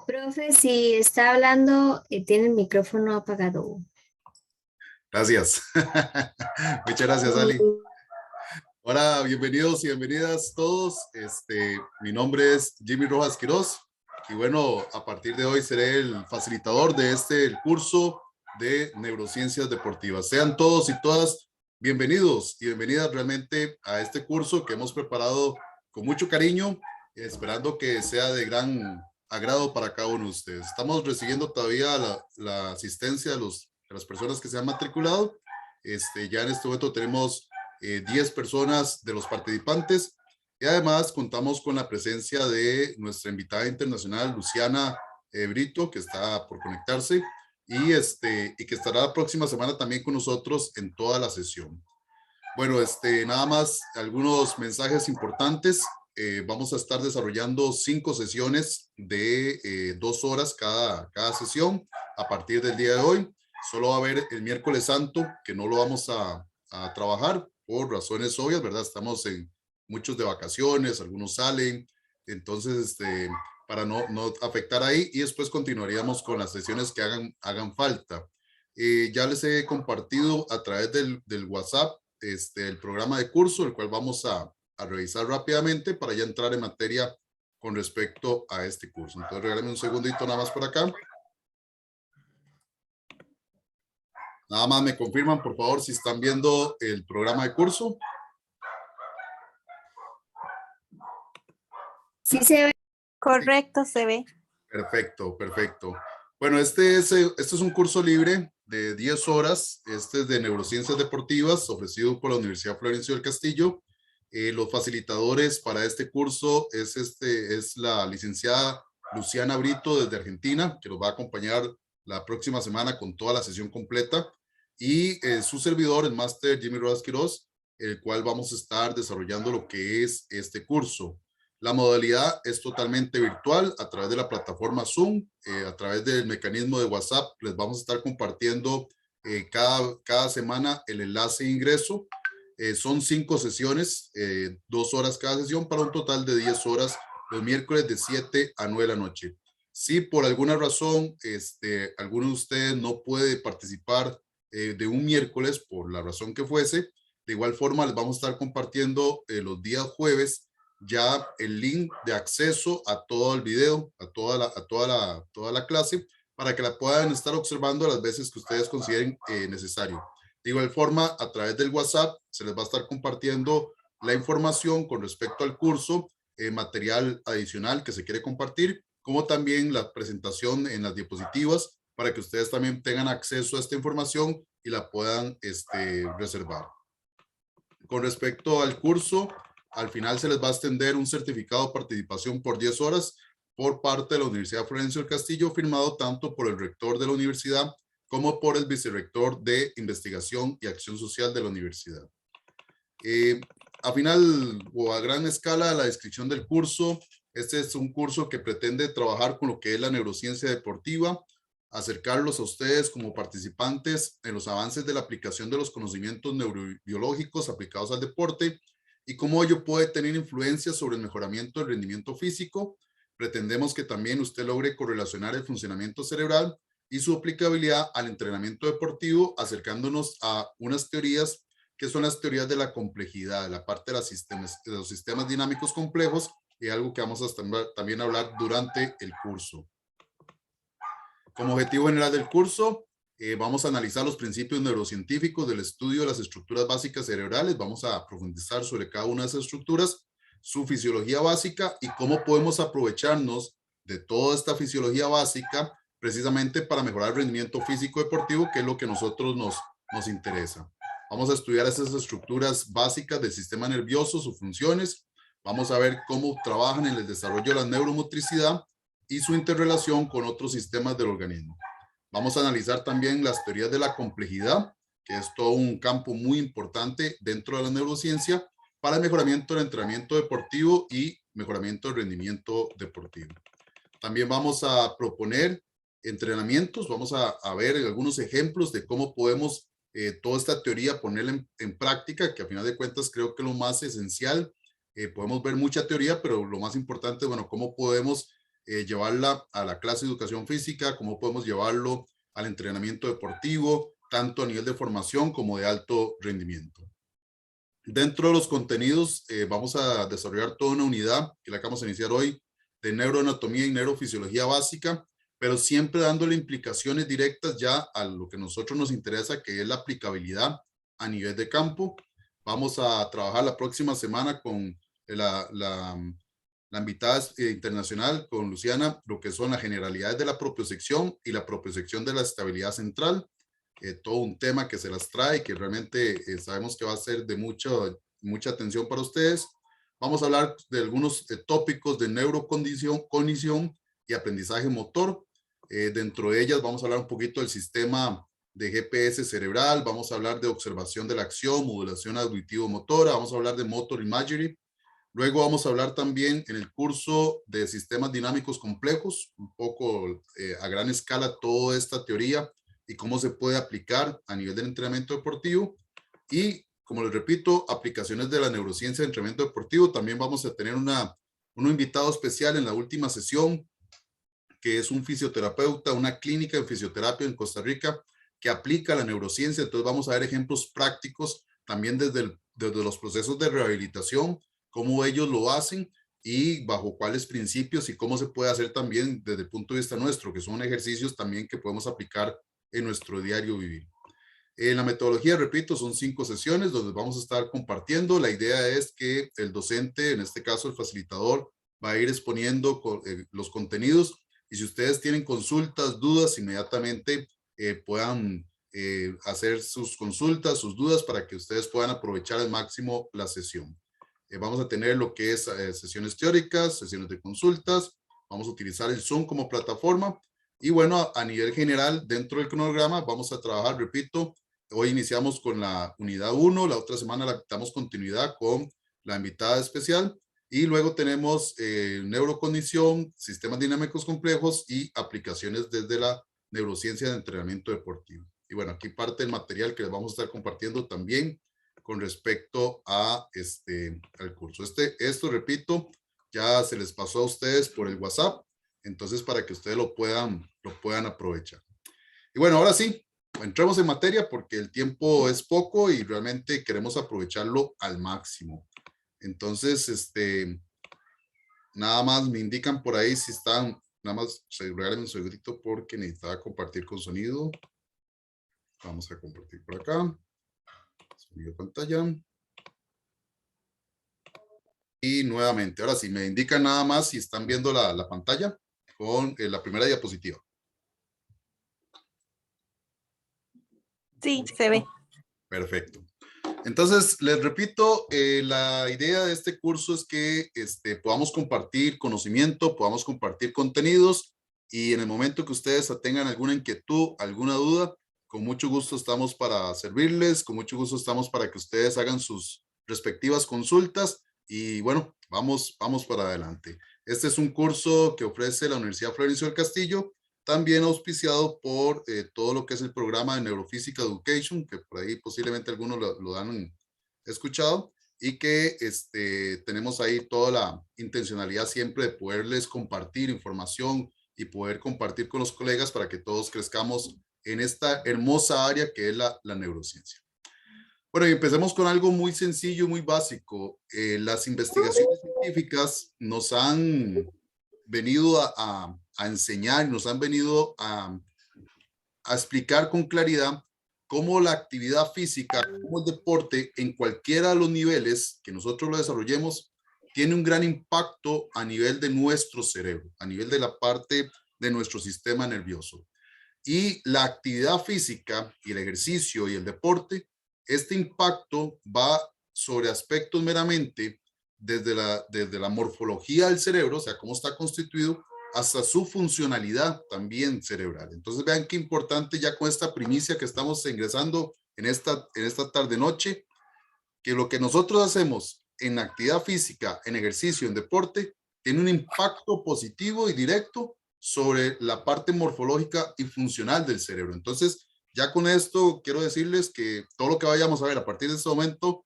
Profe, si está hablando, tiene el micrófono apagado. Gracias. Muchas gracias, Ali. Hola, bienvenidos y bienvenidas todos. Mi nombre es Jimmy Rojas Quiroz y bueno, a partir de hoy seré el facilitador de el curso de neurociencias deportivas. Sean todos y todas bienvenidos y bienvenidas realmente a este curso que hemos preparado con mucho cariño, esperando que sea de gran agrado para cada uno de ustedes. Estamos recibiendo todavía la asistencia de las personas que se han matriculado. Ya en este momento tenemos 10 personas de los participantes y además contamos con la presencia de nuestra invitada internacional Luciana Brito, que está por conectarse y que estará la próxima semana también con nosotros en toda la sesión. Bueno, nada más algunos mensajes importantes. Vamos a estar desarrollando 5 sesiones de 2 horas cada sesión a partir del día de hoy. Solo va a haber el miércoles santo, que no lo vamos a trabajar por razones obvias, ¿verdad? Estamos en muchos de vacaciones, algunos salen, entonces, para no afectar ahí, y después continuaríamos con las sesiones que hagan falta. Ya les he compartido a través del WhatsApp el programa de curso, el cual vamos a revisar rápidamente para ya entrar en materia con respecto a este curso. Entonces, regálame un segundito nada más por acá. Nada más me confirman, por favor, si están viendo el programa de curso. Sí se ve. Correcto, se ve. Perfecto, perfecto. Bueno, este es un curso libre de 10 horas. Este es de neurociencias deportivas, ofrecido por la Universidad Florencio del Castillo. Los facilitadores para este curso es la licenciada Luciana Brito desde Argentina, que nos va a acompañar la próxima semana con toda la sesión completa. Y su servidor, el máster Jimmy Rojas Quiroz, el cual vamos a estar desarrollando lo que es este curso. La modalidad es totalmente virtual a través de la plataforma Zoom, a través del mecanismo de WhatsApp. Les vamos a estar compartiendo cada semana el enlace de ingreso. Son 5 sesiones, 2 horas cada sesión para un total de 10 horas los miércoles de 7 a 9 de la noche. Si por alguna razón alguno de ustedes no puede participar de un miércoles por la razón que fuese, de igual forma les vamos a estar compartiendo los días jueves ya el link de acceso a todo el video, a toda la clase, para que la puedan estar observando las veces que ustedes consideren necesario. De igual forma, a través del WhatsApp se les va a estar compartiendo la información con respecto al curso, material adicional que se quiere compartir, como también la presentación en las diapositivas para que ustedes también tengan acceso a esta información y la puedan reservar. Con respecto al curso, al final se les va a extender un certificado de participación por 10 horas por parte de la Universidad Florencio del Castillo, firmado tanto por el rector de la universidad como por el vicerrector de Investigación y Acción Social de la universidad. A final o a gran escala, la descripción del curso. Este es un curso que pretende trabajar con lo que es la neurociencia deportiva, acercarlos a ustedes como participantes en los avances de la aplicación de los conocimientos neurobiológicos aplicados al deporte y cómo ello puede tener influencia sobre el mejoramiento del rendimiento físico. Pretendemos que también usted logre correlacionar el funcionamiento cerebral y su aplicabilidad al entrenamiento deportivo, acercándonos a unas teorías que son las teorías de la complejidad, la parte de los sistemas dinámicos complejos, y algo que vamos a también hablar durante el curso. Como objetivo general del curso, vamos a analizar los principios neurocientíficos del estudio de las estructuras básicas cerebrales. Vamos a profundizar sobre cada una de esas estructuras, su fisiología básica y cómo podemos aprovecharnos de toda esta fisiología básica precisamente para mejorar el rendimiento físico deportivo, que es lo que a nosotros nos interesa. Vamos a estudiar esas estructuras básicas del sistema nervioso, sus funciones. Vamos a ver cómo trabajan en el desarrollo de la neuromotricidad y su interrelación con otros sistemas del organismo. Vamos a analizar también las teorías de la complejidad, que es todo un campo muy importante dentro de la neurociencia para el mejoramiento del entrenamiento deportivo y mejoramiento del rendimiento deportivo. También vamos a proponer entrenamientos, vamos a ver algunos ejemplos de cómo podemos toda esta teoría ponerla en práctica, que a final de cuentas creo que es lo más esencial. Podemos ver mucha teoría, pero lo más importante, bueno, cómo podemos llevarla a la clase de educación física, cómo podemos llevarlo al entrenamiento deportivo, tanto a nivel de formación como de alto rendimiento. Dentro de los contenidos, vamos a desarrollar toda una unidad que la acabamos de iniciar hoy de neuroanatomía y neurofisiología básica, pero siempre dándole implicaciones directas ya a lo que a nosotros nos interesa, que es la aplicabilidad a nivel de campo. Vamos a trabajar la próxima semana con la invitada internacional, con Luciana, lo que son las generalidades de la propiocepción y la propiocepción de la estabilidad central. Todo un tema que se las trae, que realmente sabemos que va a ser de mucha atención para ustedes. Vamos a hablar de algunos tópicos de neurocognición y aprendizaje motor. Dentro de ellas vamos a hablar un poquito del sistema de GPS cerebral, vamos a hablar de observación de la acción, modulación auditivo-motora, vamos a hablar de motor imagery. Luego vamos a hablar también en el curso de sistemas dinámicos complejos, un poco a gran escala toda esta teoría y cómo se puede aplicar a nivel del entrenamiento deportivo. Y, como les repito, aplicaciones de la neurociencia de entrenamiento deportivo. También vamos a tener un invitado especial en la última sesión, que es un fisioterapeuta, una clínica de fisioterapia en Costa Rica que aplica la neurociencia. Entonces vamos a ver ejemplos prácticos también desde los procesos de rehabilitación, cómo ellos lo hacen y bajo cuáles principios y cómo se puede hacer también desde el punto de vista nuestro, que son ejercicios también que podemos aplicar en nuestro diario vivir. La metodología, repito, son 5 sesiones donde vamos a estar compartiendo. La idea es que el docente, en este caso el facilitador, va a ir exponiendo los contenidos y si ustedes tienen consultas, dudas, inmediatamente puedan hacer sus consultas, sus dudas para que ustedes puedan aprovechar al máximo la sesión. Vamos a tener lo que es sesiones teóricas, sesiones de consultas, vamos a utilizar el Zoom como plataforma y bueno, a nivel general, dentro del cronograma vamos a trabajar, repito, hoy iniciamos con la unidad 1, la otra semana la damos continuidad con la invitada especial y luego tenemos neurocognición, sistemas dinámicos complejos y aplicaciones desde la neurociencia de entrenamiento deportivo. Y bueno, aquí parte del material que les vamos a estar compartiendo también con respecto a al curso. Esto, repito, ya se les pasó a ustedes por el WhatsApp, entonces para que ustedes lo puedan aprovechar. Y bueno, ahora sí, entremos en materia porque el tiempo es poco y realmente queremos aprovecharlo al máximo. Entonces, nada más me indican por ahí si están, nada más regálenme un segundito porque necesitaba compartir con sonido. Vamos a compartir por acá. Sonido de pantalla. Y nuevamente, ahora sí, me indican nada más si están viendo la pantalla con la primera diapositiva. Sí, se ve. Perfecto. Entonces, les repito, la idea de este curso es que podamos compartir conocimiento, podamos compartir contenidos y en el momento que ustedes tengan alguna inquietud, alguna duda, con mucho gusto estamos para servirles, con mucho gusto estamos para que ustedes hagan sus respectivas consultas y bueno, vamos para adelante. Este es un curso que ofrece la Universidad Florencio del Castillo, también auspiciado por todo lo que es el programa de Neurophysical Education, que por ahí posiblemente algunos lo han escuchado, y que tenemos ahí toda la intencionalidad siempre de poderles compartir información y poder compartir con los colegas para que todos crezcamos en esta hermosa área que es la neurociencia. Bueno, y empecemos con algo muy sencillo, muy básico. Las investigaciones científicas nos han venido a enseñar, nos han venido a explicar con claridad cómo la actividad física, cómo el deporte en cualquiera de los niveles que nosotros lo desarrollemos, tiene un gran impacto a nivel de nuestro cerebro, a nivel de la parte de nuestro sistema nervioso. Y la actividad física y el ejercicio y el deporte, este impacto va sobre aspectos meramente desde la morfología del cerebro, o sea, cómo está constituido, hasta su funcionalidad también cerebral. Entonces vean qué importante ya con esta primicia que estamos ingresando en esta tarde-noche, que lo que nosotros hacemos en actividad física, en ejercicio, en deporte, tiene un impacto positivo y directo sobre la parte morfológica y funcional del cerebro. Entonces, ya con esto quiero decirles que todo lo que vayamos a ver a partir de este momento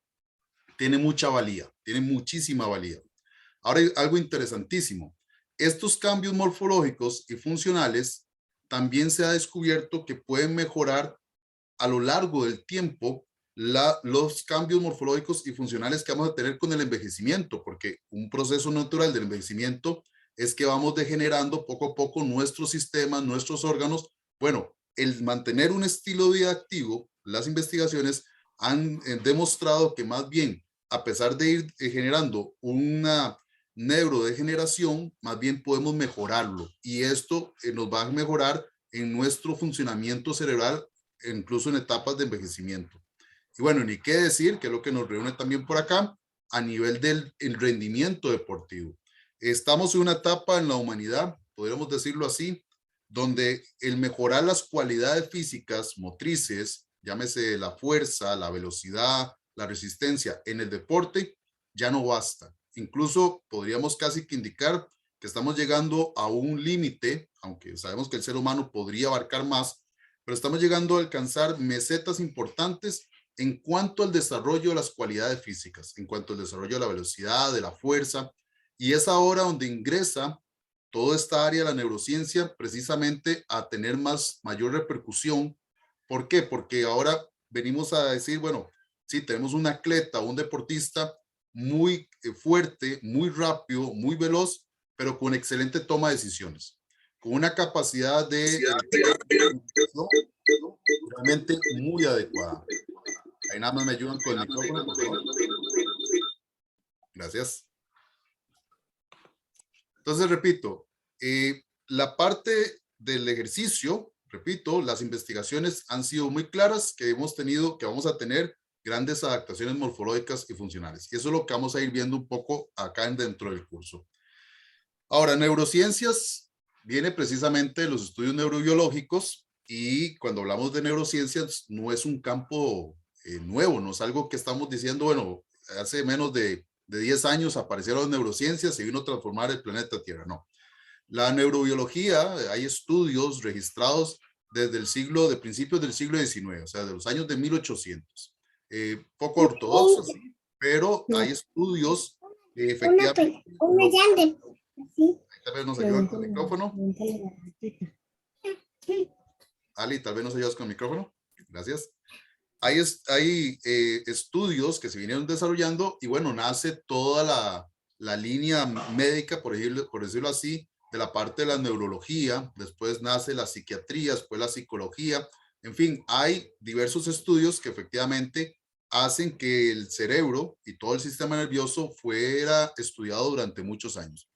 tiene mucha valía, tiene muchísima valía. Ahora hay algo interesantísimo. Estos cambios morfológicos y funcionales también se ha descubierto que pueden mejorar a lo largo del tiempo los cambios morfológicos y funcionales que vamos a tener con el envejecimiento, porque un proceso natural del envejecimiento es que vamos degenerando poco a poco nuestros sistemas, nuestros órganos. Bueno, el mantener un estilo de vida activo, las investigaciones han demostrado que más bien, a pesar de ir generando una neurodegeneración, más bien podemos mejorarlo y esto nos va a mejorar en nuestro funcionamiento cerebral, incluso en etapas de envejecimiento. Y bueno, ni qué decir, que es lo que nos reúne también por acá, a nivel del el rendimiento deportivo. Estamos en una etapa en la humanidad, podríamos decirlo así, donde el mejorar las cualidades físicas, motrices, llámese la fuerza, la velocidad, la resistencia en el deporte, ya no basta. Incluso podríamos casi que indicar que estamos llegando a un límite, aunque sabemos que el ser humano podría abarcar más, pero estamos llegando a alcanzar mesetas importantes en cuanto al desarrollo de las cualidades físicas, en cuanto al desarrollo de la velocidad, de la fuerza, y es ahora donde ingresa toda esta área de la neurociencia precisamente a tener mayor repercusión. ¿Por qué? Porque ahora venimos a decir, bueno, sí, tenemos un atleta, un deportista muy fuerte, muy rápido, muy veloz, pero con excelente toma de decisiones, con una capacidad de realmente muy adecuada. Ahí nada más me ayudan con el micrófono, por favor. Gracias. Entonces, repito, la parte del ejercicio, repito, las investigaciones han sido muy claras que hemos tenido, que vamos a tener grandes adaptaciones morfológicas y funcionales. Y eso es lo que vamos a ir viendo un poco acá dentro del curso. Ahora, neurociencias viene precisamente de los estudios neurobiológicos y cuando hablamos de neurociencias no es un campo nuevo, no es algo que estamos diciendo, bueno, hace menos de 10 años aparecieron las neurociencias y vino a transformar el planeta Tierra, no. La neurobiología, hay estudios registrados desde el siglo, de principios del siglo XIX, o sea, de los años de 1800. Poco ortodoxos, sí, pero hay estudios que efectivamente... Tal vez nos ayudan con el micrófono. Ali, tal vez nos ayudas con el micrófono. Gracias. Hay estudios que se vinieron desarrollando y bueno, nace toda la línea médica, por decirlo así, de la parte de la neurología, después nace la psiquiatría, después la psicología, en fin, hay diversos estudios que efectivamente hacen que el cerebro y todo el sistema nervioso fuera estudiado durante muchos años.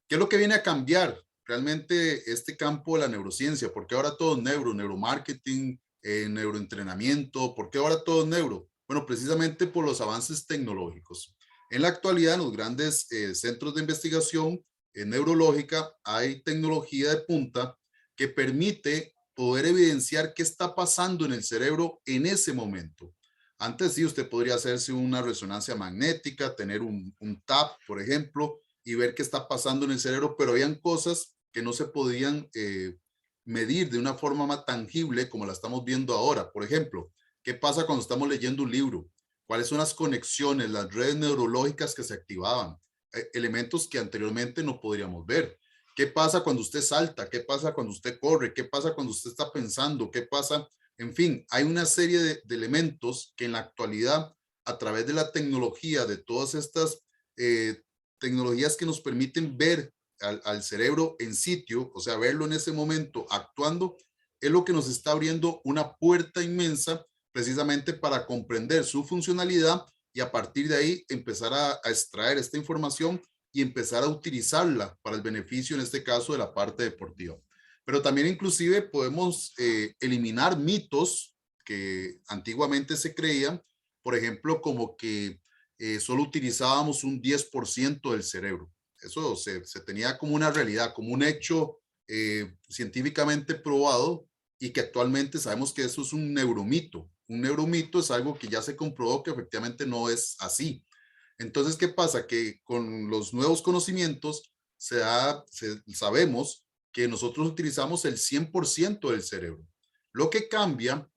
¿Qué es lo que viene a cambiar realmente este campo de la neurociencia? ¿Por qué ahora todo es neuromarketing, neuroentrenamiento? ¿Por qué ahora todo es neuro? Bueno, precisamente por los avances tecnológicos. En la actualidad, en los grandes centros de investigación neurológica, hay tecnología de punta que permite poder evidenciar qué está pasando en el cerebro en ese momento. Antes sí, usted podría hacerse una resonancia magnética, tener un TAP, por ejemplo, y ver qué está pasando en el cerebro, pero habían cosas que no se podían medir de una forma más tangible como la estamos viendo ahora. Por ejemplo, ¿qué pasa cuando estamos leyendo un libro? ¿Cuáles son las conexiones, las redes neurológicas que se activaban? Elementos que anteriormente no podríamos ver. ¿Qué pasa cuando usted salta? ¿Qué pasa cuando usted corre? ¿Qué pasa cuando usted está pensando? ¿Qué pasa? En fin, hay una serie de elementos que en la actualidad, a través de la tecnología, de todas estas tecnologías que nos permiten ver al cerebro en sitio, o sea, verlo en ese momento actuando, es lo que nos está abriendo una puerta inmensa precisamente para comprender su funcionalidad y a partir de ahí empezar a extraer esta información y empezar a utilizarla para el beneficio, en este caso, de la parte deportiva. Pero también inclusive podemos eliminar mitos que antiguamente se creían, por ejemplo, como que solo utilizábamos un 10% del cerebro. Eso se tenía como una realidad, como un hecho científicamente probado y que actualmente sabemos que eso es un neuromito. Un neuromito es algo que ya se comprobó que efectivamente no es así. Entonces, ¿qué pasa? Que con los nuevos conocimientos sabemos que nosotros utilizamos el 100% del cerebro. Lo que cambia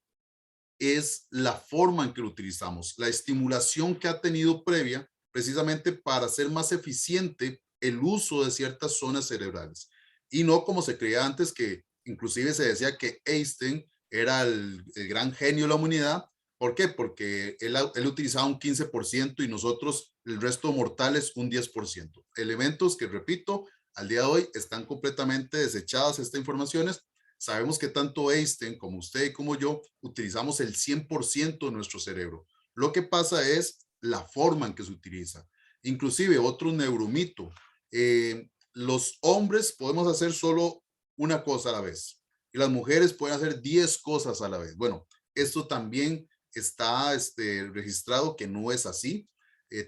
es la forma en que lo utilizamos, la estimulación que ha tenido previa, precisamente para ser más eficiente el uso de ciertas zonas cerebrales. Y no como se creía antes, que inclusive se decía que Einstein era el gran genio de la humanidad. ¿Por qué? Porque él utilizaba un 15% y nosotros, el resto mortales, un 10%. Elementos que, repito, al día de hoy están completamente desechadas estas informaciones. Sabemos que tanto Einstein como usted y como yo utilizamos el 100% de nuestro cerebro. Lo que pasa es la forma en que se utiliza. Inclusive otro neuromito, los hombres podemos hacer solo una cosa a la vez y las mujeres pueden hacer 10 cosas a la vez. Bueno, esto también está registrado que no es así.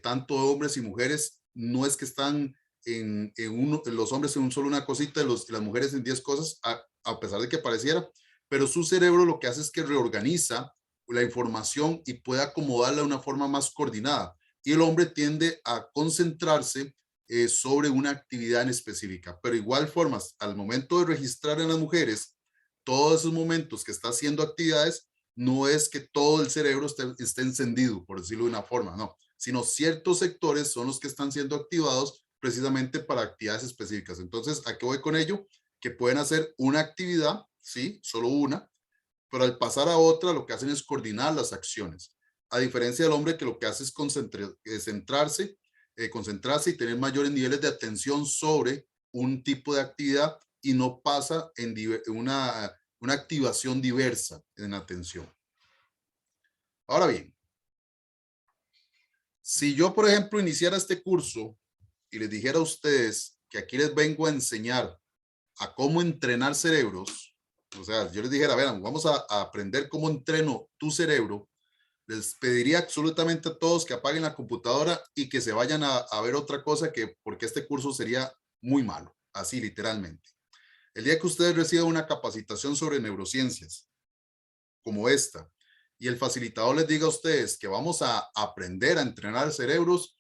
Tanto hombres y mujeres no es que están los hombres en solo una cosita y las mujeres en 10 cosas, a pesar de que pareciera, pero su cerebro lo que hace es que reorganiza la información y puede acomodarla de una forma más coordinada. Y el hombre tiende a concentrarse sobre una actividad en específica. Pero igual formas, al momento de registrar en las mujeres todos esos momentos que está haciendo actividades, no es que todo el cerebro esté encendido, por decirlo de una forma, no, sino ciertos sectores son los que están siendo activados precisamente para actividades específicas. Entonces, ¿a qué voy con ello? Que pueden hacer una actividad, sí, solo una, pero al pasar a otra lo que hacen es coordinar las acciones. A diferencia del hombre que lo que hace es concentrarse y tener mayores niveles de atención sobre un tipo de actividad y no pasa en una activación diversa en atención. Ahora bien, si yo, por ejemplo, iniciara este curso y les dijera a ustedes que aquí les vengo a enseñar a cómo entrenar cerebros, o sea, yo les dijera, vean, vamos a aprender cómo entreno tu cerebro, les pediría absolutamente a todos que apaguen la computadora y que se vayan a ver otra cosa, porque este curso sería muy malo, así literalmente. El día que ustedes reciban una capacitación sobre neurociencias como esta y el facilitador les diga a ustedes que vamos a aprender a entrenar cerebros,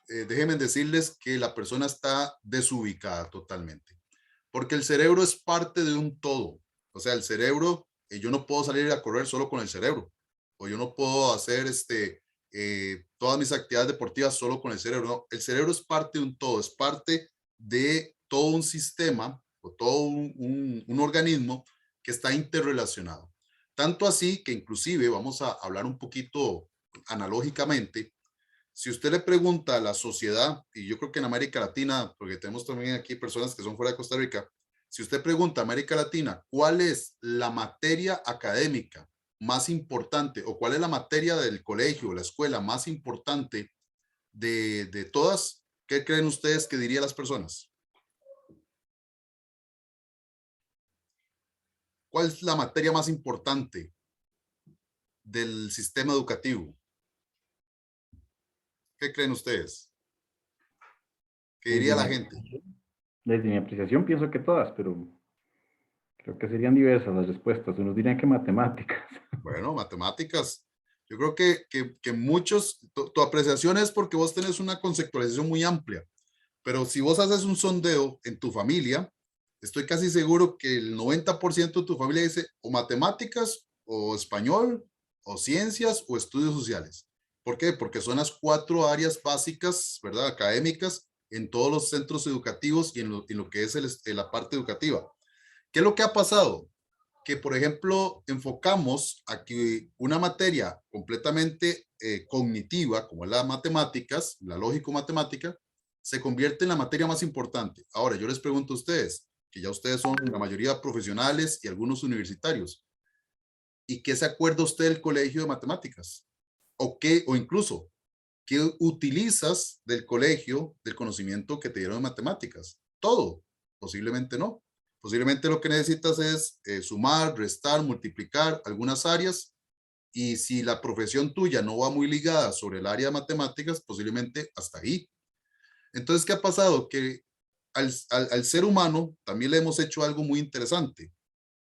déjenme decirles que la persona está desubicada totalmente, porque el cerebro es parte de un todo. O sea, el cerebro, yo no puedo salir a correr solo con el cerebro, o yo no puedo hacer todas mis actividades deportivas solo con el cerebro. No, el cerebro es parte de un todo, es parte de todo un sistema o todo un organismo que está interrelacionado. Tanto así que inclusive vamos a hablar un poquito analógicamente. Si usted le pregunta a la sociedad, y yo creo que en América Latina, porque tenemos también aquí personas que son fuera de Costa Rica, si usted pregunta a América Latina, ¿cuál es la materia académica más importante o cuál es la materia del colegio, la escuela más importante de todas? ¿Qué creen ustedes que dirían las personas? ¿Cuál es la materia más importante del sistema educativo? ¿Qué creen ustedes? ¿Qué diría Desde mi la gente? apreciación, desde mi apreciación pienso que todas, pero creo que serían diversas las respuestas. Unos dirían que matemáticas. Bueno, matemáticas. Yo creo que muchos, tu apreciación es porque vos tenés una conceptualización muy amplia, pero si vos haces un sondeo en tu familia, estoy casi seguro que el 90% de tu familia dice o matemáticas, o español, o ciencias, o estudios sociales. ¿Por qué? Porque son las 4 áreas básicas, ¿verdad? Académicas en todos los centros educativos y en lo que es la parte educativa. ¿Qué es lo que ha pasado? Que, por ejemplo, enfocamos a que una materia completamente cognitiva, como es la matemáticas, la lógico-matemática, se convierte en la materia más importante. Ahora, yo les pregunto a ustedes, que ya ustedes son la mayoría profesionales y algunos universitarios, ¿y qué se acuerda usted del colegio de matemáticas? O incluso, ¿qué utilizas del colegio, del conocimiento que te dieron de matemáticas? Todo, posiblemente no. Posiblemente lo que necesitas es sumar, restar, multiplicar algunas áreas, y si la profesión tuya no va muy ligada sobre el área de matemáticas, posiblemente hasta ahí. Entonces, ¿qué ha pasado? Que al ser humano también le hemos hecho algo muy interesante.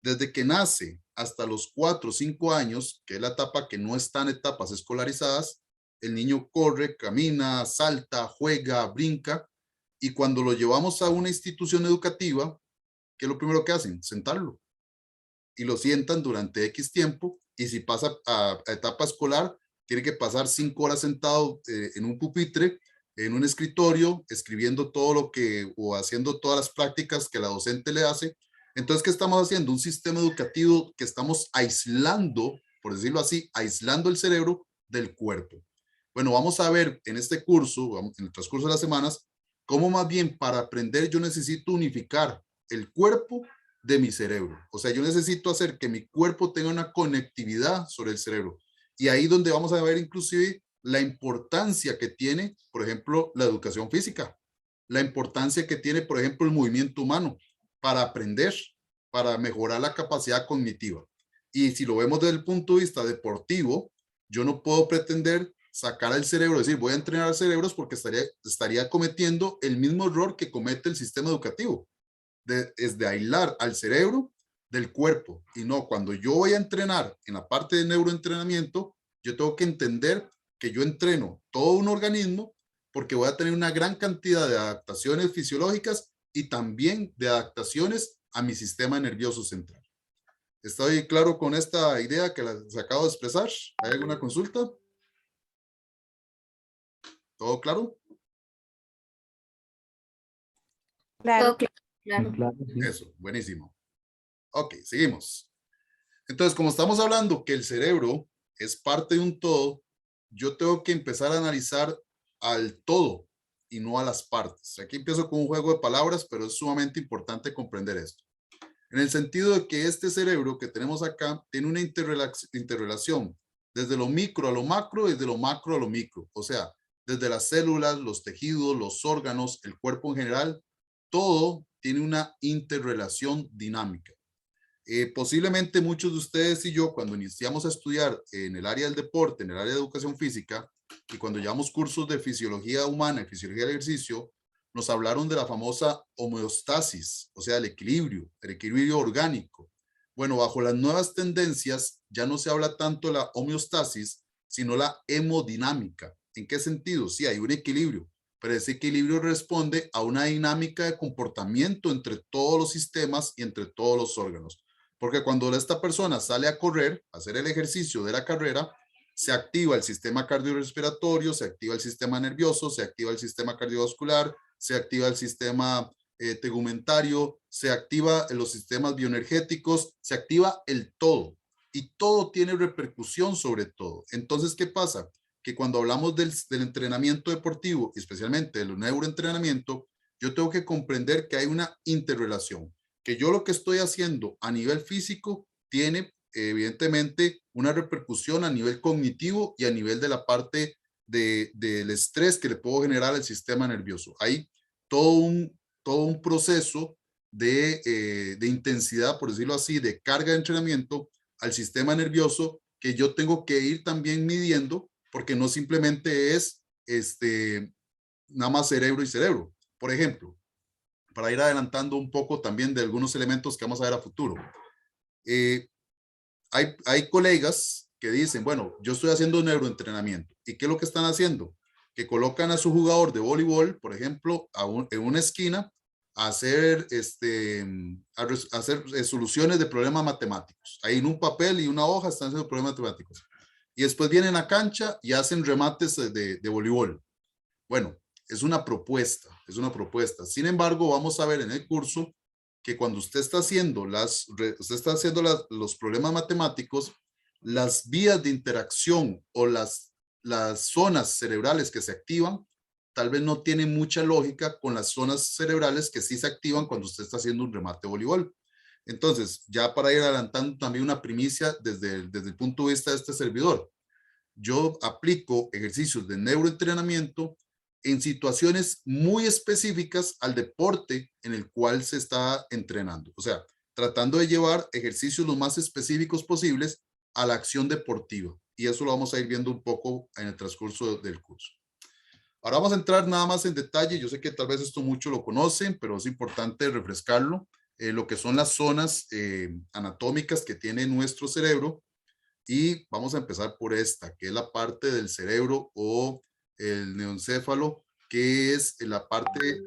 Desde que nace hasta los 4 o 5 años, que es la etapa que no está en etapas escolarizadas, el niño corre, camina, salta, juega, brinca, y cuando lo llevamos a una institución educativa, ¿qué es lo primero que hacen? Sentarlo. Y lo sientan durante X tiempo, y si pasa a etapa escolar, tiene que pasar 5 horas sentado en un pupitre en un escritorio, escribiendo todo lo que, o haciendo todas las prácticas que la docente le hace. Entonces, ¿qué estamos haciendo? Un sistema educativo que estamos aislando, por decirlo así, aislando el cerebro del cuerpo. Bueno, vamos a ver en este curso, en el transcurso de las semanas, cómo más bien para aprender yo necesito unificar el cuerpo de mi cerebro. O sea, yo necesito hacer que mi cuerpo tenga una conectividad sobre el cerebro. Y ahí donde vamos a ver inclusive la importancia que tiene, por ejemplo, la educación física, la importancia que tiene, por ejemplo, el movimiento humano para aprender, para mejorar la capacidad cognitiva. Y si lo vemos desde el punto de vista deportivo, yo no puedo pretender sacar al cerebro, decir voy a entrenar cerebros porque estaría cometiendo el mismo error que comete el sistema educativo, es de aislar al cerebro del cuerpo. Y no, cuando yo voy a entrenar en la parte de neuroentrenamiento, yo tengo que entender que yo entreno todo un organismo porque voy a tener una gran cantidad de adaptaciones fisiológicas y también de adaptaciones a mi sistema nervioso central. ¿Estoy claro con esta idea que les acabo de expresar? ¿Hay alguna consulta? ¿Todo claro? Todo Claro. claro. Claro, sí. Eso, buenísimo. Ok, seguimos. Entonces, como estamos hablando que el cerebro es parte de un todo, yo tengo que empezar a analizar al todo y no a las partes. Aquí empiezo con un juego de palabras, pero es sumamente importante comprender esto. En el sentido de que este cerebro que tenemos acá tiene una interrelación desde lo micro a lo macro, desde lo macro a lo micro. O sea, desde las células, los tejidos, los órganos, el cuerpo en general, todo tiene una interrelación dinámica. Posiblemente muchos de ustedes y yo, cuando iniciamos a estudiar en el área del deporte, en el área de educación física, y cuando llevamos cursos de fisiología humana y fisiología del ejercicio, nos hablaron de la famosa homeostasis, o sea, el equilibrio orgánico. Bueno, bajo las nuevas tendencias ya no se habla tanto de la homeostasis, sino la hemodinámica. ¿En qué sentido? Sí, hay un equilibrio, pero ese equilibrio responde a una dinámica de comportamiento entre todos los sistemas y entre todos los órganos. Porque cuando esta persona sale a correr, a hacer el ejercicio de la carrera, se activa el sistema cardiorrespiratorio, se activa el sistema nervioso, se activa el sistema cardiovascular, se activa el sistema tegumentario, se activa los sistemas bioenergéticos, se activa el todo. Y todo tiene repercusión sobre todo. Entonces, ¿qué pasa? Que cuando hablamos del entrenamiento deportivo, especialmente del neuroentrenamiento, yo tengo que comprender que hay una interrelación, que yo lo que estoy haciendo a nivel físico tiene evidentemente una repercusión a nivel cognitivo y a nivel de la parte del estrés que le puedo generar al sistema nervioso. Hay todo un proceso de intensidad, por decirlo así, de carga de entrenamiento al sistema nervioso que yo tengo que ir también midiendo, porque no simplemente es nada más cerebro y cerebro. Por ejemplo, para ir adelantando un poco también de algunos elementos que vamos a ver a futuro. Hay colegas que dicen, bueno, yo estoy haciendo neuroentrenamiento. ¿Y qué es lo que están haciendo? Que colocan a su jugador de voleibol, por ejemplo, en una esquina a hacer, soluciones de problemas matemáticos. Ahí en un papel y una hoja están haciendo problemas matemáticos. Y después vienen a cancha y hacen remates de voleibol. Bueno, es una propuesta, es una propuesta. Sin embargo, vamos a ver en el curso que cuando usted está haciendo los problemas matemáticos, las vías de interacción o las zonas cerebrales que se activan, tal vez no tienen mucha lógica con las zonas cerebrales que sí se activan cuando usted está haciendo un remate de voleibol. Entonces, ya para ir adelantando también una primicia desde el punto de vista de este servidor, yo aplico ejercicios de neuroentrenamiento en situaciones muy específicas al deporte en el cual se está entrenando. O sea, tratando de llevar ejercicios lo más específicos posibles a la acción deportiva. Y eso lo vamos a ir viendo un poco en el transcurso del curso. Ahora vamos a entrar nada más en detalle. Yo sé que tal vez esto muchos lo conocen, pero es importante refrescarlo. Lo que son las zonas anatómicas que tiene nuestro cerebro. Y vamos a empezar por esta, que es la parte del cerebro o el neoencéfalo, que es la parte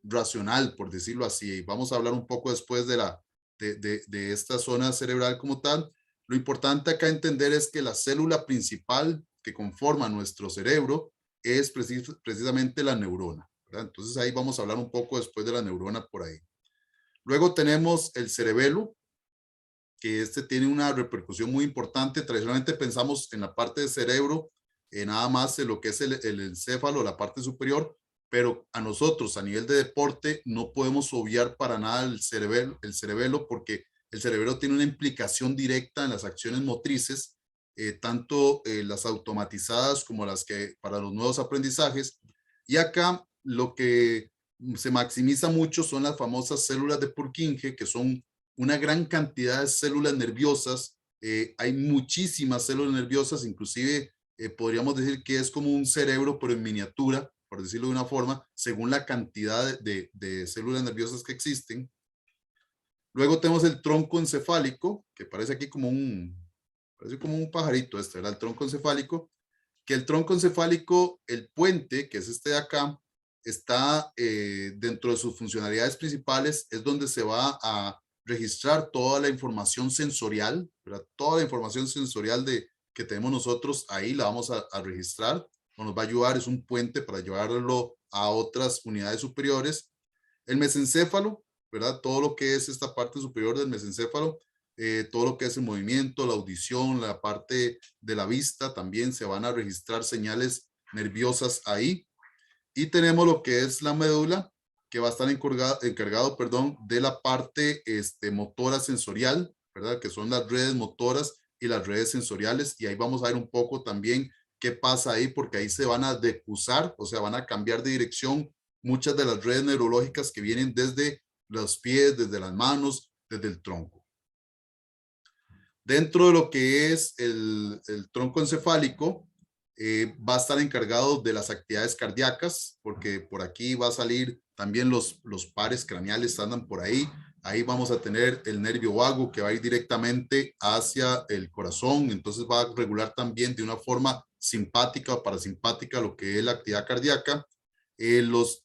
racional, por decirlo así. Vamos a hablar un poco después de esta zona cerebral como tal. Lo importante acá entender es que la célula principal que conforma nuestro cerebro es precisamente la neurona, ¿verdad? Entonces ahí vamos a hablar un poco después de la neurona por ahí. Luego tenemos el cerebelo, que este tiene una repercusión muy importante. Tradicionalmente pensamos en la parte del cerebro, nada más en lo que es el encéfalo, la parte superior, pero a nosotros a nivel de deporte no podemos obviar para nada el cerebelo porque el cerebelo tiene una implicación directa en las acciones motrices, tanto las automatizadas como las que para los nuevos aprendizajes. Y acá lo que se maximiza mucho son las famosas células de Purkinje, que son una gran cantidad de células nerviosas. Hay muchísimas células nerviosas, inclusive podríamos decir que es como un cerebro, pero en miniatura, por decirlo de una forma, según la cantidad de células nerviosas que existen. Luego tenemos el tronco encefálico, que parece aquí como parece como un pajarito este, ¿verdad? El tronco encefálico, que el tronco encefálico, el puente, que es este de acá, está dentro de sus funcionalidades principales, es donde se va a registrar toda la información sensorial, ¿verdad? Toda la información sensorial que tenemos nosotros, ahí la vamos a registrar, o nos va a ayudar, es un puente para llevarlo a otras unidades superiores. El mesencéfalo, ¿verdad? Todo lo que es esta parte superior del mesencéfalo, todo lo que es el movimiento, la audición, la parte de la vista, también se van a registrar señales nerviosas ahí. Y tenemos lo que es la médula, que va a estar encargado, perdón, de la parte motora sensorial, ¿verdad? Que son las redes motoras y las redes sensoriales. Y ahí vamos a ver un poco también qué pasa ahí, porque ahí se van a decusar, o sea, van a cambiar de dirección muchas de las redes neurológicas que vienen desde los pies, desde las manos, desde el tronco. Dentro de lo que es el tronco encefálico, va a estar encargado de las actividades cardíacas, porque por aquí va a salir también los pares craneales, andan por ahí. Ahí vamos a tener el nervio vago que va a ir directamente hacia el corazón, entonces va a regular también de una forma simpática o parasimpática lo que es la actividad cardíaca.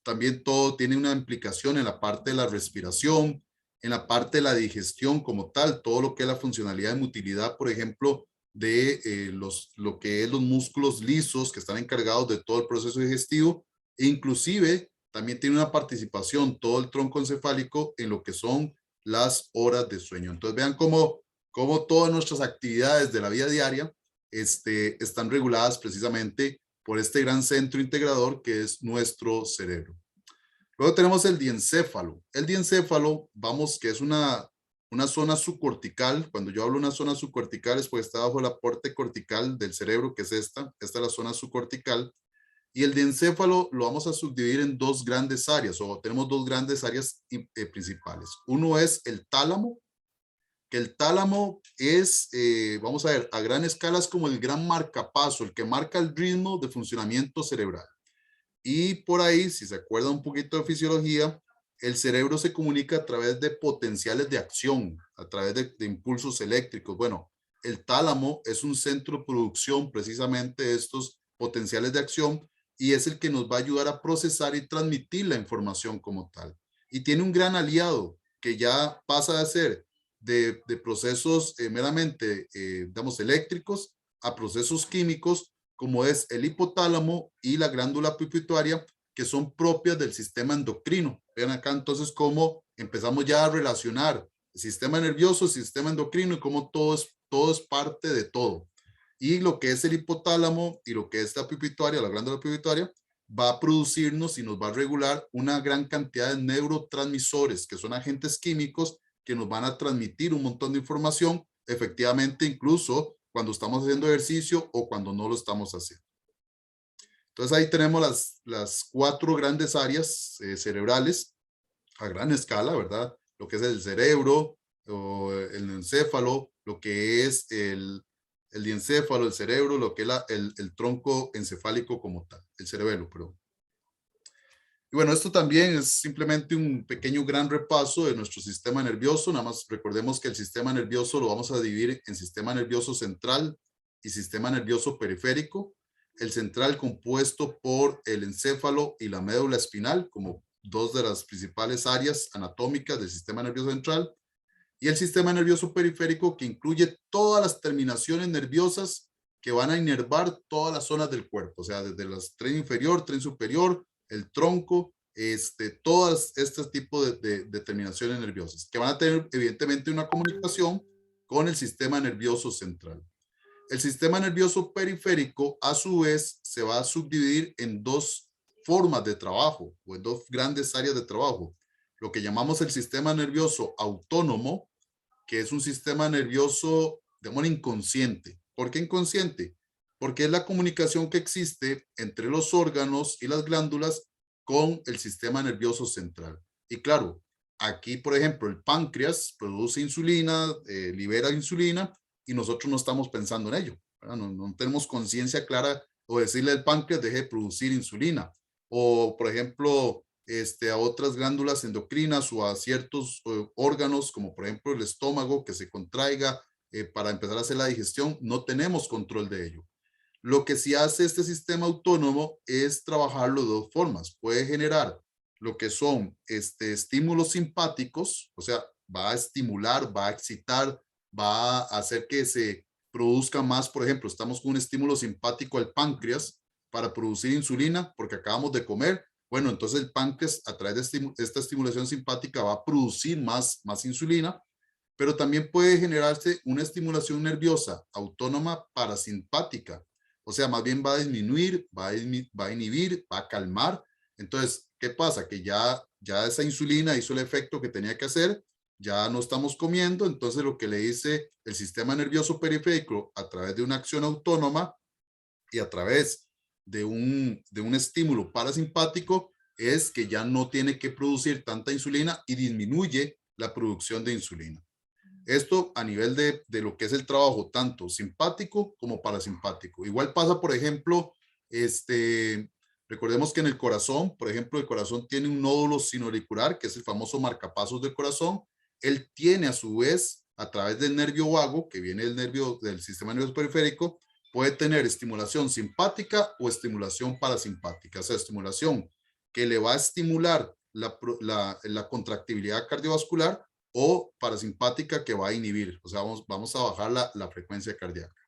También todo tiene una implicación en la parte de la respiración, en la parte de la digestión como tal, todo lo que es la funcionalidad de motilidad, por ejemplo, de lo que es los músculos lisos que están encargados de todo el proceso digestivo, e inclusive también tiene una participación todo el tronco encefálico en lo que son las horas de sueño. Entonces vean cómo todas nuestras actividades de la vida diaria están reguladas precisamente por este gran centro integrador que es nuestro cerebro. Luego tenemos el diencéfalo. El diencéfalo, vamos, que es una zona subcortical. Cuando yo hablo de una zona subcortical es porque está bajo la parte cortical del cerebro, que es esta. Esta es la zona subcortical. Y el diencéfalo lo vamos a subdividir en dos grandes áreas, o tenemos dos grandes áreas principales. Uno es el tálamo, que el tálamo es, vamos a ver, a gran escala es como el gran marcapaso, el que marca el ritmo de funcionamiento cerebral. Y por ahí, si se acuerda un poquito de fisiología, el cerebro se comunica a través de potenciales de acción, a través de impulsos eléctricos. Bueno, el tálamo es un centro de producción precisamente de estos potenciales de acción y es el que nos va a ayudar a procesar y transmitir la información como tal. Y tiene un gran aliado que ya pasa de ser de procesos meramente, digamos, eléctricos a procesos químicos, como es el hipotálamo y la glándula pituitaria, que son propias del sistema endocrino. Vean acá entonces cómo empezamos ya a relacionar el sistema nervioso, el sistema endocrino y cómo todo es parte de todo. Y lo que es el hipotálamo y lo que es la pituitaria, la glándula pituitaria, va a producirnos y nos va a regular una gran cantidad de neurotransmisores, que son agentes químicos que nos van a transmitir un montón de información, efectivamente, incluso cuando estamos haciendo ejercicio o cuando no lo estamos haciendo. Entonces ahí tenemos las cuatro grandes áreas cerebrales a gran escala, ¿verdad? Lo que es el cerebro, o el encéfalo, lo que es el diencéfalo, el cerebro, lo que es el tronco encefálico como tal, el cerebelo, perdón. Y bueno, esto también es simplemente un pequeño gran repaso de nuestro sistema nervioso. Nada más recordemos que el sistema nervioso lo vamos a dividir en sistema nervioso central y sistema nervioso periférico. El central compuesto por el encéfalo y la médula espinal como dos de las principales áreas anatómicas del sistema nervioso central. Y el sistema nervioso periférico que incluye todas las terminaciones nerviosas que van a inervar todas las zonas del cuerpo, o sea, desde el tren inferior, tren superior, el tronco, todas este tipo de terminaciones nerviosas, que van a tener evidentemente una comunicación con el sistema nervioso central. El sistema nervioso periférico, a su vez, se va a subdividir en dos formas de trabajo o en dos grandes áreas de trabajo. Lo que llamamos el sistema nervioso autónomo, que es un sistema nervioso, digamos, inconsciente. ¿Por qué inconsciente? Porque es la comunicación que existe entre los órganos y las glándulas con el sistema nervioso central. Y claro, aquí, por ejemplo, el páncreas produce insulina, libera insulina, y nosotros no estamos pensando en ello. No tenemos conciencia clara o decirle al páncreas deje de producir insulina. O, por ejemplo, a otras glándulas endocrinas o a ciertos órganos, como por ejemplo el estómago, que se contraiga para empezar a hacer la digestión, no tenemos control de ello. Lo que sí hace este sistema autónomo es trabajarlo de dos formas. Puede generar lo que son estímulos simpáticos, o sea, va a estimular, va a excitar, va a hacer que se produzca más. Por ejemplo, estamos con un estímulo simpático al páncreas para producir insulina porque acabamos de comer. Bueno, entonces el páncreas, a través de esta estimulación simpática, va a producir más insulina, pero también puede generarse una estimulación nerviosa autónoma parasimpática. O sea, más bien va a disminuir, va a inhibir, va a calmar. Entonces, ¿qué pasa? Que ya esa insulina hizo el efecto que tenía que hacer, ya no estamos comiendo, entonces lo que le dice el sistema nervioso periférico a través de una acción autónoma y a través de un estímulo parasimpático es que ya no tiene que producir tanta insulina y disminuye la producción de insulina. Esto a nivel de lo que es el trabajo, tanto simpático como parasimpático. Igual pasa, por ejemplo, recordemos que en el corazón, por ejemplo, el corazón tiene un nódulo sinoauricular, que es el famoso marcapasos del corazón. Él tiene a su vez, a través del nervio vago, que viene del sistema nervioso periférico, puede tener estimulación simpática o estimulación parasimpática. O sea, estimulación que le va a estimular la contractibilidad cardiovascular o parasimpática que va a inhibir, o sea, vamos a bajar la frecuencia cardíaca.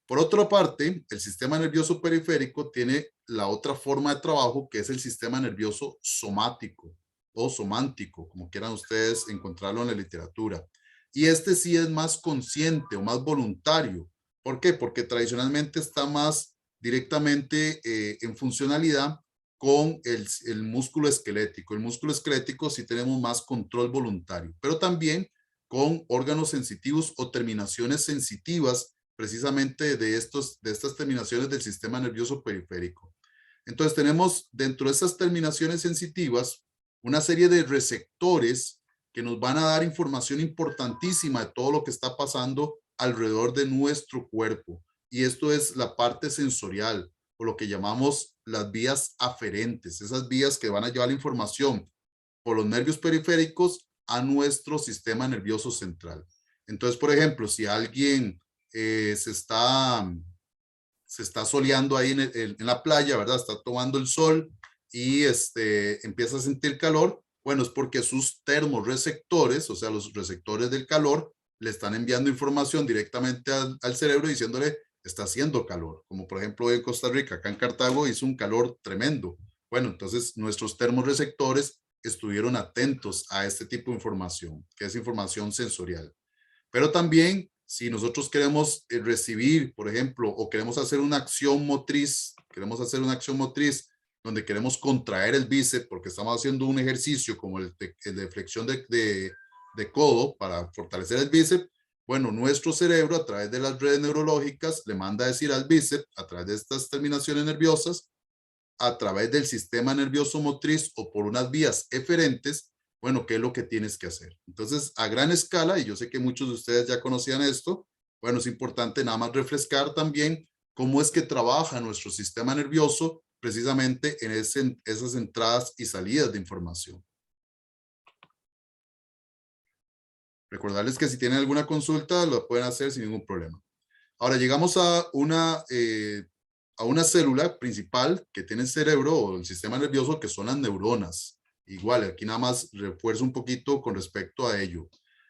Por otra parte, el sistema nervioso periférico tiene la otra forma de trabajo, que es el sistema nervioso somático o somántico, como quieran ustedes encontrarlo en la literatura. Y este sí es más consciente o más voluntario. ¿Por qué? Porque tradicionalmente está más directamente en funcionalidad con el músculo esquelético. El músculo esquelético sí tenemos más control voluntario, pero también con órganos sensitivos o terminaciones sensitivas precisamente de estas terminaciones del sistema nervioso periférico. Entonces tenemos dentro de estas terminaciones sensitivas una serie de receptores que nos van a dar información importantísima de todo lo que está pasando alrededor de nuestro cuerpo. Y esto es la parte sensorial, o lo que llamamos las vías aferentes, esas vías que van a llevar la información por los nervios periféricos a nuestro sistema nervioso central. Entonces, por ejemplo, si alguien se está soleando ahí en la playa, ¿verdad? Está tomando el sol y empieza a sentir calor, bueno, es porque sus termorreceptores, o sea, los receptores del calor, le están enviando información directamente al cerebro diciéndole, está haciendo calor. Como por ejemplo en Costa Rica, acá en Cartago hizo un calor tremendo. Bueno, entonces nuestros termorreceptores estuvieron atentos a este tipo de información, que es información sensorial. Pero también, si nosotros queremos recibir, por ejemplo, o queremos hacer una acción motriz, donde queremos contraer el bíceps porque estamos haciendo un ejercicio como el de flexión de codo para fortalecer el bíceps, bueno, nuestro cerebro a través de las redes neurológicas le manda a decir al bíceps, a través de estas terminaciones nerviosas, a través del sistema nervioso motriz o por unas vías eferentes, bueno, ¿qué es lo que tienes que hacer? Entonces, a gran escala, y yo sé que muchos de ustedes ya conocían esto, bueno, es importante nada más refrescar también cómo es que trabaja nuestro sistema nervioso precisamente en esas entradas y salidas de información. Recordarles que si tienen alguna consulta, lo pueden hacer sin ningún problema. Ahora llegamos a una célula principal que tiene el cerebro o el sistema nervioso, que son las neuronas. Igual, aquí nada más refuerzo un poquito con respecto a ello.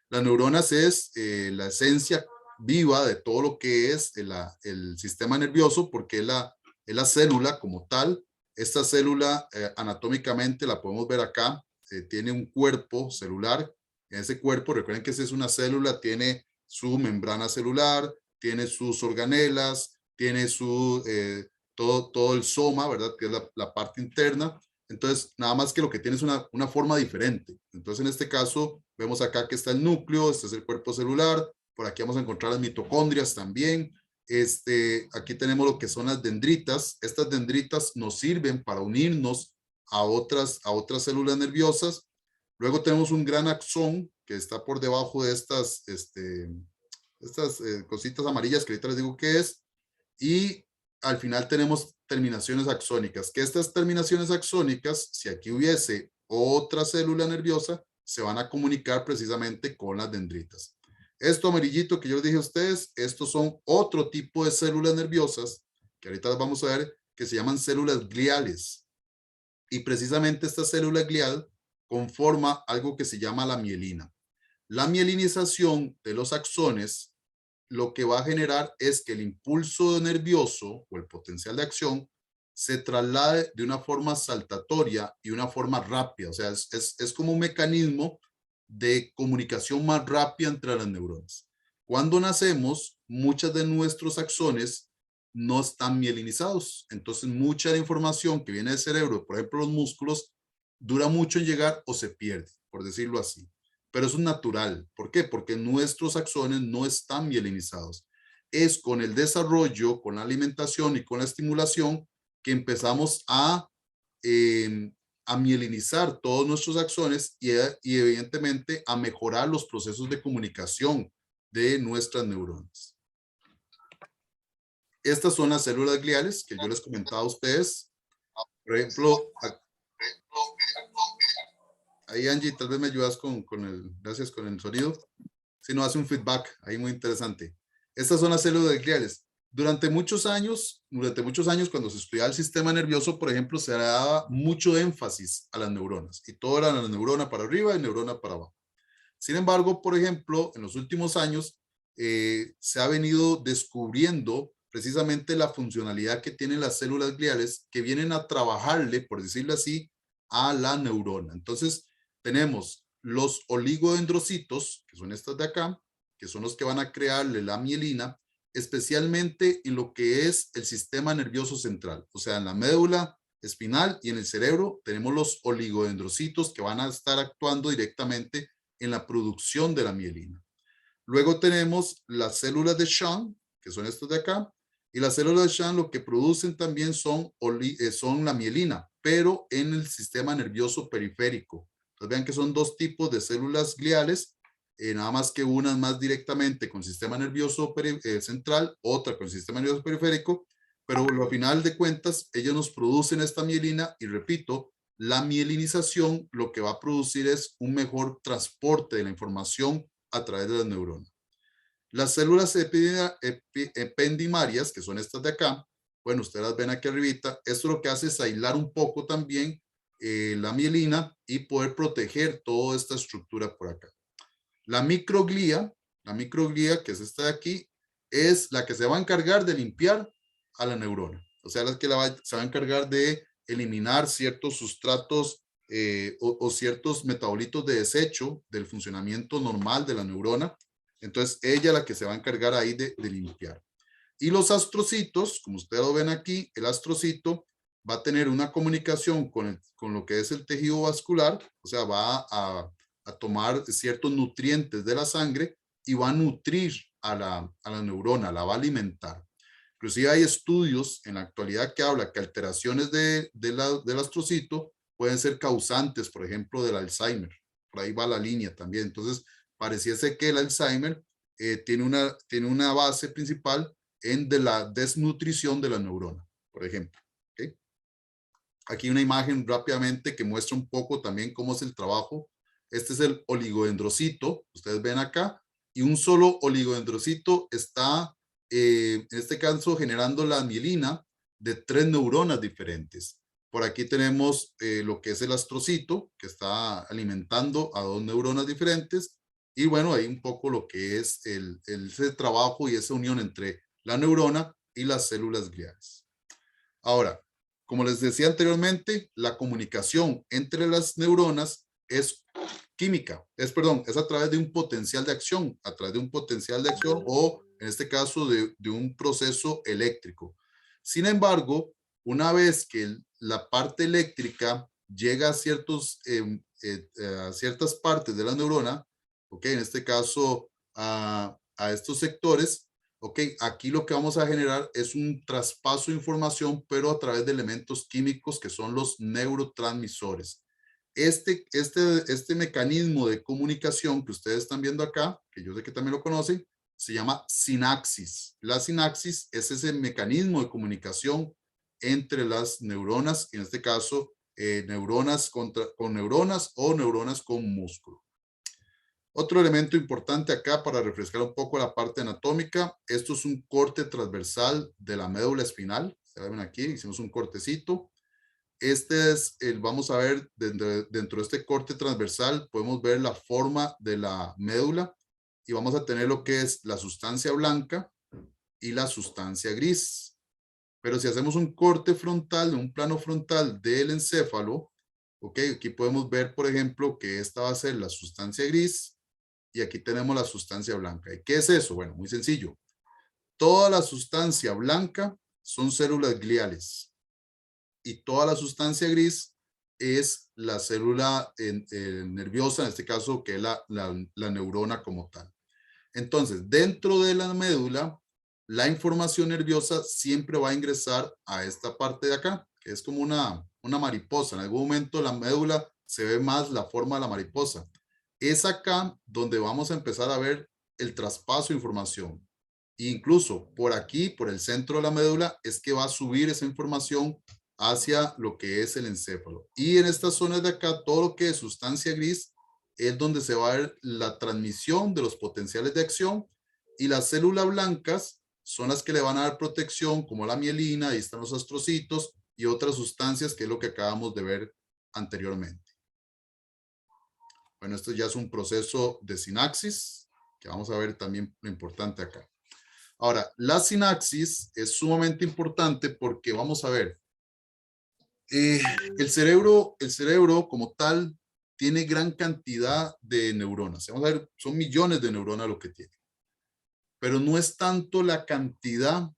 Las neuronas es la esencia viva de todo lo que es el sistema nervioso, porque es la célula como tal. Esta célula anatómicamente la podemos ver acá, tiene un cuerpo celular. En ese cuerpo, recuerden que esa es una célula, tiene su membrana celular, tiene sus organelas, tiene todo el soma, ¿verdad? Que es la parte interna. Entonces, nada más que lo que tiene es una forma diferente. Entonces, en este caso, vemos acá que está el núcleo, este es el cuerpo celular, por aquí vamos a encontrar las mitocondrias también. Aquí tenemos lo que son las dendritas. Estas dendritas nos sirven para unirnos a otras células nerviosas. Luego tenemos un gran axón que está por debajo de estas cositas amarillas que ahorita les digo qué es. Y al final tenemos terminaciones axónicas, que estas terminaciones axónicas, si aquí hubiese otra célula nerviosa, se van a comunicar precisamente con las dendritas. Esto amarillito que yo les dije a ustedes, estos son otro tipo de células nerviosas, que ahorita las vamos a ver, que se llaman células gliales. Y precisamente esta célula glial conforma algo que se llama la mielina. La mielinización de los axones lo que va a generar es que el impulso nervioso o el potencial de acción se traslade de una forma saltatoria y una forma rápida. O sea, es como un mecanismo de comunicación más rápida entre las neuronas. Cuando nacemos, muchas de nuestros axones no están mielinizados. Entonces, mucha de la información que viene del cerebro, por ejemplo, los músculos, dura mucho en llegar o se pierde, por decirlo así. Pero eso es natural. ¿Por qué? Porque nuestros axones no están mielinizados. Es con el desarrollo, con la alimentación y con la estimulación que empezamos a mielinizar todos nuestros axones y evidentemente a mejorar los procesos de comunicación de nuestras neuronas. Estas son las células gliales que yo les comentaba a ustedes. Por ejemplo, ahí Angie, tal vez me ayudas gracias con el sonido. Si no, hace un feedback ahí muy interesante. Estas son las células gliales. Durante muchos años, cuando se estudiaba el sistema nervioso, por ejemplo, se daba mucho énfasis a las neuronas y todo era la neurona para arriba y neurona para abajo. Sin embargo, por ejemplo, en los últimos años se ha venido descubriendo precisamente la funcionalidad que tienen las células gliales que vienen a trabajarle, por decirlo así, a la neurona. Entonces, tenemos los oligodendrocitos, que son estas de acá, que son los que van a crearle la mielina, especialmente en lo que es el sistema nervioso central, o sea, en la médula espinal y en el cerebro tenemos los oligodendrocitos que van a estar actuando directamente en la producción de la mielina. Luego tenemos las células de Schwann, que son estas de acá, y las células de Schwann lo que producen también son la mielina, pero en el sistema nervioso periférico. Entonces vean que son dos tipos de células gliales, nada más que una más directamente con sistema nervioso central, otra con sistema nervioso periférico, pero al final de cuentas ellos nos producen esta mielina y repito, la mielinización lo que va a producir es un mejor transporte de la información a través de las neuronas. Las células ependimarias, que son estas de acá, bueno, ustedes las ven aquí arribita, esto lo que hace es aislar un poco también la mielina y poder proteger toda esta estructura por acá. La microglía, que es esta de aquí, es la que se va a encargar de limpiar a la neurona. O sea, la que se va a encargar de eliminar ciertos sustratos o ciertos metabolitos de desecho del funcionamiento normal de la neurona. Entonces, ella es la que se va a encargar ahí de limpiar. Y los astrocitos, como ustedes lo ven aquí, el astrocito va a tener una comunicación con lo que es el tejido vascular, o sea, va a tomar ciertos nutrientes de la sangre y va a nutrir a la neurona, la va a alimentar. Inclusive hay estudios en la actualidad que habla que alteraciones del astrocito pueden ser causantes, por ejemplo, del Alzheimer. Por ahí va la línea también. Entonces, pareciese que el Alzheimer tiene una base principal de la desnutrición de la neurona, por ejemplo. ¿Okay? Aquí una imagen rápidamente que muestra un poco también cómo es el trabajo. Este es el oligodendrocito, ustedes ven acá, y un solo oligodendrocito está, en este caso, generando la mielina de 3 neuronas diferentes. Por aquí tenemos lo que es el astrocito, que está alimentando a 2 neuronas diferentes, Y bueno, ahí un poco lo que es ese trabajo y esa unión entre la neurona y las células gliales. Ahora, como les decía anteriormente, la comunicación entre las neuronas es química, es a través de un potencial de acción, o en este caso de un proceso eléctrico. Sin embargo, una vez que la parte eléctrica llega a ciertas partes de la neurona, ¿ok? En este caso a estos sectores, ¿ok? Aquí lo que vamos a generar es un traspaso de información, pero a través de elementos químicos que son los neurotransmisores. Este mecanismo de comunicación que ustedes están viendo acá, que yo sé que también lo conocen, se llama sinapsis. La sinapsis es ese mecanismo de comunicación entre las neuronas, en este caso, neuronas con neuronas o neuronas con músculo. Otro elemento importante acá para refrescar un poco la parte anatómica, esto es un corte transversal de la médula espinal. Se ven aquí, hicimos un cortecito. Vamos a ver dentro de este corte transversal, podemos ver la forma de la médula y vamos a tener lo que es la sustancia blanca y la sustancia gris. Pero si hacemos un corte frontal, un plano frontal del encéfalo, ok, aquí podemos ver, por ejemplo, que esta va a ser la sustancia gris y aquí tenemos la sustancia blanca. ¿Y qué es eso? Bueno, muy sencillo. Toda la sustancia blanca son células gliales y toda la sustancia gris es la célula nerviosa, en este caso, que es la neurona como tal. Entonces, dentro de la médula, la información nerviosa siempre va a ingresar a esta parte de acá, que es como una mariposa. En algún momento la médula se ve más la forma de la mariposa. Es acá donde vamos a empezar a ver el traspaso de información. Incluso por aquí, por el centro de la médula, es que va a subir esa información hacia lo que es el encéfalo. Y en estas zonas de acá, todo lo que es sustancia gris es donde se va a ver la transmisión de los potenciales de acción, y las células blancas son las que le van a dar protección, como la mielina, ahí están los astrocitos y otras sustancias, que es lo que acabamos de ver anteriormente. Bueno, esto ya es un proceso de sinapsis, que vamos a ver también lo importante acá. Ahora, la sinapsis es sumamente importante porque vamos a ver, el cerebro como tal tiene gran cantidad de neuronas. Vamos a ver, son millones de neuronas lo que tiene. Pero no es tanto la cantidad,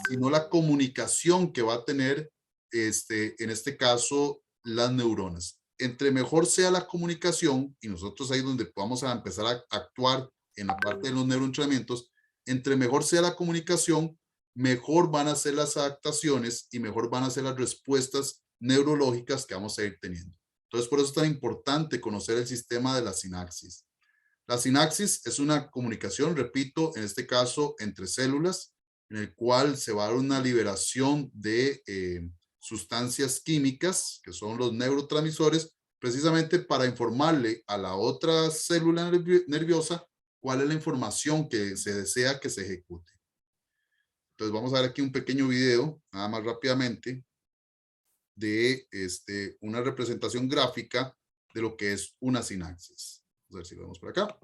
sino la comunicación que va a tener, en este caso, las neuronas. Entre mejor sea la comunicación, y nosotros ahí es donde vamos a empezar a actuar en la parte de los neuroentrenamientos, entre mejor sea la comunicación, mejor van a ser las adaptaciones y mejor van a ser las respuestas neurológicas que vamos a ir teniendo. Entonces, por eso es tan importante conocer el sistema de la sinapsis. La sinapsis es una comunicación, repito, en este caso entre células, en el cual se va a dar una liberación de sustancias químicas, que son los neurotransmisores, precisamente para informarle a la otra célula nerviosa cuál es la información que se desea que se ejecute. Entonces vamos a ver aquí un pequeño video, nada más rápidamente, de una representación gráfica de lo que es una sinapsis. Vamos a ver si lo vemos por acá.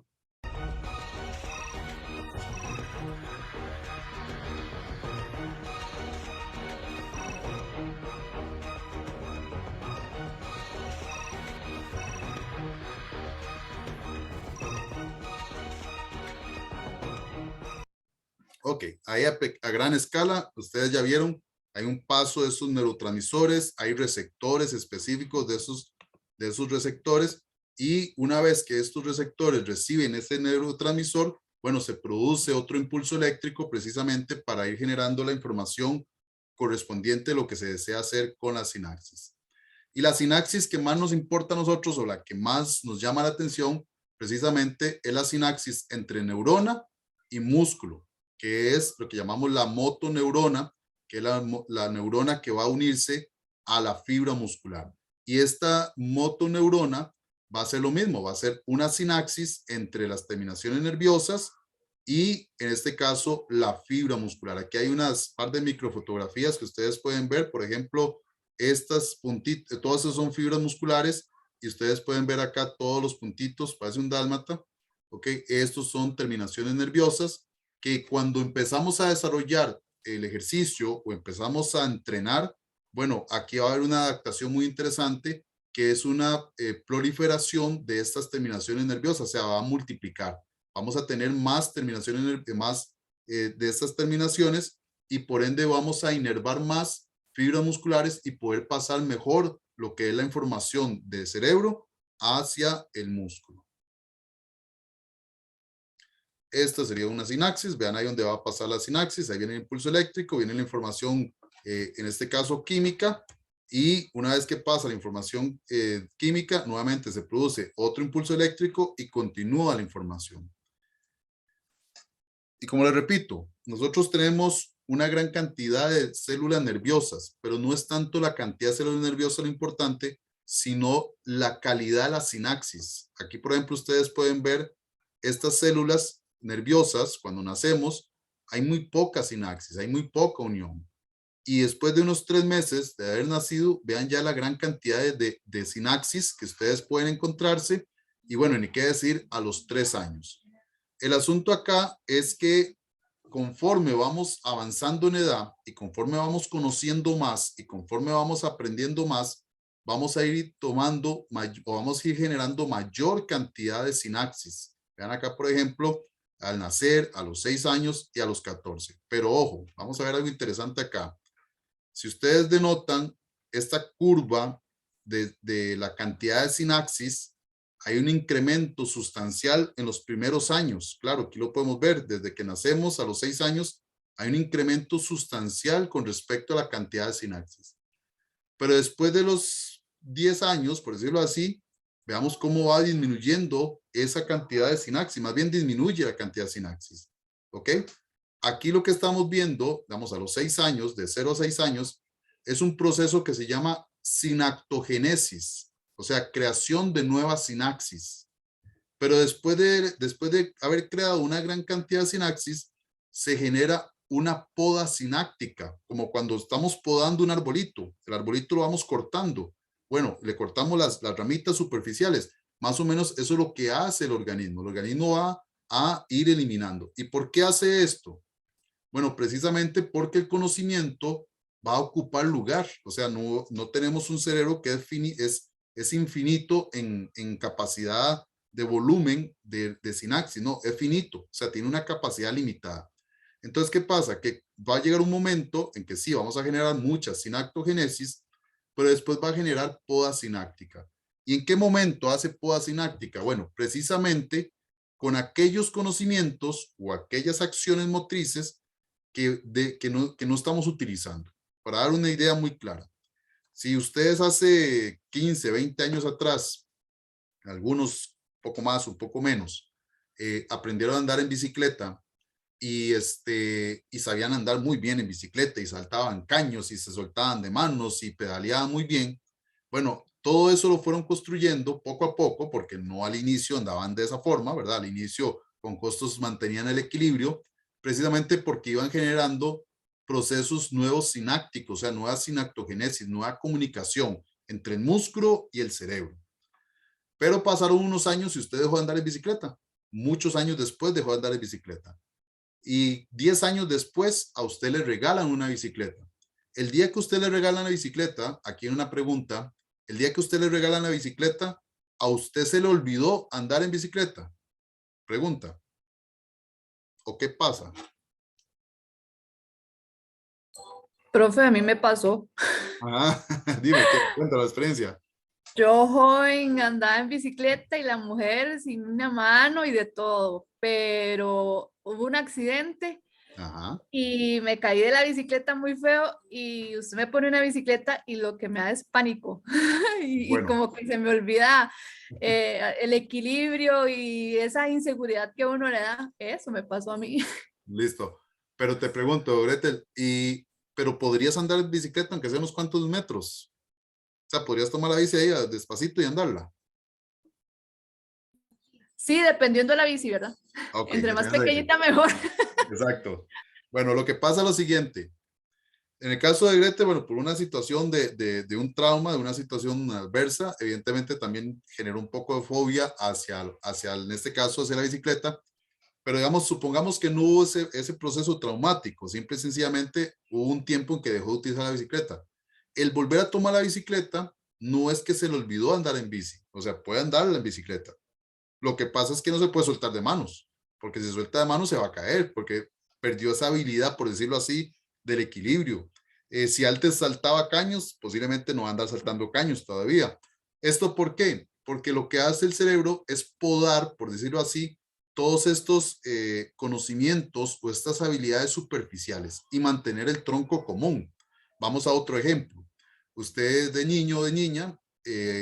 Ok, ahí a gran escala, ustedes ya vieron, hay un paso de esos neurotransmisores, hay receptores específicos de esos receptores, y una vez que estos receptores reciben ese neurotransmisor, bueno, se produce otro impulso eléctrico precisamente para ir generando la información correspondiente a lo que se desea hacer con la sinapsis. Y la sinapsis que más nos importa a nosotros, o la que más nos llama la atención, precisamente es la sinapsis entre neurona y músculo, que es lo que llamamos la motoneurona, que es la neurona que va a unirse a la fibra muscular. Y esta motoneurona va a ser lo mismo, va a ser una sinapsis entre las terminaciones nerviosas y, en este caso, la fibra muscular. Aquí hay unas par de microfotografías que ustedes pueden ver. Por ejemplo, estas puntitas, todas esas son fibras musculares, y ustedes pueden ver acá todos los puntitos, parece un dálmata, ¿ok? Estos son terminaciones nerviosas que cuando empezamos a desarrollar el ejercicio o empezamos a entrenar, bueno, aquí va a haber una adaptación muy interesante que es una proliferación de estas terminaciones nerviosas, o sea, va a multiplicar. Vamos a tener más terminaciones, más de estas terminaciones y por ende vamos a inervar más fibras musculares y poder pasar mejor lo que es la información del cerebro hacia el músculo. Esta sería una sinapsis. Vean ahí donde va a pasar la sinapsis. Ahí viene el impulso eléctrico, viene la información, en este caso química. Y una vez que pasa la información química, nuevamente se produce otro impulso eléctrico y continúa la información. Y como les repito, nosotros tenemos una gran cantidad de células nerviosas, pero no es tanto la cantidad de células nerviosas lo importante, sino la calidad de la sinapsis. Aquí, por ejemplo, ustedes pueden ver estas células nerviosas, cuando nacemos, hay muy poca sinapsis, hay muy poca unión. Y después de unos 3 meses de haber nacido, vean ya la gran cantidad de sinapsis que ustedes pueden encontrarse. Y bueno, ni qué decir a los 3 años. El asunto acá es que conforme vamos avanzando en edad y conforme vamos conociendo más y conforme vamos aprendiendo más, vamos a ir tomando o vamos a ir generando mayor cantidad de sinapsis. Vean acá, por ejemplo, al nacer, a los 6 años y a los 14. Pero ojo, vamos a ver algo interesante acá. Si ustedes denotan esta curva de la cantidad de sinapsis, hay un incremento sustancial en los primeros años. Claro, aquí lo podemos ver, desde que nacemos a los 6 años, hay un incremento sustancial con respecto a la cantidad de sinapsis. Pero después de los 10 años, por decirlo así, veamos cómo va disminuyendo esa cantidad de sinapsis, más bien disminuye la cantidad de sinapsis. ¿Ok? Aquí lo que estamos viendo, vamos a los 6 años, de 0 a 6 años, es un proceso que se llama sinaptogénesis, o sea, creación de nuevas sinapsis. Pero después de haber creado una gran cantidad de sinapsis, se genera una poda sináptica, como cuando estamos podando un arbolito. El arbolito lo vamos cortando. Bueno, le cortamos las ramitas superficiales. Más o menos eso es lo que hace el organismo. El organismo va a ir eliminando. ¿Y por qué hace esto? Bueno, precisamente porque el conocimiento va a ocupar lugar. O sea, no tenemos un cerebro que es infinito en capacidad de volumen de sinapsis, no, es finito. O sea, tiene una capacidad limitada. Entonces, ¿qué pasa? Que va a llegar un momento en que sí, vamos a generar mucha sinaptogénesis, pero después va a generar poda sináptica. ¿Y en qué momento hace poda sináptica? Bueno, precisamente con aquellos conocimientos o aquellas acciones motrices que no estamos utilizando. Para dar una idea muy clara. Si ustedes hace 15, 20 años atrás, algunos poco más, un poco menos, aprendieron a andar en bicicleta y sabían andar muy bien en bicicleta y saltaban caños y se soltaban de manos y pedaleaban muy bien. Bueno, todo eso lo fueron construyendo poco a poco porque no al inicio andaban de esa forma, ¿verdad? Al inicio con costos mantenían el equilibrio, precisamente porque iban generando procesos nuevos sinápticos, o sea, nueva sinaptogénesis, nueva comunicación entre el músculo y el cerebro. Pero pasaron unos años y usted dejó de andar en bicicleta. Muchos años después dejó de andar en bicicleta. Y 10 años después a usted le regalan una bicicleta. El día que usted le regalan la bicicleta, aquí hay una pregunta, el día que usted le regalan la bicicleta, ¿a usted se le olvidó andar en bicicleta? Pregunta. ¿O qué pasa? Profe, a mí me pasó. Ah, dime, ¿qué cuenta la experiencia? Yo joven andaba en bicicleta y la mujer sin una mano y de todo, pero hubo un accidente Ajá. y me caí de la bicicleta muy feo y usted me pone una bicicleta y lo que me da es pánico y Bueno, como que se me olvida el equilibrio y esa inseguridad que uno le da. Eso me pasó a mí. listo. Pero te pregunto, Gretel, pero podrías andar en bicicleta aunque sea unos cuantos metros? O sea, podrías tomar la bici ahí despacito y andarla. Sí, dependiendo de la bici, ¿verdad? Ok, Entre más depende de la bici. pequeñita, mejor. Exacto. Bueno, lo que pasa es lo siguiente. En el caso de Grete, bueno, por una situación de un trauma, de una situación adversa, evidentemente también generó un poco de fobia hacia en este caso, hacia la bicicleta, pero digamos, supongamos que no hubo ese proceso traumático, simple y sencillamente hubo un tiempo en que dejó de utilizar la bicicleta. El volver a tomar la bicicleta no es que se le olvidó andar en bici, o sea, puede andar en bicicleta. Lo que pasa es que no se puede soltar de manos, porque si suelta de manos se va a caer, porque perdió esa habilidad, por decirlo así, del equilibrio. Si antes saltaba caños, posiblemente no va a andar saltando caños todavía. ¿Esto por qué? Porque lo que hace el cerebro es podar, por decirlo así, todos estos conocimientos o estas habilidades superficiales y mantener el tronco común. Vamos a otro ejemplo. Usted de niño o de niña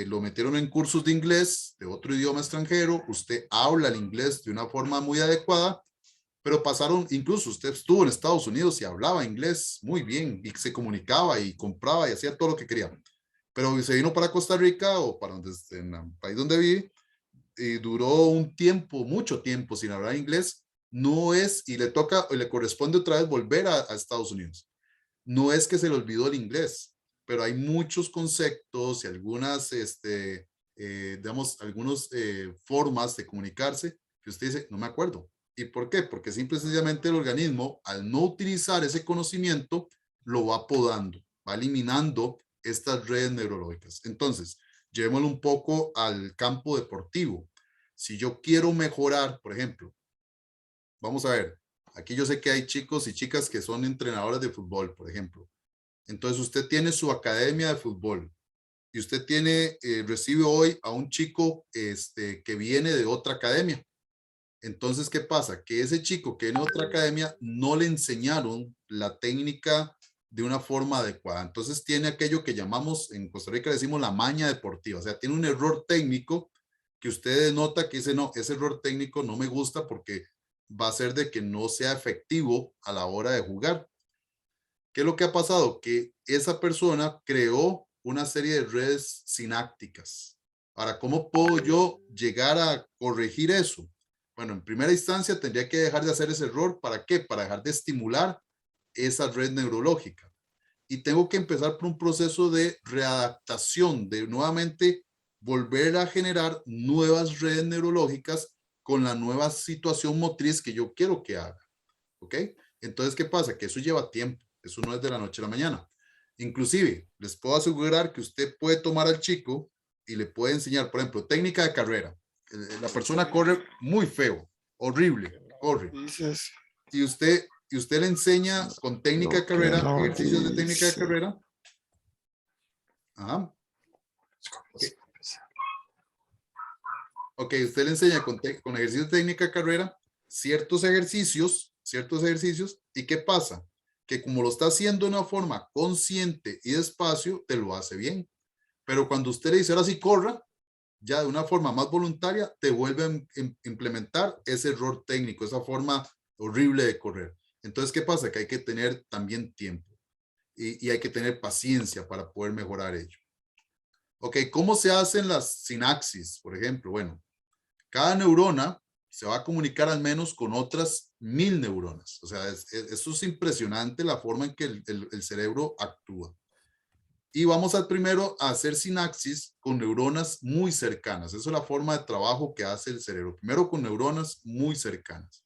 lo metieron en cursos de inglés, de otro idioma extranjero, usted habla el inglés de una forma muy adecuada, pero pasaron, incluso usted estuvo en Estados Unidos y hablaba inglés muy bien y se comunicaba y compraba y hacía todo lo que quería. Pero se vino para Costa Rica o para en el país donde vive y duró un tiempo, mucho tiempo sin hablar inglés, no es, y le corresponde otra vez volver a Estados Unidos. No es que se le olvidó el inglés, pero hay muchos conceptos y algunas, digamos, algunas formas de comunicarse que usted dice, no me acuerdo. ¿Y por qué? Porque simple y sencillamente el organismo, al no utilizar ese conocimiento, lo va podando, va eliminando estas redes neurológicas. Entonces, llevémoslo un poco al campo deportivo. Si yo quiero mejorar, por ejemplo, vamos a ver, aquí yo sé que hay chicos y chicas que son entrenadores de fútbol, por ejemplo. Entonces usted tiene su academia de fútbol y usted recibe hoy a un chico que viene de otra academia. Entonces, ¿qué pasa? Que ese chico que viene de otra academia no le enseñaron la técnica de una forma adecuada. Entonces tiene aquello que llamamos, en Costa Rica le decimos la maña deportiva. O sea, tiene un error técnico que usted nota que dice, no, ese error técnico no me gusta porque va a ser de que no sea efectivo a la hora de jugar. ¿Qué es lo que ha pasado? Que esa persona creó una serie de redes sinápticas. Ahora, ¿cómo puedo yo llegar a corregir eso? Bueno, en primera instancia tendría que dejar de hacer ese error. ¿Para qué? Para dejar de estimular esa red neurológica. Y tengo que empezar por un proceso de readaptación, de nuevamente volver a generar nuevas redes neurológicas con la nueva situación motriz que yo quiero que haga. ¿Ok? Entonces, ¿qué pasa? Que eso lleva tiempo. Eso no es de la noche a la mañana. Inclusive, les puedo asegurar que usted puede tomar al chico y le puede enseñar, por ejemplo, técnica de carrera. La persona corre muy feo, horrible, corre. Y usted le enseña con técnica de carrera, ejercicios de técnica de carrera. Ajá. Ok, usted le enseña con ejercicios de técnica de carrera ciertos ejercicios, ¿y qué pasa? Que como lo está haciendo de una forma consciente y despacio, te lo hace bien. Pero cuando usted le dice, ahora sí corra, ya de una forma más voluntaria, te vuelve a implementar ese error técnico, esa forma horrible de correr. Entonces, ¿qué pasa? Que hay que tener también tiempo y hay que tener paciencia para poder mejorar ello. Ok, ¿cómo se hacen las sinapsis, por ejemplo? Bueno, cada neurona se va a comunicar al menos con otras 1000 neuronas. O sea, eso es impresionante la forma en que el cerebro actúa. Y vamos primero a hacer sinapsis con neuronas muy cercanas. Esa es la forma de trabajo que hace el cerebro. Primero con neuronas muy cercanas.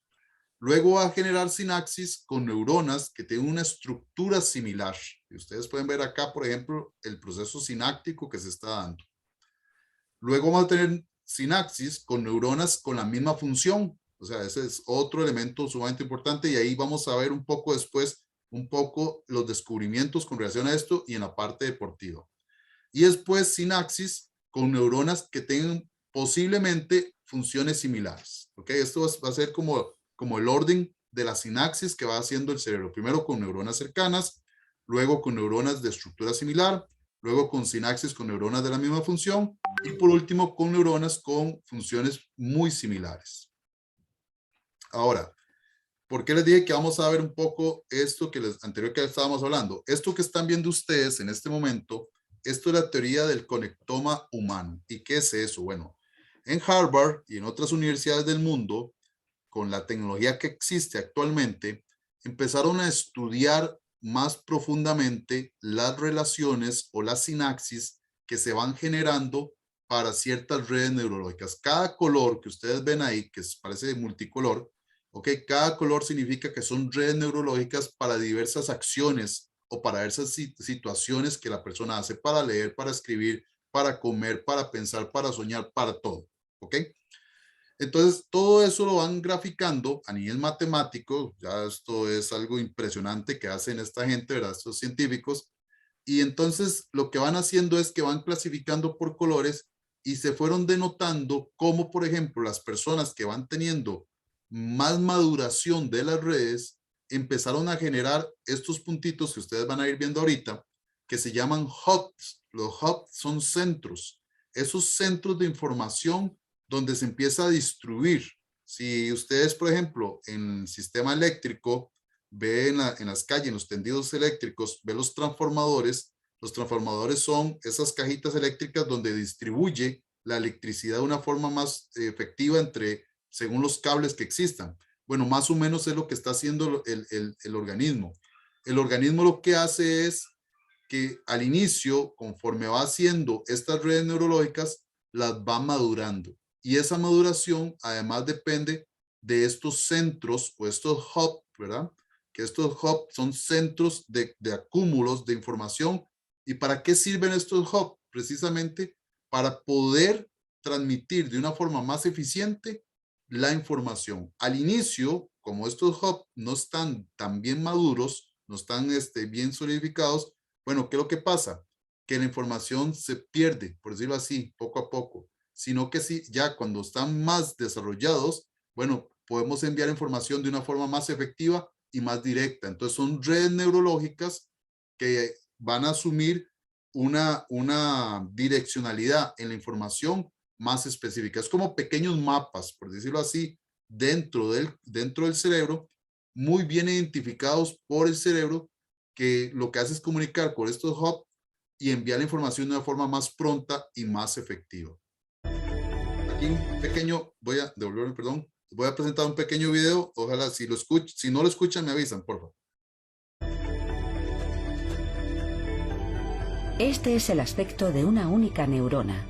Luego va a generar sinapsis con neuronas que tienen una estructura similar. Y ustedes pueden ver acá, por ejemplo, el proceso sináptico que se está dando. Luego vamos a tener sinapsis con neuronas con la misma función. O sea, ese es otro elemento sumamente importante y ahí vamos a ver un poco después, los descubrimientos con relación a esto y en la parte deportiva. Y después sinapsis con neuronas que tengan posiblemente funciones similares. ¿Ok? Esto va a ser como el orden de la sinapsis que va haciendo el cerebro. Primero con neuronas cercanas, luego con neuronas de estructura similar, luego con sinapsis con neuronas de la misma función y por último con neuronas con funciones muy similares. Ahora, ¿por qué les dije que vamos a ver un poco esto anterior que estábamos hablando? Esto que están viendo ustedes en este momento, esto es la teoría del conectoma humano. ¿Y qué es eso? Bueno, en Harvard y en otras universidades del mundo, con la tecnología que existe actualmente, empezaron a estudiar más profundamente las relaciones o las sinapsis que se van generando para ciertas redes neurológicas. Cada color que ustedes ven ahí, que parece multicolor, ¿ok? Cada color significa que son redes neurológicas para diversas acciones o para diversas situaciones que la persona hace, para leer, para escribir, para comer, para pensar, para soñar, para todo, ¿ok? Entonces, todo eso lo van graficando a nivel matemático. Ya esto es algo impresionante que hacen esta gente, ¿verdad? Estos científicos. Y entonces lo que van haciendo es que van clasificando por colores y se fueron denotando cómo, por ejemplo, las personas que van teniendo más maduración de las redes empezaron a generar estos puntitos que ustedes van a ir viendo ahorita, que se llaman hubs. Los hubs son centros, esos centros de información donde se empieza a distribuir. Si ustedes, por ejemplo, en el sistema eléctrico, ve en las calles, en los tendidos eléctricos, ve los transformadores son esas cajitas eléctricas donde distribuye la electricidad de una forma más efectiva según los cables que existan. Bueno, más o menos es lo que está haciendo el organismo. El organismo lo que hace es que al inicio, conforme va haciendo estas redes neurológicas, las va madurando. Y esa maduración además depende de estos centros o estos hubs, ¿verdad? Que estos hubs son centros de acúmulos de información. ¿Y para qué sirven estos hubs? Precisamente para poder transmitir de una forma más eficiente la información. Al inicio, como estos hubs no están tan bien maduros, no están bien solidificados, bueno, ¿qué es lo que pasa? Que la información se pierde, por decirlo así, poco a poco, sino que sí, ya cuando están más desarrollados, bueno, podemos enviar información de una forma más efectiva y más directa. Entonces son redes neurológicas que van a asumir una direccionalidad en la información más específica. Es como pequeños mapas, por decirlo así, dentro del cerebro, muy bien identificados por el cerebro, que lo que hace es comunicar con estos hubs y enviar la información de una forma más pronta y más efectiva. Aquí un pequeño, voy a devolverme, perdón, voy a presentar un pequeño video. Ojalá si no lo escuchan me avisan, por favor. Este es el aspecto de una única neurona.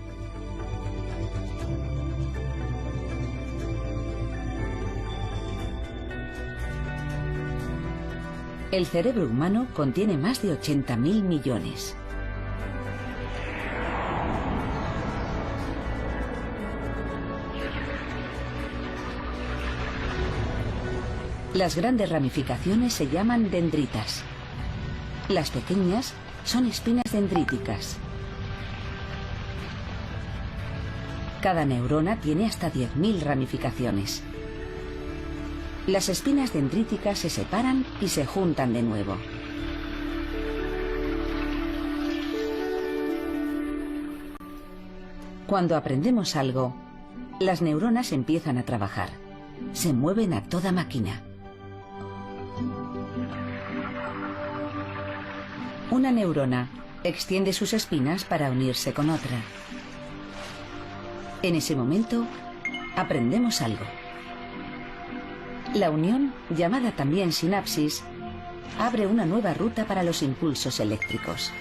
El cerebro humano contiene más de 80.000 millones. Las grandes ramificaciones se llaman dendritas. Las pequeñas son espinas dendríticas. Cada neurona tiene hasta 10.000 ramificaciones. Las espinas dendríticas se separan y se juntan de nuevo. Cuando aprendemos algo, las neuronas empiezan a trabajar. Se mueven a toda máquina. Una neurona extiende sus espinas para unirse con otra. En ese momento, aprendemos algo. La unión, llamada también sinapsis, abre una nueva ruta para los impulsos eléctricos.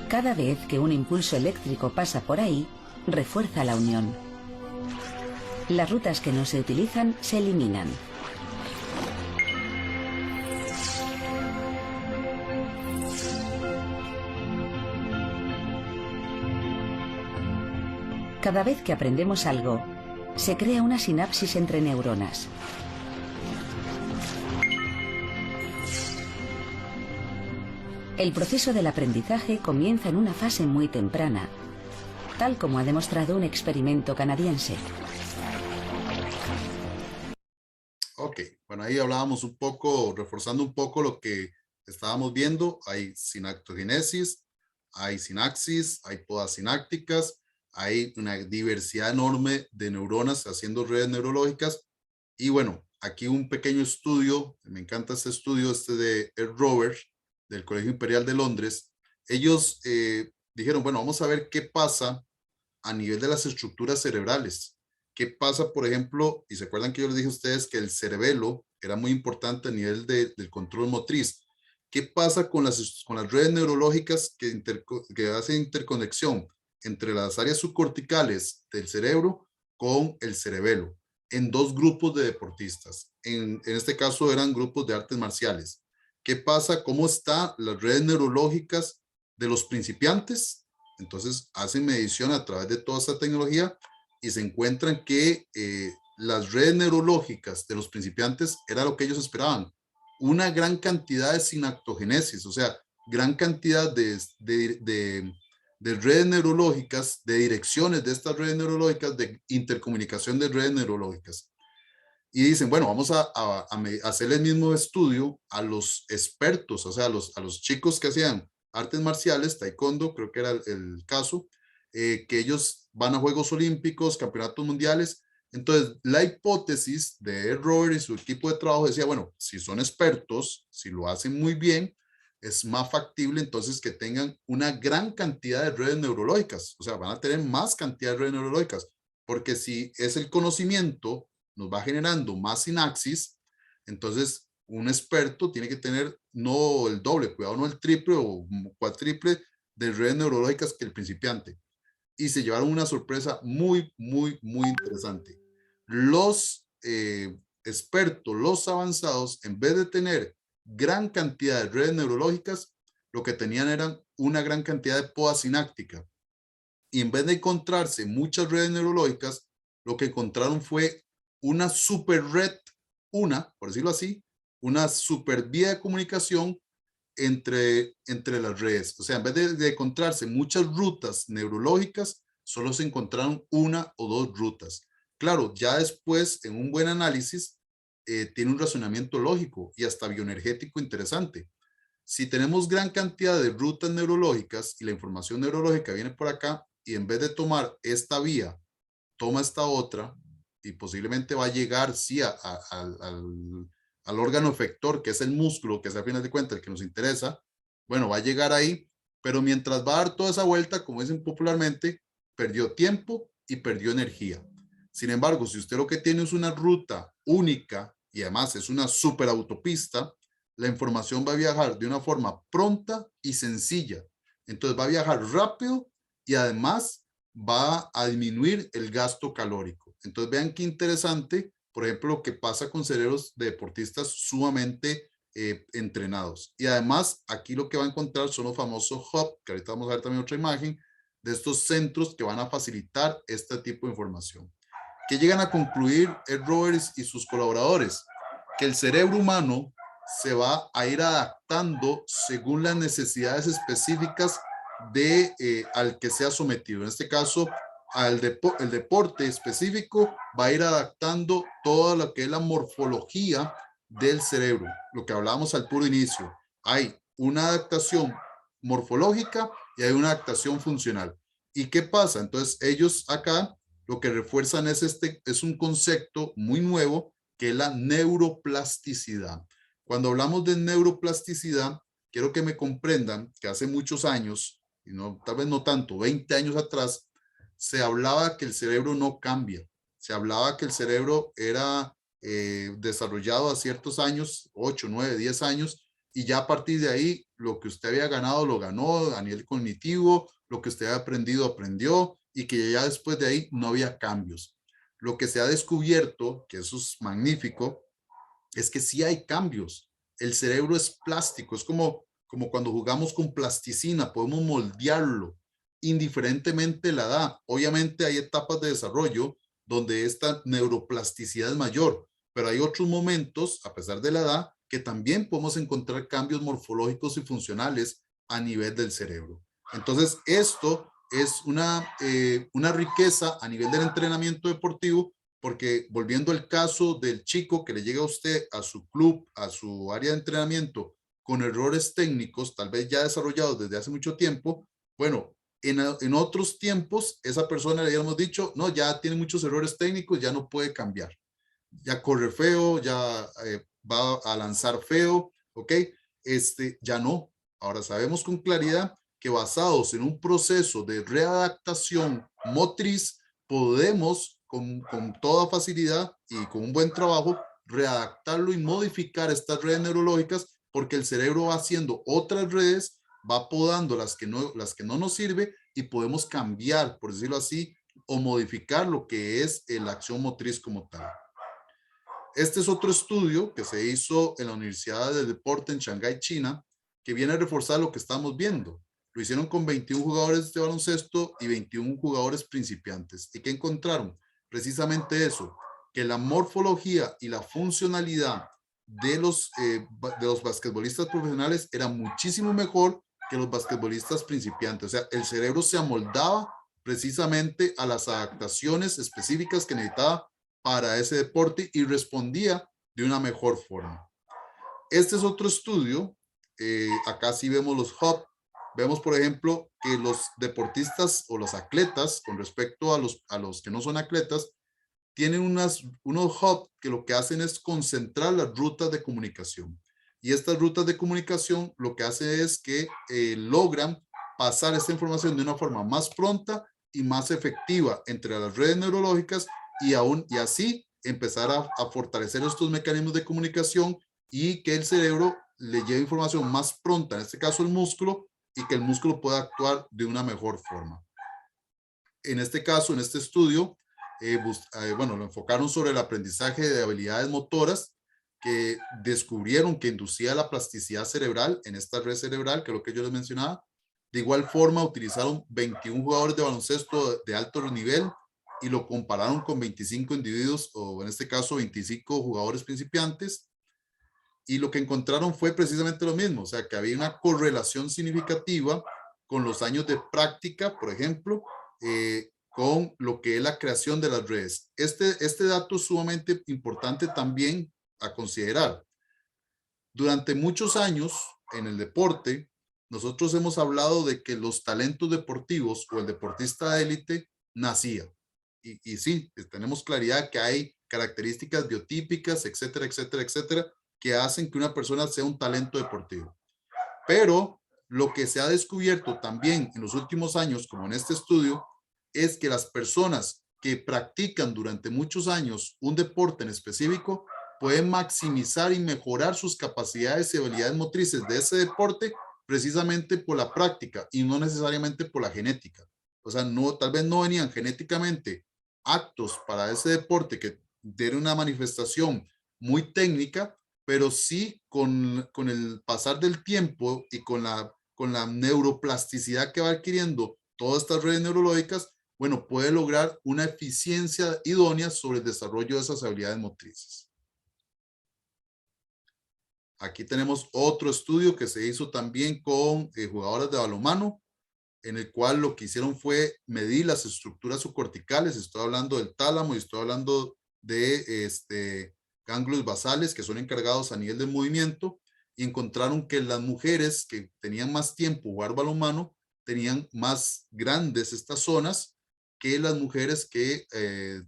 Cada vez que un impulso eléctrico pasa por ahí, refuerza la unión. Las rutas que no se utilizan se eliminan. Cada vez que aprendemos algo, se crea una sinapsis entre neuronas. El proceso del aprendizaje comienza en una fase muy temprana, tal como ha demostrado un experimento canadiense. Ok, bueno, ahí hablábamos un poco, reforzando un poco lo que estábamos viendo. Hay sinaptogenesis, hay sinapsis, hay podas sinápticas. Hay una diversidad enorme de neuronas haciendo redes neurológicas. Y bueno, aquí un pequeño estudio, me encanta este estudio, de Ed Rover, del Colegio Imperial de Londres. Ellos dijeron, bueno, vamos a ver qué pasa a nivel de las estructuras cerebrales. ¿Qué pasa, por ejemplo? Y se acuerdan que yo les dije a ustedes que el cerebelo era muy importante a nivel del control motriz. ¿Qué pasa con las redes neurológicas que hacen interconexión entre las áreas subcorticales del cerebro con el cerebelo? En dos grupos de deportistas. En este caso eran grupos de artes marciales. ¿Qué pasa? ¿Cómo están las redes neurológicas de los principiantes? Entonces hacen medición a través de toda esta tecnología y se encuentran que las redes neurológicas de los principiantes era lo que ellos esperaban. Una gran cantidad de sinaptogenesis, o sea, gran cantidad de redes neurológicas, de direcciones de estas redes neurológicas, de intercomunicación de redes neurológicas. Y dicen, bueno, vamos a hacer el mismo estudio a los expertos, o sea, a los chicos que hacían artes marciales, taekwondo, creo que era el caso, que ellos van a Juegos Olímpicos, Campeonatos Mundiales. Entonces, la hipótesis de Robert y su equipo de trabajo decía, bueno, si son expertos, si lo hacen muy bien, es más factible entonces que tengan una gran cantidad de redes neurológicas, o sea, van a tener más cantidad de redes neurológicas, porque si es el conocimiento, nos va generando más sinapsis, entonces un experto tiene que tener no el doble, cuidado, no el triple o cuatriple de redes neurológicas que el principiante. Y se llevaron una sorpresa muy, muy, muy interesante. Los expertos, los avanzados, en vez de tener gran cantidad de redes neurológicas, lo que tenían eran una gran cantidad de poda sináptica. Y en vez de encontrarse muchas redes neurológicas, lo que encontraron fue una super red, por decirlo así, una super vía de comunicación entre las redes. O sea, en vez de encontrarse muchas rutas neurológicas, solo se encontraron una o dos rutas. Claro, ya después, en un buen análisis, tiene un razonamiento lógico y hasta bioenergético interesante. Si tenemos gran cantidad de rutas neurológicas y la información neurológica viene por acá, y en vez de tomar esta vía, toma esta otra, y posiblemente va a llegar, sí, al órgano efector, que es el músculo, que es al final de cuentas el que nos interesa, bueno, va a llegar ahí, pero mientras va a dar toda esa vuelta, como dicen popularmente, perdió tiempo y perdió energía. Sin embargo, si usted lo que tiene es una ruta única y además es una super autopista, la información va a viajar de una forma pronta y sencilla. Entonces va a viajar rápido y además va a disminuir el gasto calórico. Entonces vean qué interesante, por ejemplo, lo que pasa con cerebros de deportistas sumamente entrenados. Y además aquí lo que va a encontrar son los famosos hub, que ahorita vamos a ver también otra imagen, de estos centros que van a facilitar este tipo de información. ¿Qué llegan a concluir Ed Roberts y sus colaboradores? Que el cerebro humano se va a ir adaptando según las necesidades específicas al que sea sometido. En este caso, el deporte específico va a ir adaptando toda lo que es la morfología del cerebro, lo que hablábamos al puro inicio. Hay una adaptación morfológica y hay una adaptación funcional. ¿Y qué pasa? Entonces ellos acá lo que refuerzan es un concepto muy nuevo que es la neuroplasticidad. Cuando hablamos de neuroplasticidad, quiero que me comprendan que hace muchos años, y no, tal vez no tanto, 20 años atrás, se hablaba que el cerebro no cambia. Se hablaba que el cerebro era desarrollado a ciertos años, 8, 9, 10 años, y ya a partir de ahí, lo que usted había ganado, lo ganó a nivel cognitivo, lo que usted había aprendido, aprendió, y que ya después de ahí no había cambios. Lo que se ha descubierto, que eso es magnífico, es que sí hay cambios. El cerebro es plástico, es como cuando jugamos con plasticina, podemos moldearlo indiferentemente de la edad. Obviamente hay etapas de desarrollo donde esta neuroplasticidad es mayor, pero hay otros momentos, a pesar de la edad, que también podemos encontrar cambios morfológicos y funcionales a nivel del cerebro. Entonces, esto es una riqueza a nivel del entrenamiento deportivo, porque volviendo al caso del chico que le llega a usted, a su club, a su área de entrenamiento, con errores técnicos, tal vez ya desarrollados desde hace mucho tiempo, bueno, en otros tiempos, esa persona le habíamos dicho, no, ya tiene muchos errores técnicos, ya no puede cambiar. Ya corre feo, ya va a lanzar feo, ¿ok? Ya no. Ahora sabemos con claridad que basados en un proceso de readaptación motriz, podemos con toda facilidad y con un buen trabajo readaptarlo y modificar estas redes neurológicas, porque el cerebro va haciendo otras redes, va podando las que no nos sirve y podemos cambiar, por decirlo así, o modificar lo que es la acción motriz como tal. Este es otro estudio que se hizo en la Universidad del Deporte en Shanghái, China, que viene a reforzar lo que estamos viendo. Lo hicieron con 21 jugadores de baloncesto y 21 jugadores principiantes. ¿Y qué encontraron? Precisamente eso, que la morfología y la funcionalidad de los basquetbolistas profesionales era muchísimo mejor que los basquetbolistas principiantes. O sea, el cerebro se amoldaba precisamente a las adaptaciones específicas que necesitaba para ese deporte y respondía de una mejor forma. Este es otro estudio. Acá sí vemos los hubs. Vemos, por ejemplo, que los deportistas o los atletas, con respecto a los que no son atletas, tienen unos hubs que lo que hacen es concentrar las rutas de comunicación. Y estas rutas de comunicación lo que hace es que logran pasar esta información de una forma más pronta y más efectiva entre las redes neurológicas y así empezar a fortalecer estos mecanismos de comunicación y que el cerebro le lleve información más pronta, en este caso el músculo, y que el músculo pueda actuar de una mejor forma. En este caso, en este estudio, bueno, lo enfocaron sobre el aprendizaje de habilidades motoras que descubrieron que inducía la plasticidad cerebral en esta red cerebral, que es lo que yo les mencionaba. De igual forma, utilizaron 21 jugadores de baloncesto de alto nivel y lo compararon con 25 individuos, o en este caso 25 jugadores principiantes, y lo que encontraron fue precisamente lo mismo, o sea, que había una correlación significativa con los años de práctica, por ejemplo, con lo que es la creación de las redes. Este dato es sumamente importante también a considerar. Durante muchos años en el deporte, nosotros hemos hablado de que los talentos deportivos o el deportista de élite nacía. Y sí, tenemos claridad que hay características biotípicas, etcétera, etcétera, etcétera, que hacen que una persona sea un talento deportivo. Pero lo que se ha descubierto también en los últimos años, como en este estudio, es que las personas que practican durante muchos años un deporte en específico pueden maximizar y mejorar sus capacidades y habilidades motrices de ese deporte precisamente por la práctica y no necesariamente por la genética. O sea, tal vez no venían genéticamente aptos para ese deporte que tiene una manifestación muy técnica, pero sí con el pasar del tiempo y con la neuroplasticidad que va adquiriendo todas estas redes neurológicas, bueno, puede lograr una eficiencia idónea sobre el desarrollo de esas habilidades motrices. Aquí tenemos otro estudio que se hizo también con jugadoras de balonmano, en el cual lo que hicieron fue medir las estructuras subcorticales. Estoy hablando del tálamo y estoy hablando de ganglios basales que son encargados a nivel del movimiento, y encontraron que las mujeres que tenían más tiempo jugar balonmano tenían más grandes estas zonas que las mujeres que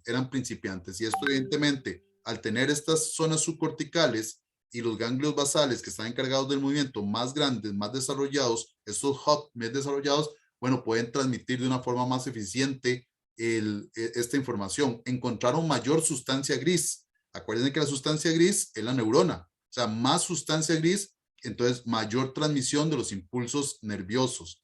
eran principiantes. Y esto evidentemente, al tener estas zonas subcorticales y los ganglios basales que están encargados del movimiento más grandes, más desarrollados, estos hubs más desarrollados, bueno, pueden transmitir de una forma más eficiente esta información. Encontraron mayor sustancia gris. Acuérdense que la sustancia gris es la neurona. O sea, más sustancia gris, entonces mayor transmisión de los impulsos nerviosos.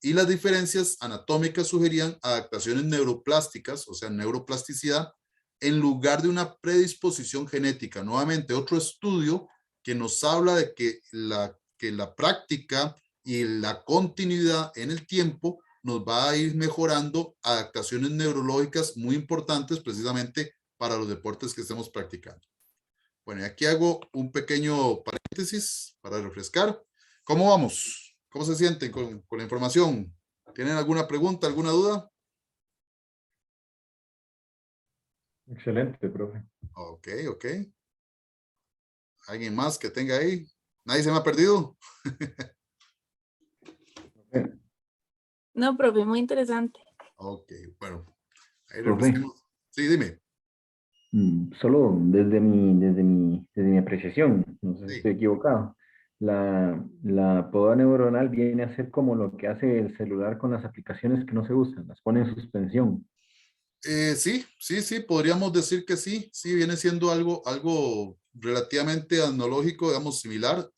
Y las diferencias anatómicas sugerían adaptaciones neuroplásticas, o sea, neuroplasticidad, en lugar de una predisposición genética. Nuevamente, otro estudio que nos habla de que la práctica y la continuidad en el tiempo nos va a ir mejorando adaptaciones neurológicas muy importantes precisamente para los deportes que estemos practicando. Bueno, y aquí hago un pequeño paréntesis para refrescar. ¿Cómo vamos? ¿Cómo se sienten con la información? ¿Tienen alguna pregunta, alguna duda? Excelente, profe. Ok, ok. ¿Alguien más que tenga ahí? ¿Nadie se me ha perdido? No, profe, muy interesante. Ok, bueno. Ahí Profe. refresquemos. Sí, dime. Solo desde mi apreciación, no sé si Sí. estoy equivocado, la poda neuronal viene a ser como lo que hace el celular con las aplicaciones que no se usan, las pone en suspensión. Sí, podríamos decir que sí, viene siendo algo relativamente analógico, digamos, similar.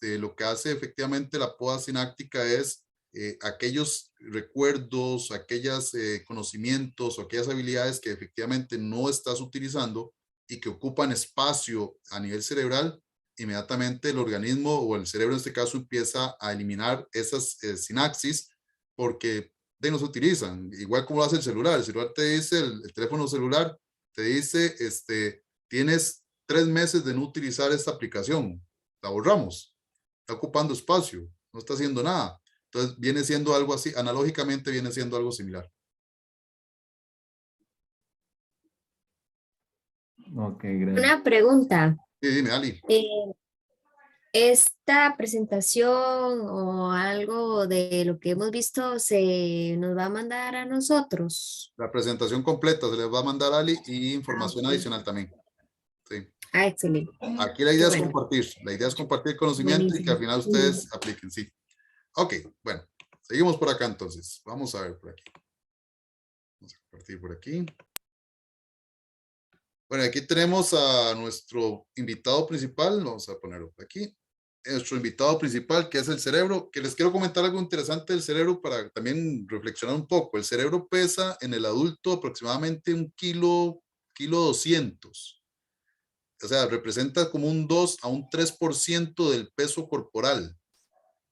Lo que hace efectivamente la poda sináptica es aquellos recuerdos, aquellos conocimientos o aquellas habilidades que efectivamente no estás utilizando y que ocupan espacio a nivel cerebral, inmediatamente el organismo o el cerebro en este caso empieza a eliminar esas sinapsis porque no se utilizan, igual como lo hace el celular te dice, el teléfono celular te dice, tienes 3 meses de no utilizar esta aplicación, la borramos, está ocupando espacio, no está haciendo nada, entonces viene siendo algo así, analógicamente viene siendo algo similar. Ok, gracias. Una pregunta. Sí, dime, Ali. ¿Esta presentación o algo de lo que hemos visto se nos va a mandar a nosotros? La presentación completa se les va a mandar a Ali y información Ok. adicional también. Sí. Excelente. Aquí la Qué idea es bueno. compartir, la idea es compartir conocimiento y que Buenísimo. al final ustedes apliquen, sí. Ok, bueno, seguimos por acá entonces. Vamos a ver por aquí. Vamos a compartir por aquí. Bueno, aquí tenemos a nuestro invitado principal. Vamos a ponerlo por aquí. Nuestro invitado principal, que es el cerebro, que les quiero comentar algo interesante del cerebro para también reflexionar un poco. El cerebro pesa en el adulto aproximadamente 1 kilo 200. O sea, representa como un 2 a un 3% del peso corporal.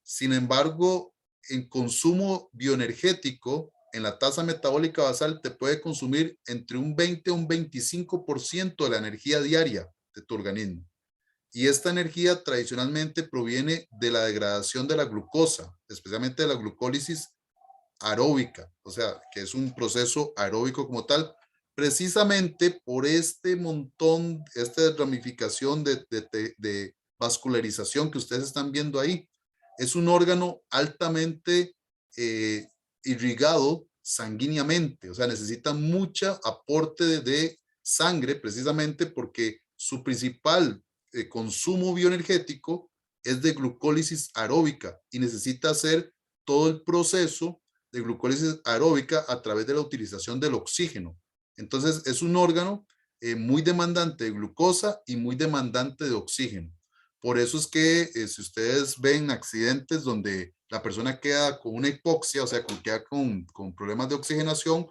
Sin embargo, en consumo bioenergético, en la tasa metabólica basal, te puede consumir entre un 20 a un 25% de la energía diaria de tu organismo. Y esta energía tradicionalmente proviene de la degradación de la glucosa, especialmente de la glucólisis aeróbica, o sea, que es un proceso aeróbico como tal, precisamente por este montón, esta ramificación de vascularización que ustedes están viendo ahí. Es un órgano altamente irrigado sanguíneamente, o sea, necesita mucho aporte de sangre precisamente porque su principal consumo bioenergético es de glucólisis aeróbica y necesita hacer todo el proceso de glucólisis aeróbica a través de la utilización del oxígeno. Entonces es un órgano muy demandante de glucosa y muy demandante de oxígeno. Por eso es que si ustedes ven accidentes donde la persona queda con una hipoxia, o sea, queda con problemas de oxigenación,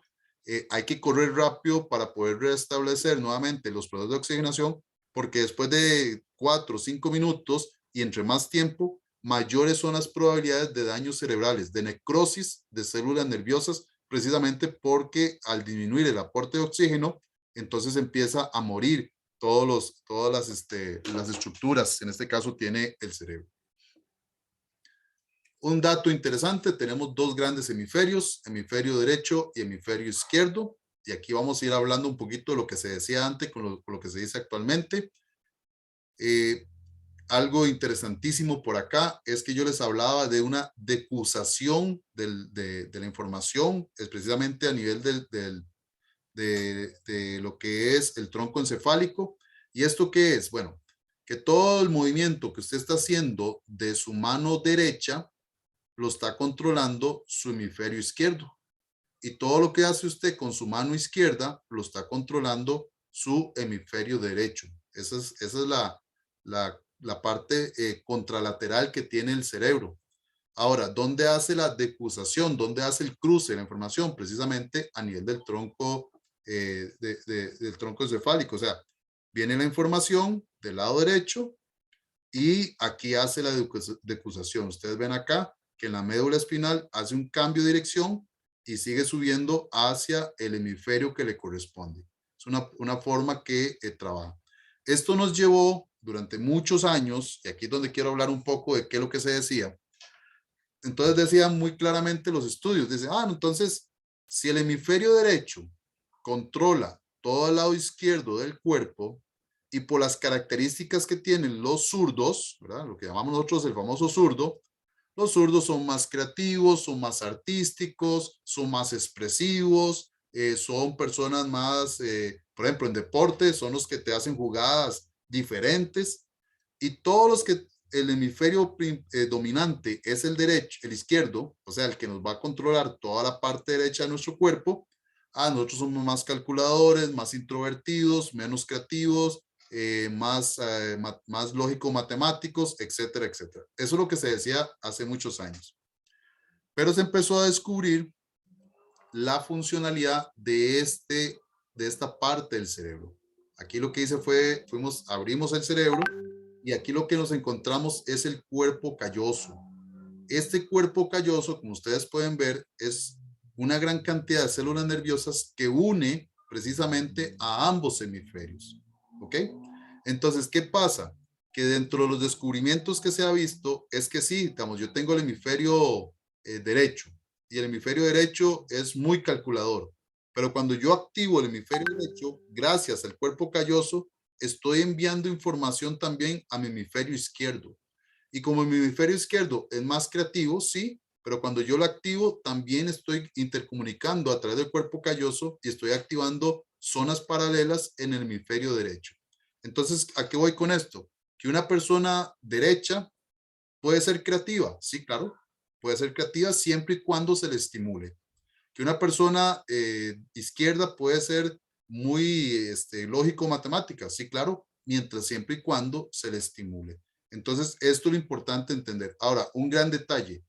hay que correr rápido para poder restablecer nuevamente los procesos de oxigenación, porque después de 4 o 5 minutos y entre más tiempo, mayores son las probabilidades de daños cerebrales, de necrosis de células nerviosas, precisamente porque al disminuir el aporte de oxígeno, entonces empieza a morir todas las estructuras, en este caso tiene el cerebro. Un dato interesante, tenemos 2 grandes hemisferios, hemisferio derecho y hemisferio izquierdo, y aquí vamos a ir hablando un poquito de lo que se decía antes con lo que se dice actualmente. Algo interesantísimo por acá es que yo les hablaba de una decusación de la información, es precisamente a nivel de lo que es el tronco encefálico. ¿Y esto qué es? Bueno, que todo el movimiento que usted está haciendo de su mano derecha lo está controlando su hemisferio izquierdo. Y todo lo que hace usted con su mano izquierda lo está controlando su hemisferio derecho. Esa es la parte contralateral que tiene el cerebro. Ahora, ¿dónde hace la decusación? ¿Dónde hace el cruce de la información? Precisamente a nivel del tronco, del tronco encefálico. O sea, viene la información del lado derecho y aquí hace la decusación. Ustedes ven acá que en la médula espinal hace un cambio de dirección y sigue subiendo hacia el hemisferio que le corresponde. Es una forma que trabaja. Esto nos llevó durante muchos años, y aquí es donde quiero hablar un poco de qué es lo que se decía. Entonces decían muy claramente los estudios, dicen, entonces, si el hemisferio derecho controla todo el lado izquierdo del cuerpo y por las características que tienen los zurdos, ¿verdad? Lo que llamamos nosotros el famoso zurdo, los zurdos son más creativos, son más artísticos, son más expresivos, son personas más, por ejemplo, en deporte, son los que te hacen jugadas diferentes y todos los que el hemisferio dominante es el derecho, el izquierdo, o sea, el que nos va a controlar toda la parte derecha de nuestro cuerpo, nosotros somos más calculadores, más introvertidos, menos creativos, más lógico-matemáticos, etcétera, etcétera. Eso es lo que se decía hace muchos años. Pero se empezó a descubrir la funcionalidad de esta parte del cerebro. Aquí lo que hice fue, abrimos el cerebro y aquí lo que nos encontramos es el cuerpo calloso. Este cuerpo calloso, como ustedes pueden ver, es una gran cantidad de células nerviosas que une precisamente a ambos hemisferios. ¿Ok? Entonces, ¿qué pasa? Que dentro de los descubrimientos que se ha visto es que sí, digamos, yo tengo el hemisferio derecho y el hemisferio derecho es muy calculador. Pero cuando yo activo el hemisferio derecho, gracias al cuerpo calloso, estoy enviando información también a mi hemisferio izquierdo. Y como mi hemisferio izquierdo es más creativo, sí, pero cuando yo lo activo, también estoy intercomunicando a través del cuerpo calloso y estoy activando zonas paralelas en el hemisferio derecho. Entonces, ¿a qué voy con esto? Que una persona derecha puede ser creativa, sí, claro, puede ser creativa siempre y cuando se le estimule. Que una persona izquierda puede ser muy lógico-matemática, sí, claro, mientras siempre y cuando se le estimule. Entonces, esto es lo importante entender. Ahora, un gran detalle.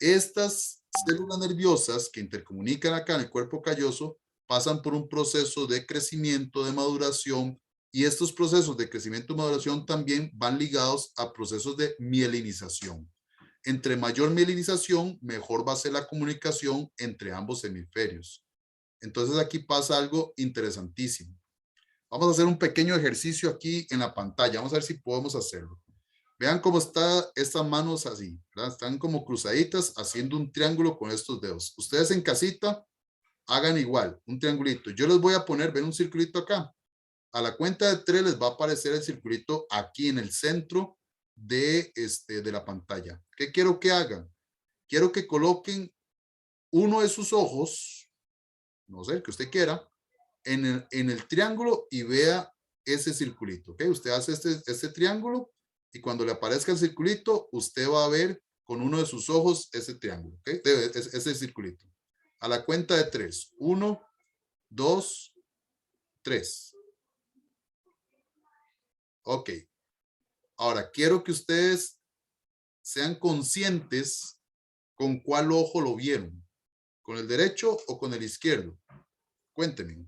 Estas células nerviosas que intercomunican acá en el cuerpo calloso pasan por un proceso de crecimiento, de maduración, y estos procesos de crecimiento y maduración también van ligados a procesos de mielinización. Entre mayor mielinización, mejor va a ser la comunicación entre ambos hemisferios. Entonces aquí pasa algo interesantísimo. Vamos a hacer un pequeño ejercicio aquí en la pantalla. Vamos a ver si podemos hacerlo. Vean cómo están estas manos así, ¿verdad? Están como cruzaditas haciendo un triángulo con estos dedos. Ustedes en casita hagan igual, un triangulito. Yo les voy a poner, ven un circulito acá. A la cuenta de 3 les va a aparecer el circulito aquí en el centro de la pantalla. ¿Qué quiero que hagan? Quiero que coloquen uno de sus ojos, no sé, el que usted quiera, en el triángulo y vea ese circulito. ¿Ok? Usted hace este triángulo y cuando le aparezca el circulito, usted va a ver con uno de sus ojos ese triángulo. ¿Ok? Ese circulito. A la cuenta de 3. 1, 2, 3. Ok. Ahora, quiero que ustedes sean conscientes con cuál ojo lo vieron. ¿Con el derecho o con el izquierdo? Cuéntenme.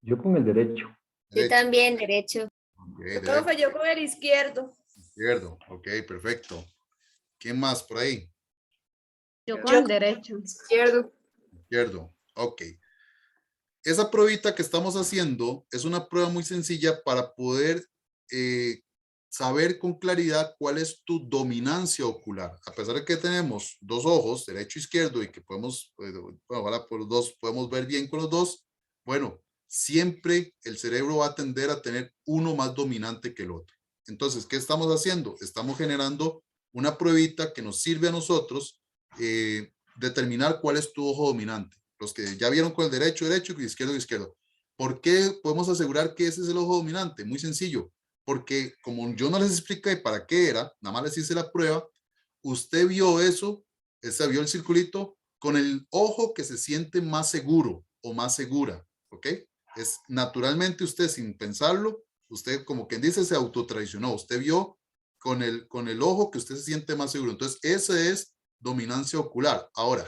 Yo con el derecho. Yo también, derecho. Okay, Profe, yo con el izquierdo. izquierdo. Ok, perfecto. ¿Quién más por ahí? Yo con el derecho. Izquierdo. Izquierdo. Ok. Esa pruebita que estamos haciendo es una prueba muy sencilla para poder saber con claridad cuál es tu dominancia ocular. A pesar de que tenemos dos ojos, derecho e izquierdo, y que podemos, bueno, ojalá por los dos podemos ver bien con los dos, bueno, siempre el cerebro va a tender a tener uno más dominante que el otro. Entonces, ¿qué estamos haciendo? Estamos generando una pruebita que nos sirve a nosotros determinar cuál es tu ojo dominante. Los que ya vieron con el derecho, derecho, y izquierdo, izquierdo. ¿Por qué podemos asegurar que ese es el ojo dominante? Muy sencillo. Porque como yo no les expliqué para qué era, nada más les hice la prueba, usted vio eso, vio el circulito con el ojo que se siente más seguro o más segura, ¿ok? Es naturalmente usted sin pensarlo, usted como quien dice se autotraicionó, usted vio con el ojo que usted se siente más seguro. Entonces esa es dominancia ocular. Ahora,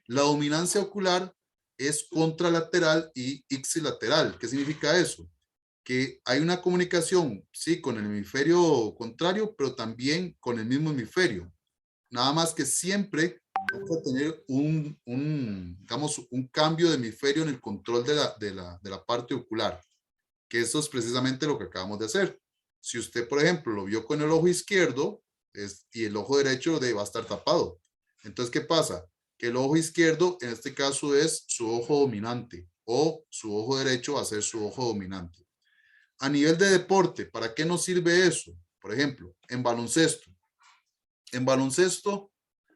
la dominancia ocular es contralateral y ipsilateral. ¿Qué significa eso? Que hay una comunicación, sí, con el hemisferio contrario, pero también con el mismo hemisferio. Nada más que siempre vamos a tener digamos, un cambio de hemisferio en el control de la parte ocular, que eso es precisamente lo que acabamos de hacer. Si usted, por ejemplo, lo vio con el ojo izquierdo y el ojo derecho va a estar tapado. Entonces, ¿qué pasa? Que el ojo izquierdo, en este caso, es su ojo dominante o su ojo derecho va a ser su ojo dominante. A nivel de deporte, ¿para qué nos sirve eso? Por ejemplo, en baloncesto. En baloncesto,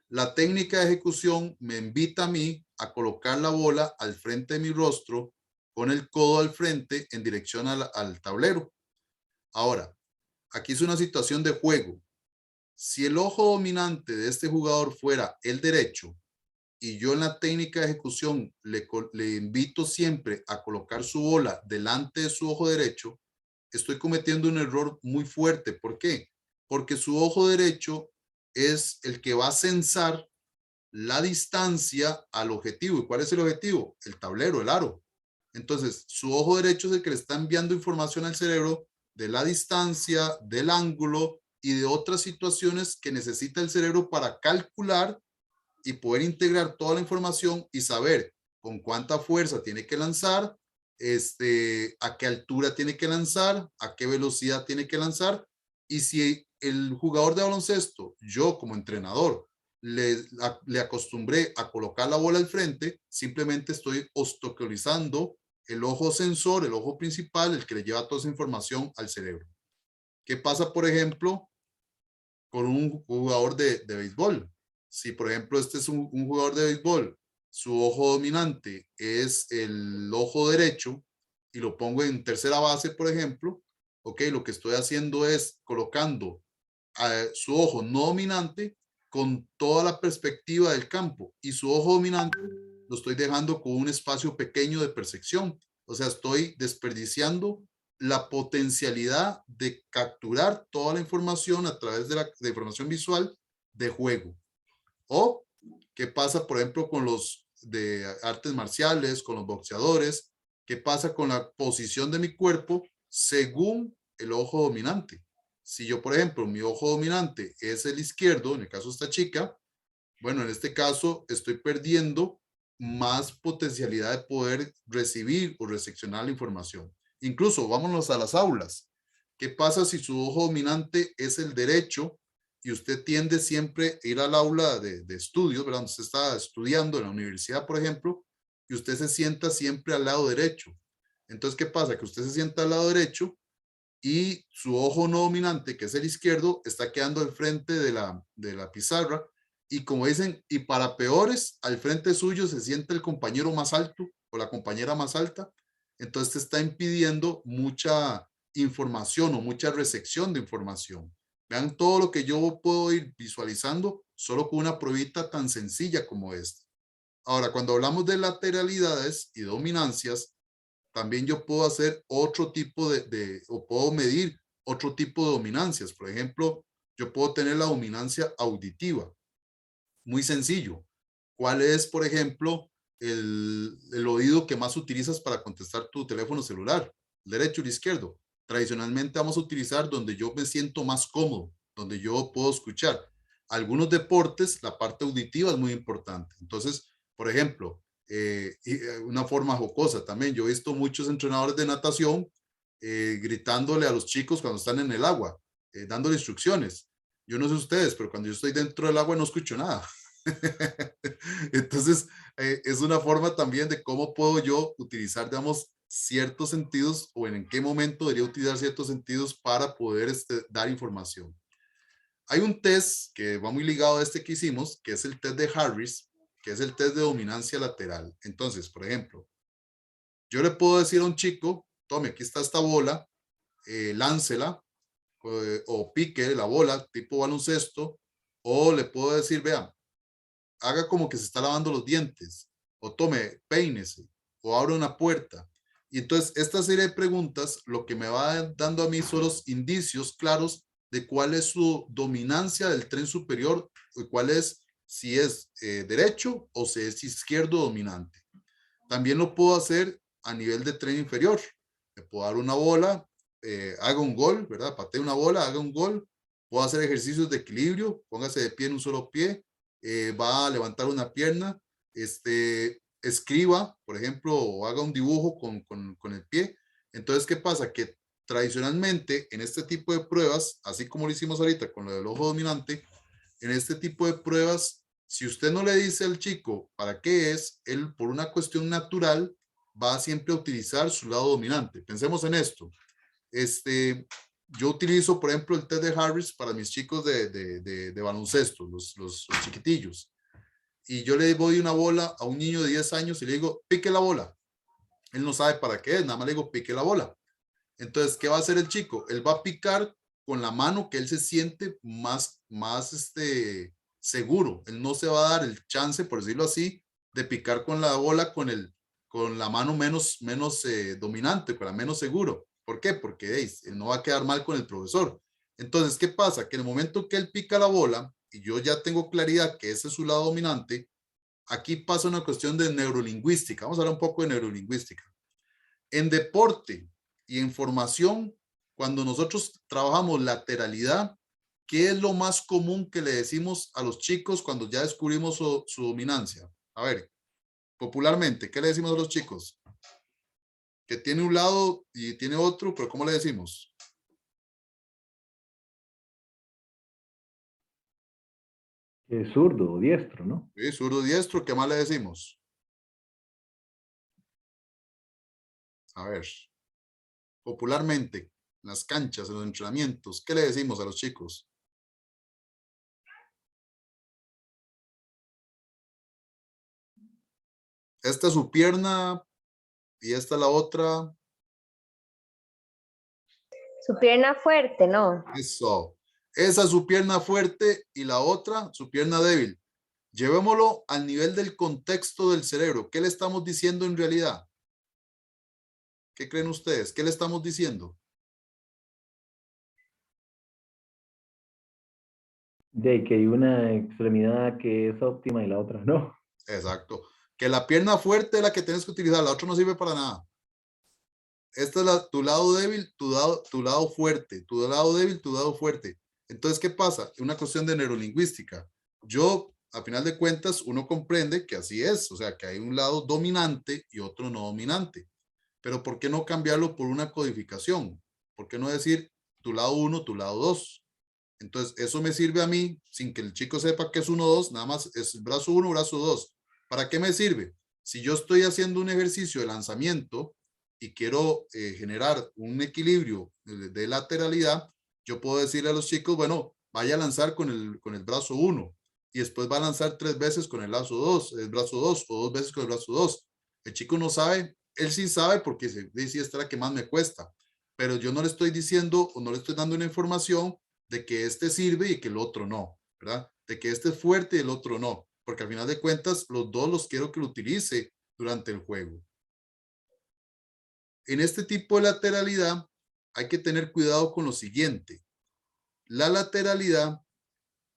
la técnica de ejecución me invita a mí a colocar la bola al frente de mi rostro con el codo al frente en dirección al tablero. Ahora, aquí es una situación de juego. Si el ojo dominante de este jugador fuera el derecho y yo en la técnica de ejecución le invito siempre a colocar su bola delante de su ojo derecho, estoy cometiendo un error muy fuerte. ¿Por qué? Porque su ojo derecho es el que va a censar la distancia al objetivo. ¿Y cuál es el objetivo? El tablero, el aro. Entonces, su ojo derecho es el que le está enviando información al cerebro de la distancia, del ángulo y de otras situaciones que necesita el cerebro para calcular y poder integrar toda la información y saber con cuánta fuerza tiene que lanzar, a qué altura tiene que lanzar, a qué velocidad tiene que lanzar. Y si el jugador de baloncesto, yo como entrenador, le acostumbré a colocar la bola al frente, simplemente estoy obstaculizando el ojo sensor, el ojo principal, el que le lleva toda esa información al cerebro. ¿Qué pasa, por ejemplo, con un jugador de béisbol? Si, por ejemplo, este es un jugador de béisbol, su ojo dominante es el ojo derecho y lo pongo en tercera base, por ejemplo, ok, lo que estoy haciendo es colocando su ojo no dominante con toda la perspectiva del campo y su ojo dominante lo estoy dejando con un espacio pequeño de percepción. O sea, estoy desperdiciando la potencialidad de capturar toda la información a través de la información visual de juego. O qué pasa, por ejemplo, con los de artes marciales, con los boxeadores, qué pasa con la posición de mi cuerpo según el ojo dominante. Si yo, por ejemplo, mi ojo dominante es el izquierdo, en el caso de esta chica, bueno, en este caso estoy perdiendo más potencialidad de poder recibir o recepcionar la información. Incluso, vámonos a las aulas. ¿Qué pasa si su ojo dominante es el derecho y usted tiende siempre a ir al aula de estudios, ¿verdad? Usted está estudiando en la universidad, por ejemplo, y usted se sienta siempre al lado derecho. Entonces, ¿qué pasa? Que usted se sienta al lado derecho y su ojo no dominante, que es el izquierdo, está quedando al frente de la pizarra. Y como dicen, y para peores, al frente suyo se siente el compañero más alto o la compañera más alta. Entonces te está impidiendo mucha información o mucha recepción de información. Vean todo lo que yo puedo ir visualizando solo con una pruebita tan sencilla como esta. Ahora, cuando hablamos de lateralidades y dominancias, también yo puedo hacer otro tipo o puedo medir otro tipo de dominancias. Por ejemplo, yo puedo tener la dominancia auditiva. Muy sencillo. ¿Cuál es, por ejemplo, el oído que más utilizas para contestar tu teléfono celular? ¿El derecho o el izquierdo? Tradicionalmente vamos a utilizar donde yo me siento más cómodo, donde yo puedo escuchar. Algunos deportes, la parte auditiva es muy importante. Entonces, por ejemplo, una forma jocosa también, yo he visto muchos entrenadores de natación gritándole a los chicos cuando están en el agua, dándole instrucciones. Yo no sé ustedes, pero cuando yo estoy dentro del agua no escucho nada. Entonces, es una forma también de cómo puedo yo utilizar, digamos, ciertos sentidos o en qué momento debería utilizar ciertos sentidos para poder dar información. Hay un test que va muy ligado a este que hicimos, que es el test de Harris, que es el test de dominancia lateral. Entonces, por ejemplo, yo le puedo decir a un chico, tome, aquí está esta bola, láncela, o pique la bola tipo baloncesto, o le puedo decir, vean, haga como que se está lavando los dientes, o tome, peínese, o abra una puerta. Y entonces esta serie de preguntas lo que me va dando a mí son los indicios claros de cuál es su dominancia del tren superior, y cuál es, si es derecho o si es izquierdo dominante. También lo puedo hacer a nivel de tren inferior. Le puedo dar una bola, haga un gol, ¿verdad? Patee una bola, haga un gol. Puedo hacer ejercicios de equilibrio, póngase de pie en un solo pie, va a levantar una pierna, escriba, por ejemplo, o haga un dibujo con el pie. Entonces, ¿qué pasa? Que tradicionalmente en este tipo de pruebas, así como lo hicimos ahorita con lo del ojo dominante, en este tipo de pruebas, si usted no le dice al chico para qué es, él por una cuestión natural va siempre a utilizar su lado dominante. Pensemos en esto. Yo utilizo, por ejemplo, el test de Harris para mis chicos de baloncesto, los chiquitillos. Y yo le doy una bola a un niño de 10 años y le digo, pique la bola. Él no sabe para qué es, nada más le digo, pique la bola. Entonces, ¿qué va a hacer el chico? Él va a picar con la mano que él se siente más seguro. Él no se va a dar el chance, por decirlo así, de picar con la bola con la mano menos dominante, con la menos seguro. ¿Por qué? Porque él no va a quedar mal con el profesor. Entonces, ¿qué pasa? Que en el momento que él pica la bola y yo ya tengo claridad que ese es su lado dominante, aquí pasa una cuestión de neurolingüística. Vamos a hablar un poco de neurolingüística. En deporte y en formación, cuando nosotros trabajamos lateralidad, ¿qué es lo más común que le decimos a los chicos cuando ya descubrimos su dominancia? A ver, popularmente, ¿qué le decimos a los chicos? Que tiene un lado y tiene otro, pero ¿cómo le decimos? Zurdo o diestro, ¿no? Sí, zurdo diestro, ¿qué más le decimos? A ver, popularmente, en las canchas, en los entrenamientos, ¿qué le decimos a los chicos? Esta es su pierna y esta es la otra. Su pierna fuerte, ¿no? Eso. Esa es su pierna fuerte y la otra, su pierna débil. Llevémoslo al nivel del contexto del cerebro. ¿Qué le estamos diciendo en realidad? ¿Qué creen ustedes? ¿Qué le estamos diciendo? De que hay una extremidad que es óptima y la otra no. Exacto. Que la pierna fuerte es la que tienes que utilizar, la otra no sirve para nada. Esta es tu lado débil, tu lado fuerte, tu lado débil, tu lado fuerte. Entonces, ¿qué pasa? Es una cuestión de neurolingüística. Yo, a final de cuentas, uno comprende que así es, o sea, que hay un lado dominante y otro no dominante. Pero ¿por qué no cambiarlo por una codificación? ¿Por qué no decir tu lado 1, tu lado 2? Entonces, eso me sirve a mí, sin que el chico sepa que es 1, 2, nada más es brazo 1, brazo 2. ¿Para qué me sirve? Si yo estoy haciendo un ejercicio de lanzamiento y quiero generar un equilibrio de lateralidad, yo puedo decirle a los chicos, bueno, vaya a lanzar con el brazo 1 y después va a lanzar 3 veces con el brazo 2 o 2 veces con el brazo 2. El chico no sabe, él sí sabe porque dice, esta es la que más me cuesta, pero yo no le estoy diciendo o no le estoy dando una información de que este sirve y que el otro no, ¿verdad? De que este es fuerte y el otro no, porque al final de cuentas los dos los quiero que lo utilice durante el juego. En este tipo de lateralidad hay que tener cuidado con lo siguiente. La lateralidad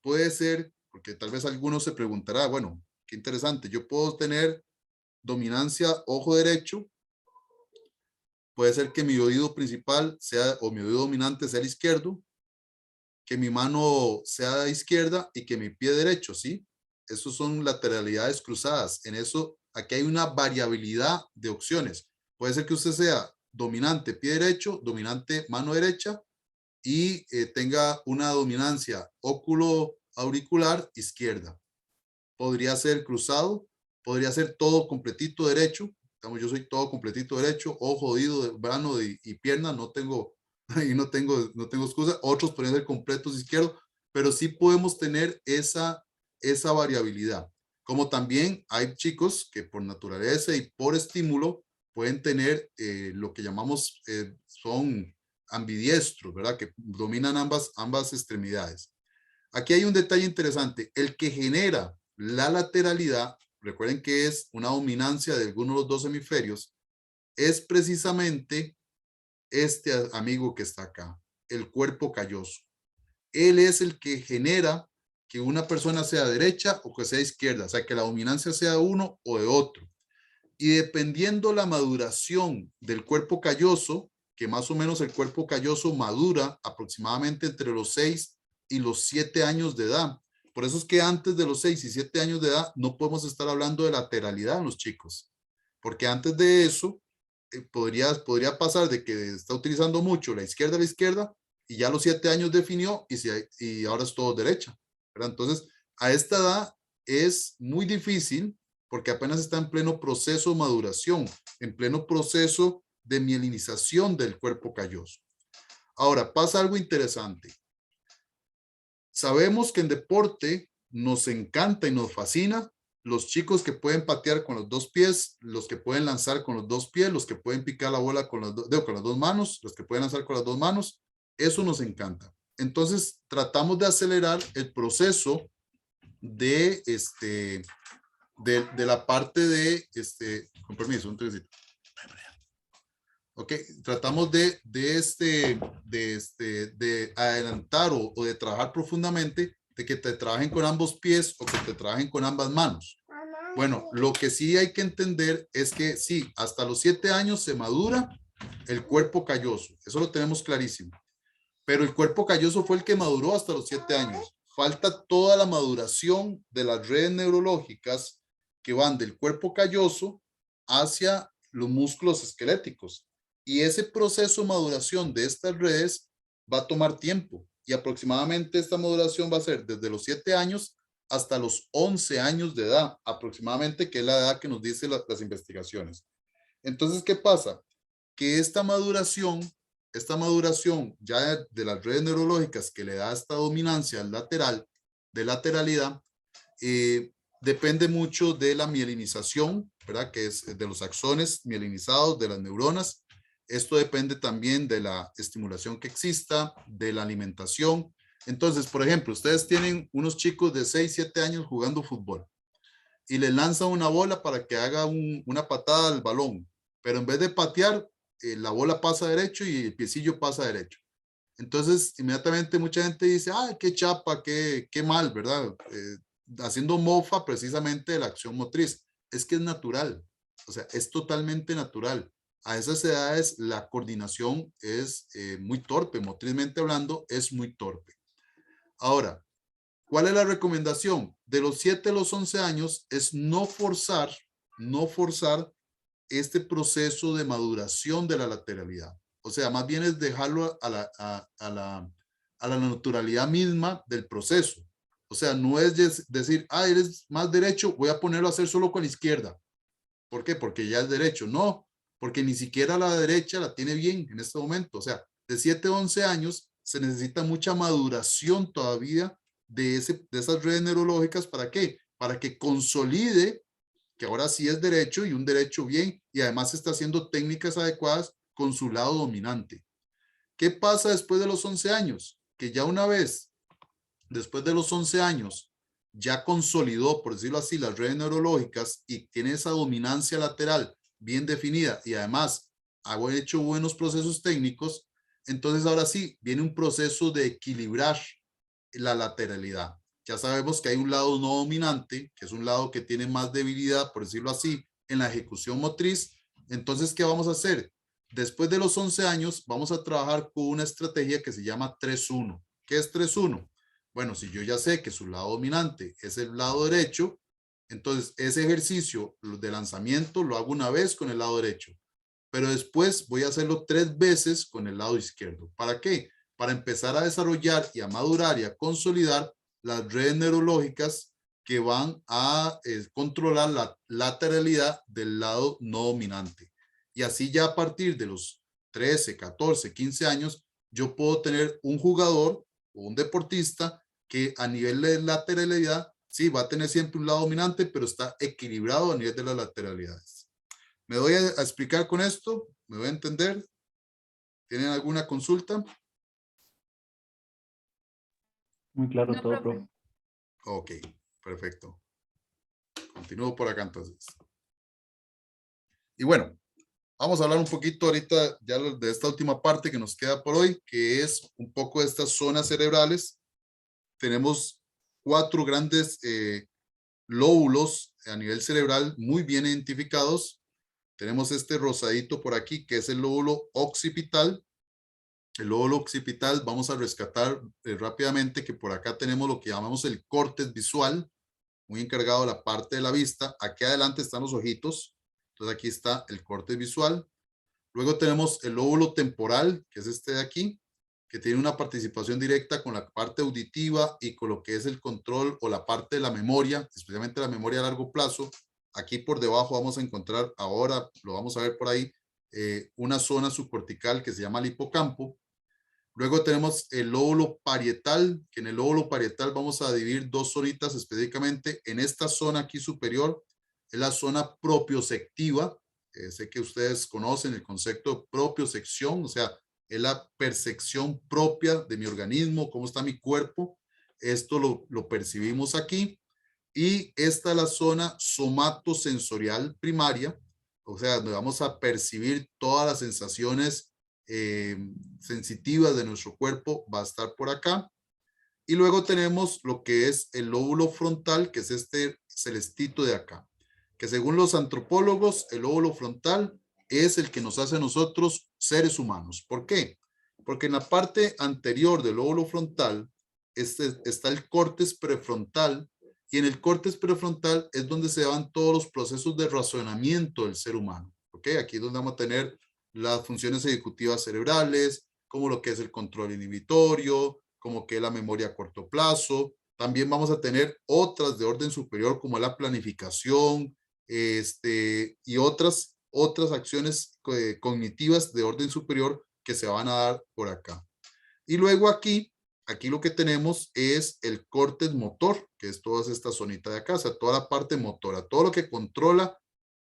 puede ser, porque tal vez alguno se preguntará, bueno, qué interesante, yo puedo tener dominancia ojo derecho, puede ser que mi oído principal sea, o mi oído dominante sea el izquierdo, que mi mano sea izquierda y que mi pie derecho, ¿sí? Esos son lateralidades cruzadas. En eso, aquí hay una variabilidad de opciones. Puede ser que usted sea dominante pie derecho, dominante mano derecha y tenga una dominancia óculo auricular izquierda. Podría ser cruzado, podría ser todo completito derecho. Yo soy todo completito derecho, ojo, oído, brano y pierna, no tengo y no tengo excusa. Otros podrían ser completos izquierdos, pero sí podemos tener esa variabilidad. Como también hay chicos que por naturaleza y por estímulo pueden tener lo que llamamos son ambidiestros, ¿verdad? Que dominan ambas extremidades. Aquí hay un detalle interesante. El que genera la lateralidad, recuerden que es una dominancia de alguno de los dos hemisferios, es precisamente este amigo que está acá, el cuerpo calloso. Él es el que genera que una persona sea derecha o que sea izquierda, o sea, que la dominancia sea de uno o de otro. Y dependiendo la maduración del cuerpo calloso, que más o menos el cuerpo calloso madura aproximadamente entre los 6 y los 7 años de edad. Por eso es que antes de los 6 y 7 años de edad no podemos estar hablando de lateralidad en los chicos, porque antes de eso podría pasar de que está utilizando mucho la izquierda y ya a los 7 años definió y ahora es todo derecha, ¿verdad? Entonces, a esta edad es muy difícil porque apenas está en pleno proceso de maduración, en pleno proceso de mielinización del cuerpo calloso. Ahora, pasa algo interesante. Sabemos que en deporte nos encanta y nos fascina los chicos que pueden patear con los dos pies, los que pueden lanzar con los dos pies, los que pueden picar la bola con las dos manos, los que pueden lanzar con las dos manos. Eso nos encanta. Entonces, tratamos de acelerar el proceso de, de la parte de, con permiso, un trencito. Ok, tratamos de adelantar o de trabajar profundamente, de que te trabajen con ambos pies o que te trabajen con ambas manos. Bueno, lo que sí hay que entender es que sí, hasta los 7 años se madura el cuerpo calloso. Eso lo tenemos clarísimo. Pero el cuerpo calloso fue el que maduró hasta los 7 años. Falta toda la maduración de las redes neurológicas que van del cuerpo calloso hacia los músculos esqueléticos. Y ese proceso de maduración de estas redes va a tomar tiempo. Y aproximadamente esta maduración va a ser desde los 7 años hasta los 11 años de edad, aproximadamente, que es la edad que nos dicen las investigaciones. Entonces, ¿qué pasa? Que esta maduración ya de las redes neurológicas que le da esta dominancia lateral, de lateralidad, depende mucho de la mielinización, ¿verdad? Que es de los axones mielinizados de las neuronas. Esto depende también de la estimulación que exista, de la alimentación. Entonces, por ejemplo, ustedes tienen unos chicos de 6, 7 años jugando fútbol y les lanzan una bola para que haga una patada al balón, pero en vez de patear, la bola pasa derecho y el piecillo pasa derecho. Entonces, inmediatamente mucha gente dice, ay, qué chapa, qué mal, ¿verdad? Haciendo mofa precisamente de la acción motriz. Es que es natural, o sea, es totalmente natural. A esas edades la coordinación es muy torpe, motrizmente hablando, es muy torpe. Ahora, ¿cuál es la recomendación? De los 7 a los 11 años es no forzar este proceso de maduración de la lateralidad. O sea, más bien es dejarlo a la naturalidad misma del proceso. O sea, no es decir, ah, eres más derecho, voy a ponerlo a hacer solo con la izquierda. ¿Por qué? Porque ya es derecho. No, porque ni siquiera la derecha la tiene bien en este momento. O sea, de 7 a 11 años se necesita mucha maduración todavía de esas redes neurológicas. ¿Para qué? Para que consolide que ahora sí es derecho y un derecho bien, y además está haciendo técnicas adecuadas con su lado dominante. ¿Qué pasa después de los 11 años? Que ya una vez, después de los 11 años, ya consolidó, por decirlo así, las redes neurológicas y tiene esa dominancia lateral bien definida y además ha hecho buenos procesos técnicos, entonces ahora sí, viene un proceso de equilibrar la lateralidad. Ya sabemos que hay un lado no dominante, que es un lado que tiene más debilidad, por decirlo así, en la ejecución motriz. Entonces, ¿qué vamos a hacer? Después de los 11 años, vamos a trabajar con una estrategia que se llama 3-1. ¿Qué es 3-1? Bueno, si yo ya sé que su lado dominante es el lado derecho, entonces ese ejercicio de lanzamiento lo hago una vez con el lado derecho, pero después voy a hacerlo 3 veces con el lado izquierdo. ¿Para qué? Para empezar a desarrollar y a madurar y a consolidar las redes neurológicas que van a controlar la lateralidad del lado no dominante. Y así ya a partir de los 13, 14, 15 años, yo puedo tener un jugador o un deportista que a nivel de lateralidad, sí, va a tener siempre un lado dominante, pero está equilibrado a nivel de las lateralidades. ¿Me doy a explicar con esto? ¿Me voy a entender? ¿Tienen alguna consulta? Muy claro No, todo, profe. profe. Ok, perfecto. Continúo por acá entonces. Y bueno, vamos a hablar un poquito ahorita ya de esta última parte que nos queda por hoy, que es un poco de estas zonas cerebrales. Tenemos 4 grandes lóbulos a nivel cerebral muy bien identificados. Tenemos este rosadito por aquí, que es el lóbulo occipital. El lóbulo occipital, vamos a rescatar rápidamente que por acá tenemos lo que llamamos el córtex visual, muy encargado de la parte de la vista. Aquí adelante están los ojitos. Entonces aquí está el córtex visual. Luego tenemos el lóbulo temporal, que es este de aquí, que tiene una participación directa con la parte auditiva y con lo que es el control o la parte de la memoria, especialmente la memoria a largo plazo. Aquí por debajo vamos a encontrar, ahora lo vamos a ver por ahí, una zona subcortical que se llama el hipocampo. Luego tenemos el lóbulo parietal, que en el lóbulo parietal vamos a dividir 2 zonitas específicamente. En esta zona aquí superior es la zona propioceptiva. Sé que ustedes conocen el concepto de propiocepción, o sea, es la percepción propia de mi organismo, cómo está mi cuerpo. Esto lo percibimos aquí. Y esta es la zona somatosensorial primaria, o sea, donde vamos a percibir todas las sensaciones sensitivas de nuestro cuerpo, va a estar por acá. Y luego tenemos lo que es el lóbulo frontal, que es este celestito de acá, que según los antropólogos, el lóbulo frontal es el que nos hace a nosotros seres humanos. ¿Por qué? Porque en la parte anterior del lóbulo frontal está el córtex prefrontal, y en el córtex prefrontal es donde se van todos los procesos de razonamiento del ser humano. ¿Ok? Aquí es donde vamos a tener las funciones ejecutivas cerebrales, como lo que es el control inhibitorio, como que es la memoria a corto plazo. También vamos a tener otras de orden superior, como la planificación, y otras acciones cognitivas de orden superior que se van a dar por acá. Y luego aquí lo que tenemos es el córtex motor, que es toda esta zonita de acá, o sea, toda la parte motora, todo lo que controla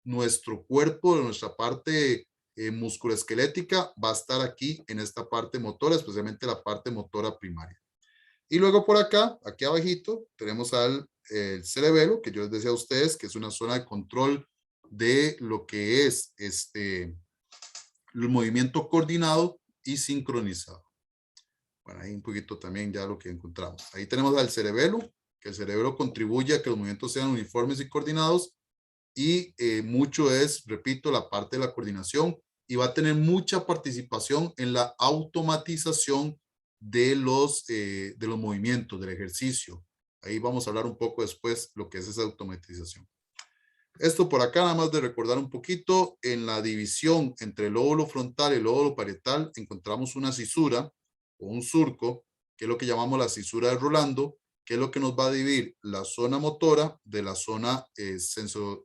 nuestro cuerpo, nuestra parte musculoesquelética, va a estar aquí en esta parte motora, especialmente la parte motora primaria. Y luego por acá, aquí abajito, tenemos el cerebelo, que yo les decía a ustedes, que es una zona de control de lo que es el movimiento coordinado y sincronizado. Bueno, ahí un poquito también ya lo que encontramos. Ahí tenemos al cerebelo, que el cerebro contribuye a que los movimientos sean uniformes y coordinados, y mucho es, repito, la parte de la coordinación, y va a tener mucha participación en la automatización de los movimientos, del ejercicio. Ahí vamos a hablar un poco después lo que es esa automatización. Esto por acá, nada más de recordar un poquito, en la división entre el lóbulo frontal y el lóbulo parietal encontramos una cisura o un surco, que es lo que llamamos la cisura de Rolando, que es lo que nos va a dividir la zona motora de la zona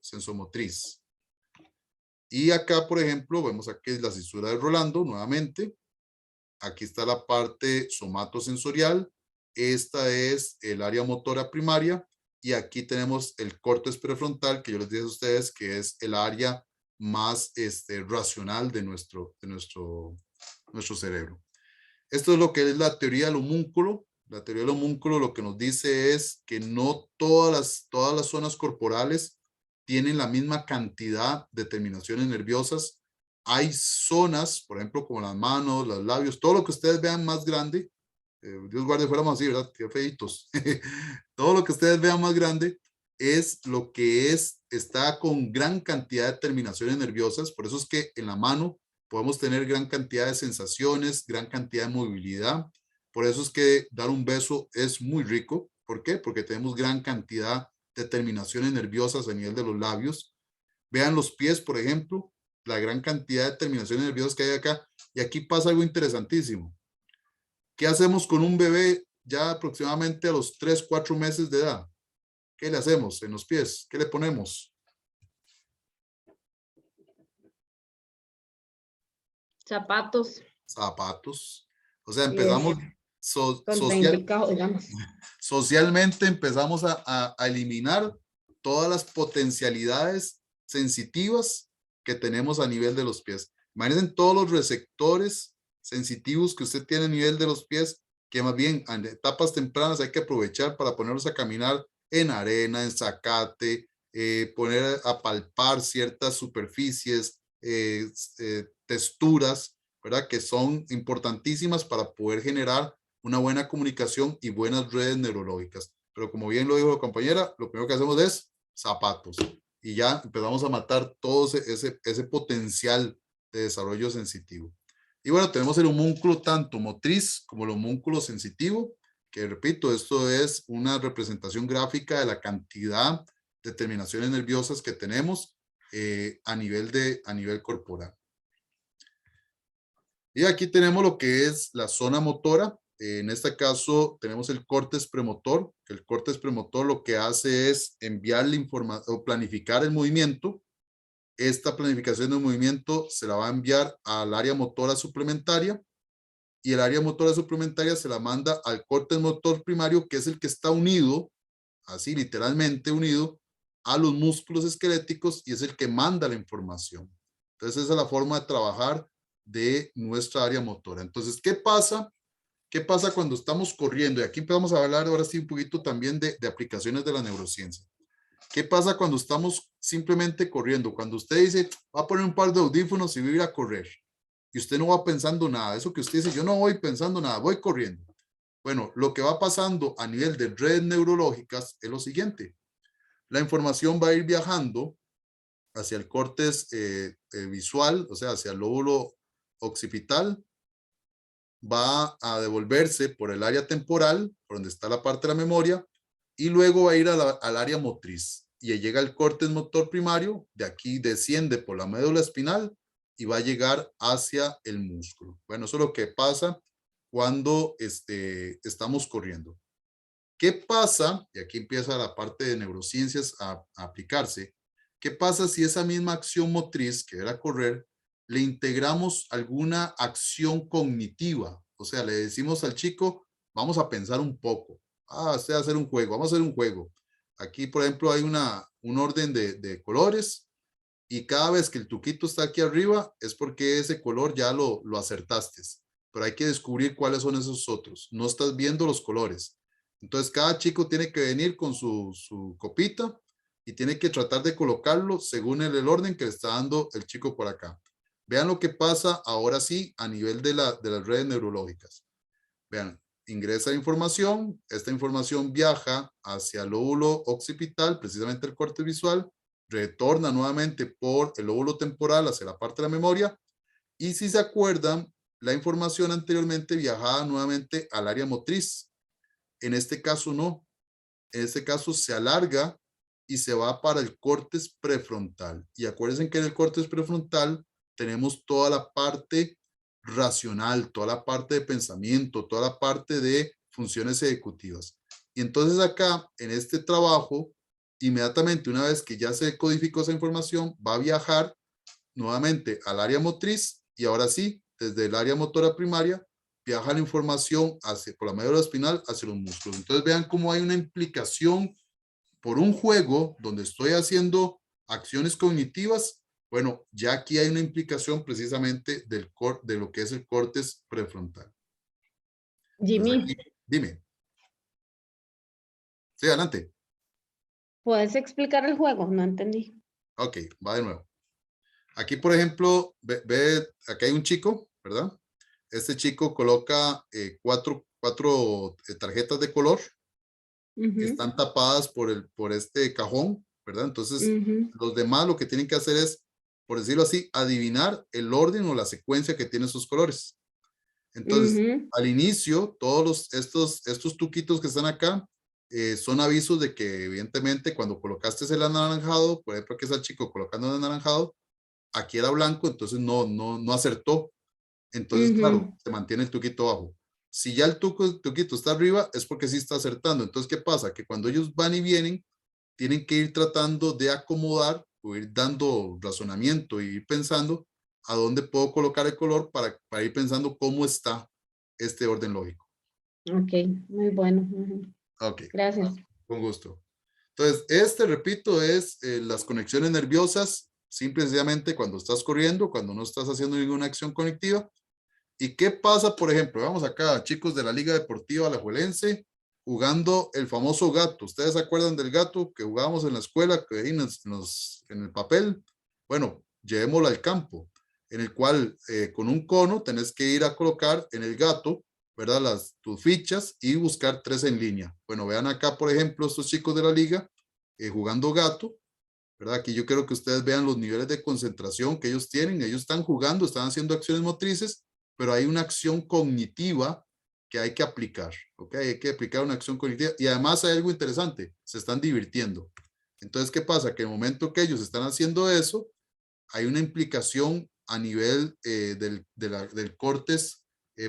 sensomotriz. Y acá, por ejemplo, vemos aquí la cisura de Rolando nuevamente. Aquí está la parte somatosensorial. Esta es el área motora primaria. Y aquí tenemos el córtex prefrontal, que yo les dije a ustedes que es el área más racional de nuestro cerebro. Esto es lo que es la teoría del homúnculo. La teoría del homúnculo lo que nos dice es que no todas las zonas corporales tienen la misma cantidad de terminaciones nerviosas. Hay zonas, por ejemplo, como las manos, los labios, todo lo que ustedes vean más grande, Dios guarde fuéramos así, ¿verdad? Qué feitos. Todo lo que ustedes vean más grande es lo que está con gran cantidad de terminaciones nerviosas. Por eso es que en la mano podemos tener gran cantidad de sensaciones, gran cantidad de movilidad. Por eso es que dar un beso es muy rico. ¿Por qué? Porque tenemos gran cantidad de terminaciones nerviosas a nivel de los labios. Vean los pies, por ejemplo, la gran cantidad de terminaciones nerviosas que hay acá. Y aquí pasa algo interesantísimo. ¿Qué hacemos con un bebé ya aproximadamente a los 3, 4 meses de edad? ¿Qué le hacemos en los pies? ¿Qué le ponemos? Zapatos. Zapatos. O sea, empezamos Contraindicado, digamos. socialmente empezamos a eliminar todas las potencialidades sensitivas que tenemos a nivel de los pies. Imaginen todos los receptores sensitivos que usted tiene a nivel de los pies, que más bien en etapas tempranas hay que aprovechar para ponerlos a caminar en arena, en zacate, poner a palpar ciertas superficies, texturas, ¿verdad? Que son importantísimas para poder generar una buena comunicación y buenas redes neurológicas. Pero como bien lo dijo la compañera, lo primero que hacemos es zapatos, y ya empezamos a matar todo ese potencial de desarrollo sensitivo. Y bueno, tenemos el homúnculo tanto motriz como el homúnculo sensitivo, que repito, esto es una representación gráfica de la cantidad de terminaciones nerviosas que tenemos a nivel corporal. Y aquí tenemos lo que es la zona motora. En este caso tenemos el córtex premotor, que el córtex premotor lo que hace es enviarle información o planificar el movimiento. Esta planificación del movimiento se la va a enviar al área motora suplementaria, y el área motora suplementaria se la manda al córtex motor primario, que es el que está unido, así literalmente unido, a los músculos esqueléticos, y es el que manda la información. Entonces esa es la forma de trabajar de nuestra área motora. Entonces, ¿qué pasa? ¿Qué pasa cuando estamos corriendo? Y aquí empezamos a hablar ahora sí un poquito también de aplicaciones de la neurociencia. ¿Qué pasa cuando estamos simplemente corriendo? Cuando usted dice, va a poner un par de audífonos y voy a ir a correr. Y usted no va pensando nada. Eso que usted dice, yo no voy pensando nada, voy corriendo. Bueno, lo que va pasando a nivel de redes neurológicas es lo siguiente. La información va a ir viajando hacia el córtex visual, o sea, hacia el lóbulo occipital, va a devolverse por el área temporal, por donde está la parte de la memoria, y luego va a ir al área motriz. Y llega el córtex motor primario, de aquí desciende por la médula espinal y va a llegar hacia el músculo. Bueno, eso es lo que pasa cuando estamos corriendo. ¿Qué pasa? Y aquí empieza la parte de neurociencias a aplicarse. ¿Qué pasa si esa misma acción motriz, que era correr, le integramos alguna acción cognitiva? O sea, le decimos al chico, vamos a pensar un poco. Usted va a hacer un juego, vamos a hacer un juego. Aquí, por ejemplo, hay un orden de colores y cada vez que el tuquito está aquí arriba es porque ese color ya lo acertaste. Pero hay que descubrir cuáles son esos otros. No estás viendo los colores. Entonces, cada chico tiene que venir con su copita y tiene que tratar de colocarlo según el orden que le está dando el chico por acá. Vean lo que pasa ahora sí a nivel de las redes neurológicas. Vean, ingresa información, esta información viaja hacia el lóbulo occipital, precisamente el córtex visual, retorna nuevamente por el lóbulo temporal hacia la parte de la memoria, y si se acuerdan, la información anteriormente viajaba nuevamente al área motriz. En este caso no, en este caso se alarga y se va para el córtex prefrontal. Y acuérdense que en el córtex prefrontal tenemos toda la parte racional, toda la parte de pensamiento, toda la parte de funciones ejecutivas. Y entonces acá, en este trabajo, inmediatamente una vez que ya se codificó esa información, va a viajar nuevamente al área motriz y ahora sí, desde el área motora primaria, viaja la información por la médula espinal hacia los músculos. Entonces vean cómo hay una implicación por un juego donde estoy haciendo acciones cognitivas. Bueno, ya aquí hay una implicación precisamente de lo que es el córtex prefrontal. Jimmy, Aquí, dime. Sí, adelante. ¿puedes explicar el juego? No entendí. Ok, va de nuevo. Aquí, por ejemplo, ve acá hay un chico, ¿verdad? Este chico coloca cuatro tarjetas de color que están tapadas por este cajón, ¿verdad? Entonces, los demás lo que tienen que hacer es, por decirlo así, adivinar el orden o la secuencia que tienen sus colores. Entonces, al inicio, todos estos tuquitos que están acá son avisos de que, evidentemente, cuando colocaste el anaranjado, por ejemplo, que es el chico colocando el anaranjado, aquí era blanco, entonces no acertó. Entonces, claro, se mantiene el tuquito abajo. Si ya el tuquito está arriba, es porque sí está acertando. Entonces, ¿qué pasa? Que cuando ellos van y vienen, tienen que ir tratando de acomodar o ir dando razonamiento y ir pensando a dónde puedo colocar el color para ir pensando cómo está este orden lógico. Ok, muy bueno. Ok. Gracias. Con gusto. Entonces, repito, es las conexiones nerviosas, simple y sencillamente cuando estás corriendo, cuando no estás haciendo ninguna acción conectiva. ¿Y qué pasa, por ejemplo? Vamos acá, chicos de la Liga Deportiva Alajuelense, jugando el famoso gato. ¿Ustedes se acuerdan del gato que jugábamos en la escuela, que ahí en el papel? Bueno, llevémoslo al campo, en el cual con un cono tenés que ir a colocar en el gato, ¿verdad? Tus fichas y buscar 3 en línea. Bueno, vean acá, por ejemplo, estos chicos de la liga jugando gato, ¿verdad? Aquí yo quiero que ustedes vean los niveles de concentración que ellos tienen. Ellos están jugando, están haciendo acciones motrices, pero hay una acción cognitiva que hay que aplicar, ¿ok? Hay que aplicar una acción cognitiva y además hay algo interesante, se están divirtiendo. Entonces, ¿qué pasa? Que en el momento que ellos están haciendo eso, hay una implicación a nivel del córtex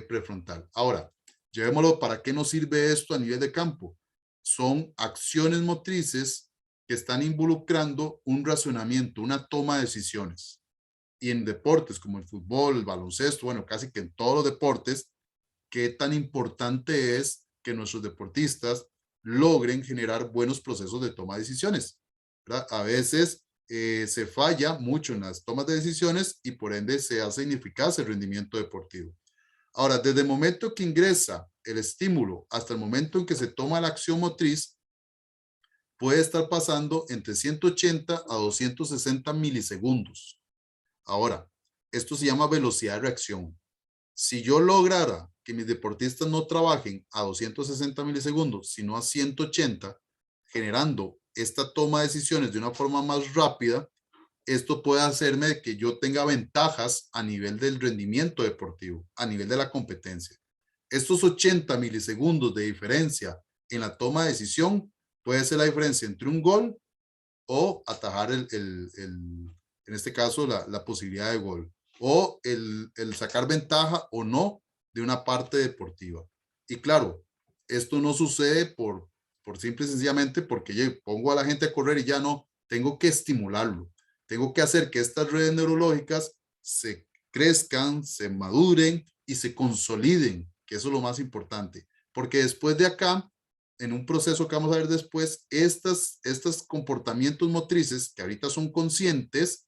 prefrontal. Ahora, llevémoslo, ¿para qué nos sirve esto a nivel de campo? Son acciones motrices que están involucrando un razonamiento, una toma de decisiones. Y en deportes como el fútbol, el baloncesto, bueno, casi que en todos los deportes, qué tan importante es que nuestros deportistas logren generar buenos procesos de toma de decisiones, ¿verdad? A veces se falla mucho en las tomas de decisiones y por ende se hace ineficaz el rendimiento deportivo. Ahora, desde el momento que ingresa el estímulo hasta el momento en que se toma la acción motriz, puede estar pasando entre 180 a 260 milisegundos. Ahora, esto se llama velocidad de reacción. Si yo lograra que mis deportistas no trabajen a 260 milisegundos, sino a 180, generando esta toma de decisiones de una forma más rápida, esto puede hacerme que yo tenga ventajas a nivel del rendimiento deportivo, a nivel de la competencia. Estos 80 milisegundos de diferencia en la toma de decisión puede ser la diferencia entre un gol o atajar en este caso, la posibilidad de gol, o el sacar ventaja o no de una parte deportiva. Y claro, esto no sucede por simple y sencillamente porque yo pongo a la gente a correr y ya no, tengo que estimularlo. Tengo que hacer que estas redes neurológicas se crezcan, se maduren y se consoliden, que eso es lo más importante. Porque después de acá, en un proceso que vamos a ver después, estos comportamientos motrices que ahorita son conscientes,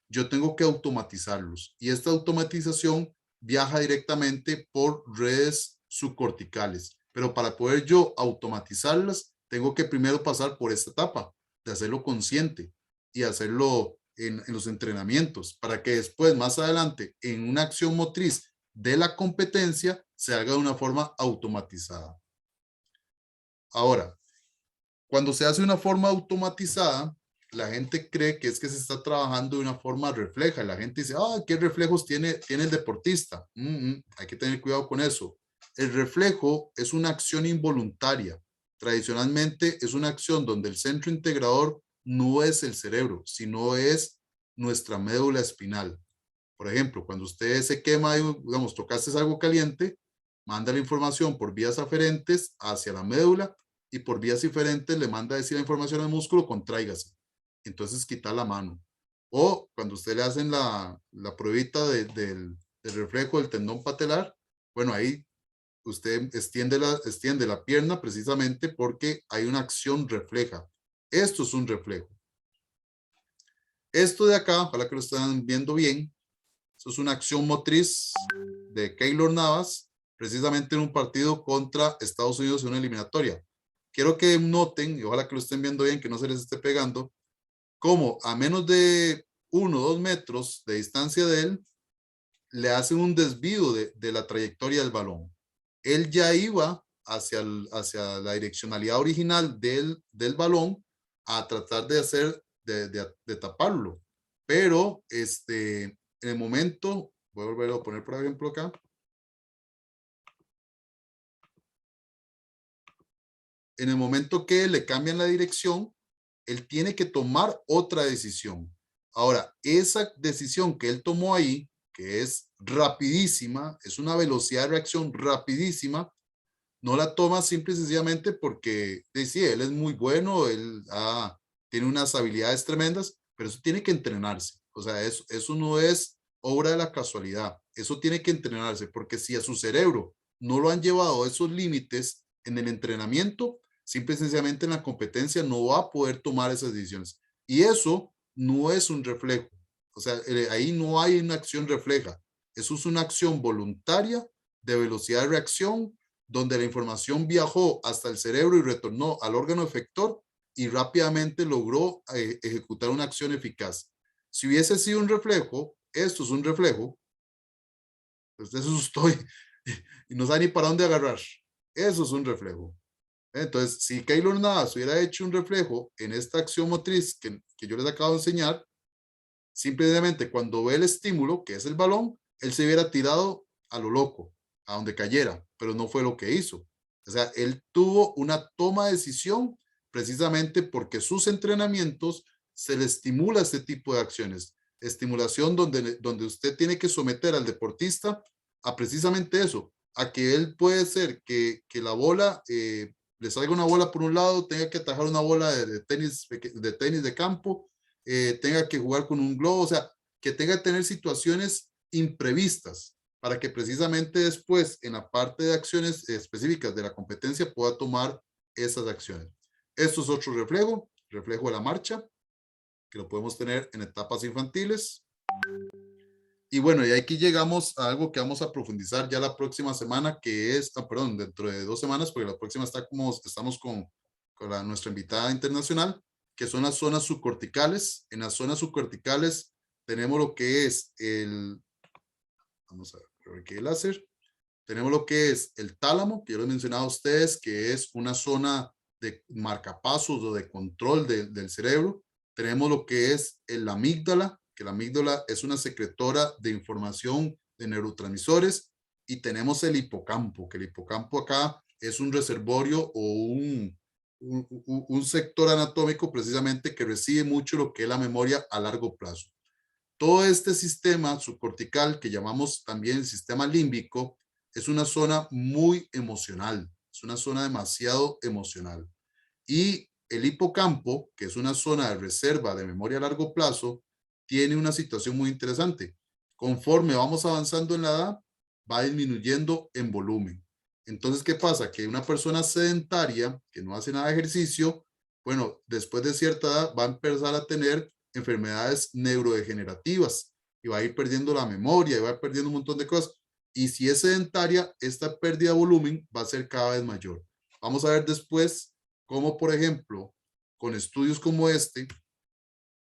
yo tengo que automatizarlos. Y esta automatización viaja directamente por redes subcorticales. Pero para poder yo automatizarlas, tengo que primero pasar por esta etapa de hacerlo consciente y hacerlo en los entrenamientos, para que después, más adelante, en una acción motriz de la competencia, se haga de una forma automatizada. Ahora, cuando se hace de una forma automatizada, la gente cree que es que se está trabajando de una forma refleja. La gente dice, ¿qué reflejos tiene el deportista? Hay que tener cuidado con eso. El reflejo es una acción involuntaria. Tradicionalmente es una acción donde el centro integrador no es el cerebro, sino es nuestra médula espinal. Por ejemplo, cuando usted se quema, digamos, tocaste algo caliente, manda la información por vías aferentes hacia la médula y por vías diferentes le manda a decir la información al músculo, contráigase. Entonces quita la mano. O cuando usted le hacen la pruebita del reflejo del tendón patelar, bueno, ahí usted extiende la pierna precisamente porque hay una acción refleja. Esto es un reflejo. Esto de acá, ojalá que lo estén viendo bien, eso es una acción motriz de Keylor Navas, precisamente en un partido contra Estados Unidos en una eliminatoria. Quiero que noten, y ojalá que lo estén viendo bien, que no se les esté pegando, como a menos de 1 o 2 metros de distancia de él, le hacen un desvío de la trayectoria del balón. Él ya iba hacia la direccionalidad original del balón a tratar de taparlo. Pero en el momento, voy a volver a poner por ejemplo acá. En el momento que le cambian la dirección, él tiene que tomar otra decisión. Ahora, esa decisión que él tomó ahí, que es rapidísima, es una velocidad de reacción rapidísima, no la toma simple y sencillamente porque sí, él es muy bueno, él tiene unas habilidades tremendas, pero eso tiene que entrenarse. O sea, eso no es obra de la casualidad. Eso tiene que entrenarse, porque si a su cerebro no lo han llevado a esos límites en el entrenamiento, simple y sencillamente en la competencia no va a poder tomar esas decisiones. Y eso no es un reflejo. O sea, ahí no hay una acción refleja. Eso es una acción voluntaria de velocidad de reacción, donde la información viajó hasta el cerebro y retornó al órgano efector y rápidamente logró ejecutar una acción eficaz. Si hubiese sido un reflejo, esto es un reflejo, usted se asustó y no sabe ni para dónde agarrar. Eso es un reflejo. Entonces, si Keylor Navas hubiera hecho un reflejo en esta acción motriz que yo les acabo de enseñar, simplemente cuando ve el estímulo, que es el balón, él se hubiera tirado a lo loco, a donde cayera, pero no fue lo que hizo. O sea, él tuvo una toma de decisión precisamente porque sus entrenamientos se le estimula este tipo de acciones. Estimulación donde usted tiene que someter al deportista a precisamente eso, a que él puede ser que la bola, le salga una bola por un lado, tenga que atajar una bola de tenis de campo, tenga que jugar con un globo, o sea, que tenga que tener situaciones imprevistas para que precisamente después en la parte de acciones específicas de la competencia pueda tomar esas acciones. Esto es otro reflejo de la marcha, que lo podemos tener en etapas infantiles. Y bueno, y aquí llegamos a algo que vamos a profundizar ya la próxima semana, que es, perdón, dentro de 2 semanas, porque la próxima estamos con nuestra invitada internacional, que son las zonas subcorticales. En las zonas subcorticales tenemos lo que es vamos a ver aquí el láser. Tenemos lo que es el tálamo, que yo les he mencionado a ustedes, que es una zona de marcapasos o de control del cerebro. Tenemos lo que es la amígdala, que la amígdala es una secretora de información de neurotransmisores. Y tenemos el hipocampo, que el hipocampo acá es un reservorio o un sector anatómico precisamente que recibe mucho lo que es la memoria a largo plazo. Todo este sistema subcortical, que llamamos también el sistema límbico, es una zona muy emocional, es una zona demasiado emocional. Y el hipocampo, que es una zona de reserva de memoria a largo plazo, tiene una situación muy interesante. Conforme vamos avanzando en la edad, va disminuyendo en volumen. Entonces, ¿qué pasa? Que una persona sedentaria, que no hace nada de ejercicio, bueno, después de cierta edad va a empezar a tener enfermedades neurodegenerativas y va a ir perdiendo la memoria y va a ir perdiendo un montón de cosas. Y si es sedentaria, esta pérdida de volumen va a ser cada vez mayor. Vamos a ver después cómo, por ejemplo, con estudios como este,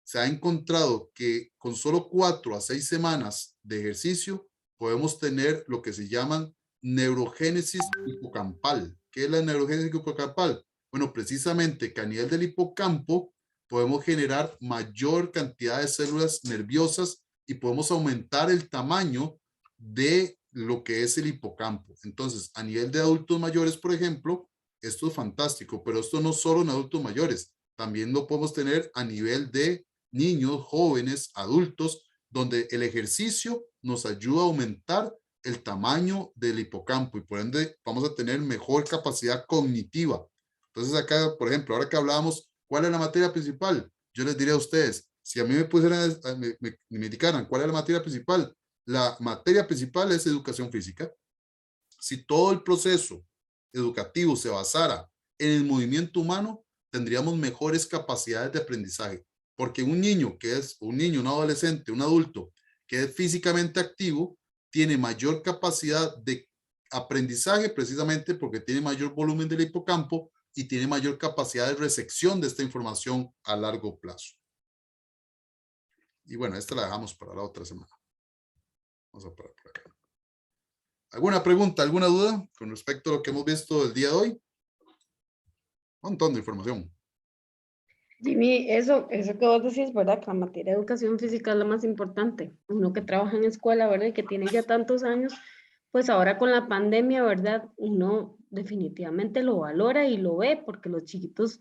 se ha encontrado que con solo 4 a 6 semanas de ejercicio podemos tener lo que se llaman neurogénesis hipocampal. ¿Qué es la neurogénesis hipocampal? Bueno, precisamente que a nivel del hipocampo podemos generar mayor cantidad de células nerviosas y podemos aumentar el tamaño de lo que es el hipocampo. Entonces, a nivel de adultos mayores, por ejemplo, esto es fantástico, pero esto no solo en adultos mayores, también lo podemos tener a nivel de niños, jóvenes, adultos, donde el ejercicio nos ayuda a aumentar el tamaño del hipocampo y por ende vamos a tener mejor capacidad cognitiva. Entonces acá, por ejemplo, ahora que hablábamos, ¿cuál es la materia principal? Yo les diría a ustedes, si a mí me pusieran, me indicaran cuál es la materia principal, la materia principal es educación física. Si todo el proceso educativo se basara en el movimiento humano, tendríamos mejores capacidades de aprendizaje. Porque un niño que es un niño, un adolescente, un adulto que es físicamente activo, tiene mayor capacidad de aprendizaje precisamente porque tiene mayor volumen del hipocampo y tiene mayor capacidad de recepción de esta información a largo plazo. Y bueno, esta la dejamos para la otra semana. Vamos a parar por acá. ¿Alguna pregunta, alguna duda con respecto a lo que hemos visto el día de hoy? Un montón de información. Jimmy, eso que vos decís, ¿verdad? Que la materia de educación física es la más importante. Uno que trabaja en escuela, ¿verdad? Y que tiene ya tantos años, pues ahora con la pandemia, ¿verdad? Uno definitivamente lo valora y lo ve porque los chiquitos,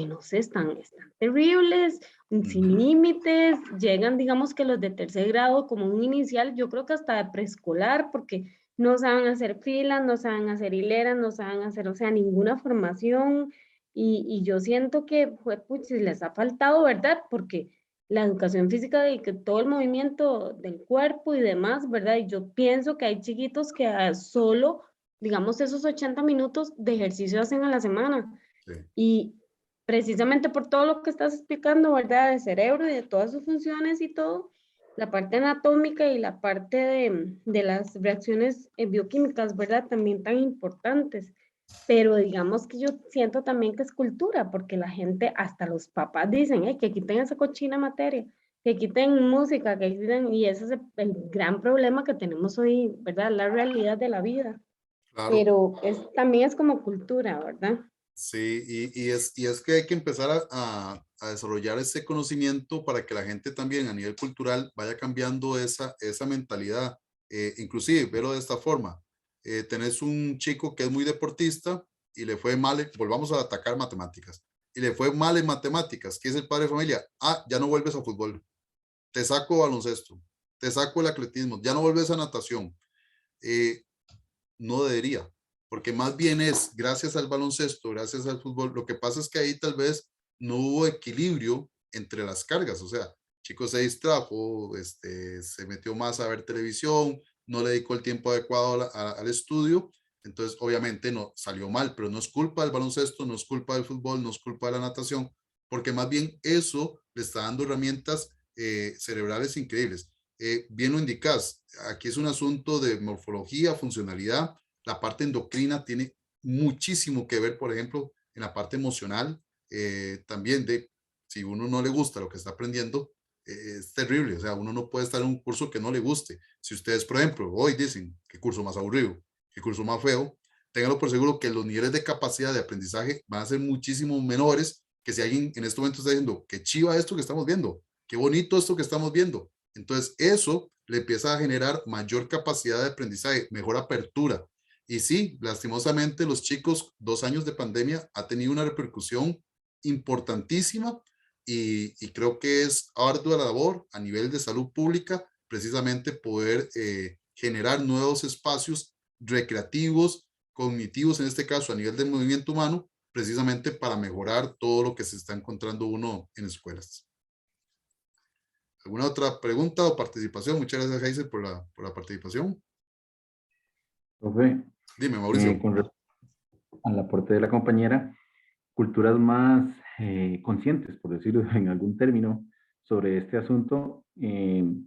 no sé, están terribles, sin límites, llegan, digamos que los de tercer grado como un inicial, yo creo que hasta de preescolar, porque no saben hacer filas, no saben hacer hileras, no saben hacer, o sea, ninguna formación. Y yo siento que pues, les ha faltado, ¿verdad? Porque la educación física y que todo el movimiento del cuerpo y demás, ¿verdad? Y yo pienso que hay chiquitos que solo, digamos, esos 80 minutos de ejercicio hacen a la semana. Sí. Y precisamente por todo lo que estás explicando, ¿verdad? Del cerebro y de todas sus funciones y todo, la parte anatómica y la parte de las reacciones bioquímicas, ¿verdad? También tan importantes. Pero digamos que yo siento también que es cultura, porque la gente, hasta los papás dicen, que quiten esa cochina materia, que quiten música, que quiten, y ese es el gran problema que tenemos hoy, ¿verdad? La realidad de la vida. Claro. Pero también es como cultura, ¿verdad? Sí, y es que hay que empezar a desarrollar ese conocimiento para que la gente también a nivel cultural vaya cambiando esa mentalidad. Inclusive, verlo de esta forma. Tenés un chico que es muy deportista y le fue mal, volvamos a atacar matemáticas, y le fue mal en matemáticas. ¿Qué es el padre de familia? Ya no vuelves a fútbol, te saco baloncesto, te saco el atletismo, ya no vuelves a natación. No debería, porque más bien es gracias al baloncesto, gracias al fútbol. Lo que pasa es que ahí tal vez no hubo equilibrio entre las cargas, o sea, chico se distrajo, se metió más a ver televisión, no le dedicó el tiempo adecuado al estudio, entonces obviamente no salió mal, pero no es culpa del baloncesto, no es culpa del fútbol, no es culpa de la natación, porque más bien eso le está dando herramientas cerebrales increíbles. Bien lo indicas, aquí es un asunto de morfología, funcionalidad, la parte endocrina tiene muchísimo que ver, por ejemplo, en la parte emocional, también de si uno no le gusta lo que está aprendiendo, es terrible. O sea, uno no puede estar en un curso que no le guste. Si ustedes, por ejemplo, hoy dicen qué curso más aburrido, qué curso más feo, ténganlo por seguro que los niveles de capacidad de aprendizaje van a ser muchísimo menores que si alguien en este momento está diciendo, qué chiva esto que estamos viendo, qué bonito esto que estamos viendo. Entonces, eso le empieza a generar mayor capacidad de aprendizaje, mejor apertura. Y sí, lastimosamente, los chicos, 2 años de pandemia ha tenido una repercusión importantísima y creo que es ardua la labor a nivel de salud pública, precisamente poder generar nuevos espacios recreativos, cognitivos, en este caso a nivel del movimiento humano, precisamente para mejorar todo lo que se está encontrando uno en escuelas. ¿Alguna otra pregunta o participación? Muchas gracias, Hazel, por la participación. Profe, Dime, Mauricio. con respecto al aporte de la compañera, culturas más conscientes, por decirlo en algún término, sobre este asunto.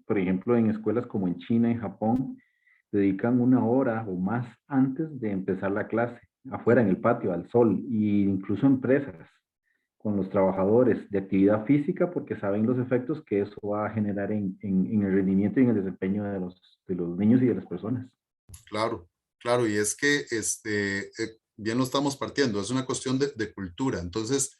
Por ejemplo, en escuelas como en China, en Japón, dedican 1 hora o más antes de empezar la clase, afuera en el patio, al sol, e incluso empresas con los trabajadores de actividad física porque saben los efectos que eso va a generar en el rendimiento y en el desempeño de los niños y de las personas. Claro, claro, y es que bien lo estamos partiendo, es una cuestión de cultura. Entonces,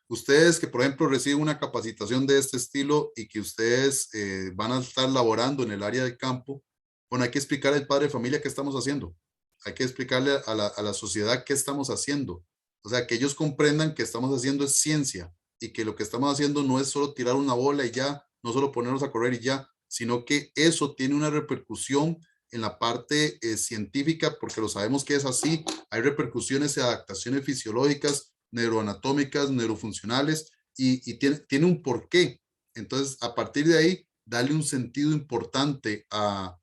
ustedes que, por ejemplo, reciben una capacitación de este estilo y que ustedes van a estar laborando en el área del campo, bueno, hay que explicarle al padre de familia qué estamos haciendo. Hay que explicarle a la sociedad qué estamos haciendo. O sea, que ellos comprendan que estamos haciendo es ciencia y que lo que estamos haciendo no es solo tirar una bola y ya, no solo ponernos a correr y ya, sino que eso tiene una repercusión en la parte científica, porque lo sabemos que es así. Hay repercusiones y adaptaciones fisiológicas, neuroanatómicas, neurofuncionales, y tiene un porqué. Entonces, a partir de ahí, darle un sentido importante a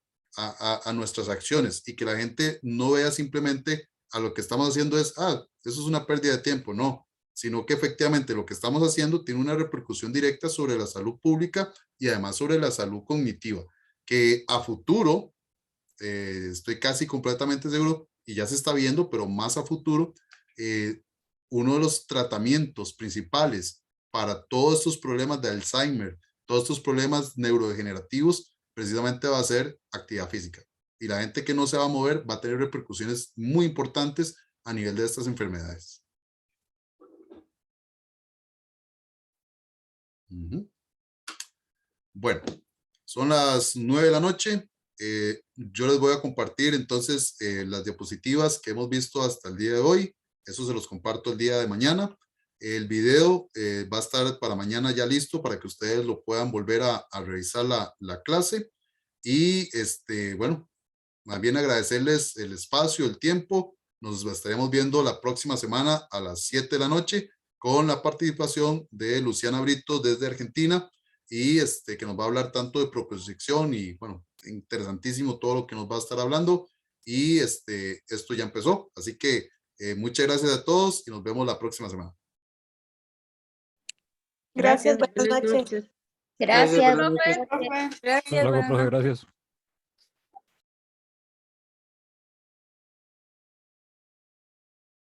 nuestras acciones y que la gente no vea simplemente a lo que estamos haciendo es, eso es una pérdida de tiempo, no, sino que efectivamente lo que estamos haciendo tiene una repercusión directa sobre la salud pública y además sobre la salud cognitiva, que a futuro, estoy casi completamente seguro, y ya se está viendo, pero más a futuro, uno de los tratamientos principales para todos estos problemas de Alzheimer, todos estos problemas neurodegenerativos, precisamente va a ser actividad física. Y la gente que no se va a mover va a tener repercusiones muy importantes a nivel de estas enfermedades. Bueno, son las 9 de la noche. Yo les voy a compartir entonces las diapositivas que hemos visto hasta el día de hoy. Eso se los comparto el día de mañana. El video va a estar para mañana ya listo para que ustedes lo puedan volver a revisar la clase. Y bueno, más bien agradecerles el espacio, el tiempo. Nos estaremos viendo la próxima semana a las 7 de la noche con la participación de Luciana Brito desde Argentina y que nos va a hablar tanto de propiocepción y bueno, interesantísimo todo lo que nos va a estar hablando y esto ya empezó. Así que muchas gracias a todos y nos vemos la próxima semana. Gracias, buenas noches. Gracias. Profe. Gracias. Hasta luego, profe, gracias.